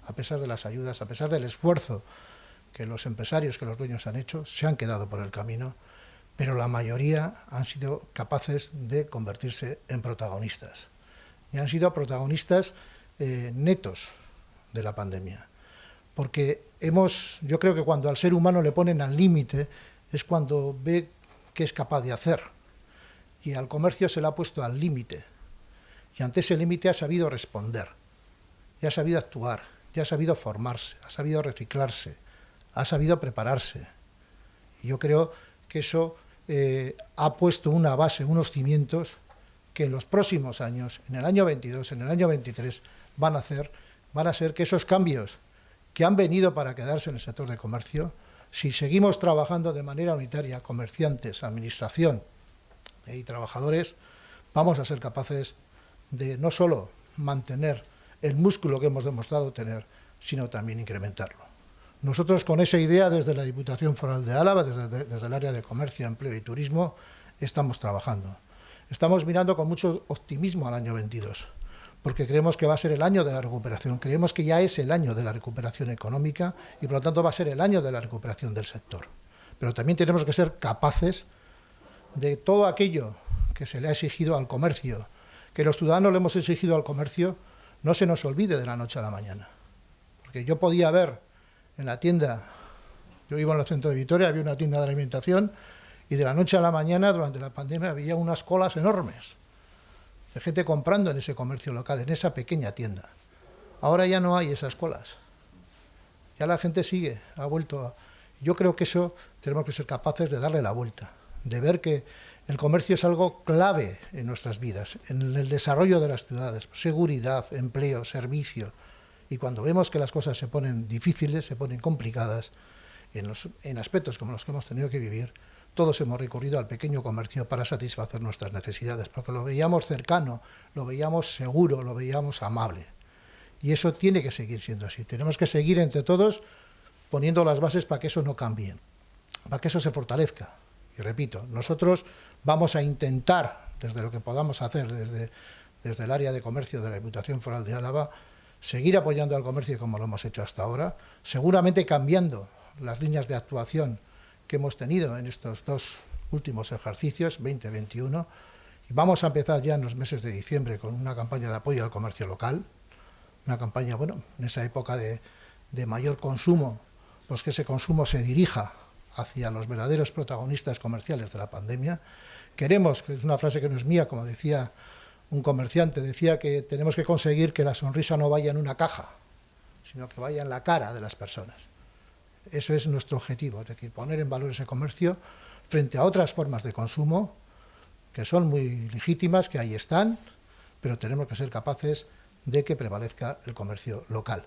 a pesar de las ayudas, a pesar del esfuerzo que los empresarios, que los dueños han hecho, se han quedado por el camino, pero la mayoría han sido capaces de convertirse en protagonistas. Y han sido protagonistas netos de la pandemia. Porque yo creo que cuando al ser humano le ponen al límite, es cuando ve qué es capaz de hacer. Y al comercio se le ha puesto al límite. Y ante ese límite ha sabido responder, ya ha sabido actuar, ya ha sabido formarse, ha sabido reciclarse, ha sabido prepararse. Y yo creo que eso ha puesto una base, unos cimientos que en los próximos años, en el año 22, en el año 23, van a ser que esos cambios que han venido para quedarse en el sector de comercio, si seguimos trabajando de manera unitaria, comerciantes, administración y trabajadores, vamos a ser capaces de no solo mantener el músculo que hemos demostrado tener, sino también incrementarlo. Nosotros con esa idea desde la Diputación Foral de Álava, desde el área de Comercio, Empleo y Turismo, estamos trabajando. Estamos mirando con mucho optimismo al año 22, porque creemos que va a ser el año de la recuperación, creemos que ya es el año de la recuperación económica y por lo tanto va a ser el año de la recuperación del sector. Pero también tenemos que ser capaces de todo aquello que se le ha exigido al comercio, que los ciudadanos le hemos exigido al comercio, no se nos olvide de la noche a la mañana. Porque yo podía ver en la tienda, yo vivo en el centro de Vitoria, había una tienda de alimentación, y de la noche a la mañana, durante la pandemia, había unas colas enormes de gente comprando en ese comercio local, en esa pequeña tienda. Ahora ya no hay esas colas. Ya la gente ha vuelto a... Yo creo que eso tenemos que ser capaces de darle la vuelta, de ver que El comercio es algo clave en nuestras vidas, en el desarrollo de las ciudades, seguridad, empleo, servicio. Y cuando vemos que las cosas se ponen difíciles, se ponen complicadas, en aspectos como los que hemos tenido que vivir, todos hemos recurrido al pequeño comercio para satisfacer nuestras necesidades, porque lo veíamos cercano, lo veíamos seguro, lo veíamos amable. Y eso tiene que seguir siendo así. Tenemos que seguir entre todos poniendo las bases para que eso no cambie, para que eso se fortalezca. Y repito, nosotros vamos a intentar, desde lo que podamos hacer, desde el área de comercio de la Diputación Foral de Álava, seguir apoyando al comercio como lo hemos hecho hasta ahora, seguramente cambiando las líneas de actuación que hemos tenido en estos 2 últimos ejercicios, 2021, y vamos a empezar ya en los meses de diciembre con una campaña de apoyo al comercio local, una campaña, bueno, en esa época de mayor consumo, pues que ese consumo se dirija hacia los verdaderos protagonistas comerciales de la pandemia. Queremos, que es una frase que no es mía, como decía un comerciante, decía que tenemos que conseguir que la sonrisa no vaya en una caja, sino que vaya en la cara de las personas. Eso es nuestro objetivo, es decir, poner en valor ese comercio frente a otras formas de consumo que son muy legítimas, que ahí están, pero tenemos que ser capaces de que prevalezca el comercio local.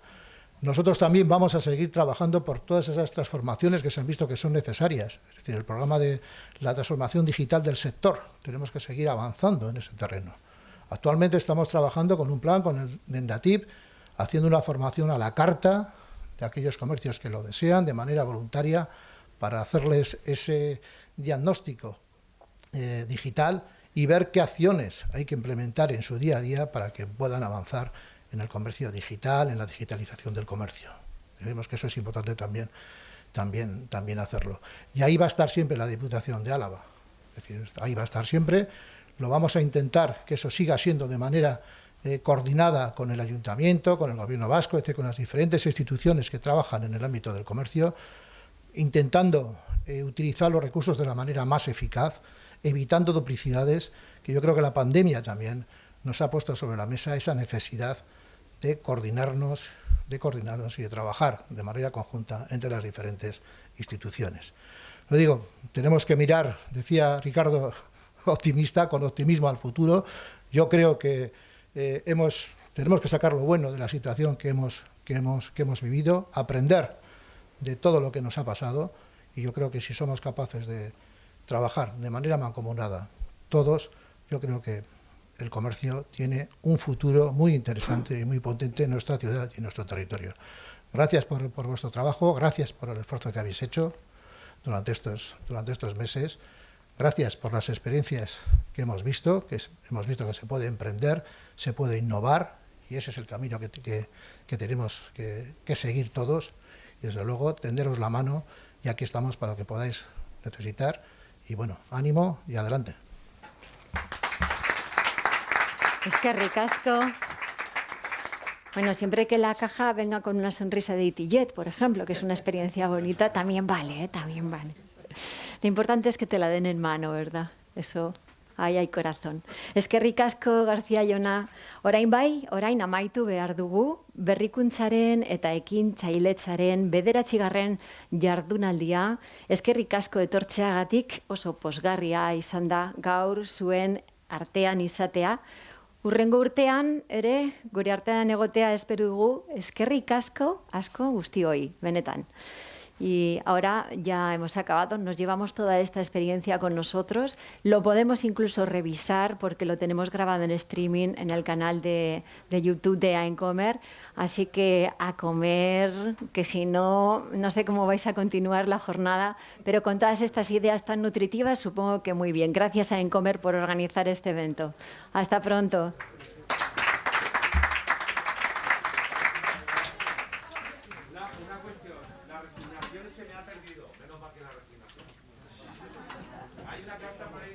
Nosotros también vamos a seguir trabajando por todas esas transformaciones que se han visto que son necesarias, es decir, el programa de la transformación digital del sector, tenemos que seguir avanzando en ese terreno. Actualmente estamos trabajando con un plan, con el DENDATIP, haciendo una formación a la carta de aquellos comercios que lo desean de manera voluntaria para hacerles ese diagnóstico digital y ver qué acciones hay que implementar en su día a día para que puedan avanzar en el comercio digital, en la digitalización del comercio. Creemos que eso es importante también hacerlo. Y ahí va a estar siempre la Diputación de Álava. Es decir, ahí va a estar siempre. Lo vamos a intentar que eso siga siendo de manera coordinada con el Ayuntamiento, con el Gobierno vasco, es decir, con las diferentes instituciones que trabajan en el ámbito del comercio, intentando utilizar los recursos de la manera más eficaz, evitando duplicidades, que yo creo que la pandemia también nos ha puesto sobre la mesa esa necesidad de coordinarnos y de trabajar de manera conjunta entre las diferentes instituciones. Lo digo, tenemos que mirar, decía Ricardo, optimista, con optimismo al futuro. Yo creo que tenemos que sacar lo bueno de la situación que hemos vivido, aprender de todo lo que nos ha pasado, y yo creo que si somos capaces de trabajar de manera mancomunada todos, yo creo que el comercio tiene un futuro muy interesante y muy potente en nuestra ciudad y en nuestro territorio. Gracias por vuestro trabajo, gracias por el esfuerzo que habéis hecho durante estos meses, gracias por las experiencias que hemos visto que se puede emprender, se puede innovar, y ese es el camino que tenemos que seguir todos, y desde luego tenderos la mano, y aquí estamos para lo que podáis necesitar, y bueno, ánimo y adelante. Es que ricasco. Bueno, siempre que la caja venga con una sonrisa de Itillet, por ejemplo, que es una experiencia bonita, también vale, también vale. Lo importante es que te la den en mano, ¿verdad? Eso, ahí hay corazón. Es que ricasco, García Jauna, orain bai, orain amaitu behar dugu, berrikuntzaren eta ekintzailetzaren 9. jardunaldia, eske ricasco etortzeagatik oso posgarria izan da gaur zuen artean izatea. Hurrengo urtean ere gure artean egotea espero dugu, eskerrik asko guztioi, benetan. Y ahora ya hemos acabado, nos llevamos toda esta experiencia con nosotros, lo podemos incluso revisar porque lo tenemos grabado en streaming en el canal de YouTube de Aincomer, así que a comer, que si no, no sé cómo vais a continuar la jornada, pero con todas estas ideas tan nutritivas supongo que muy bien. Gracias a Aincomer por organizar este evento. Hasta pronto. Hay una casta por ahí.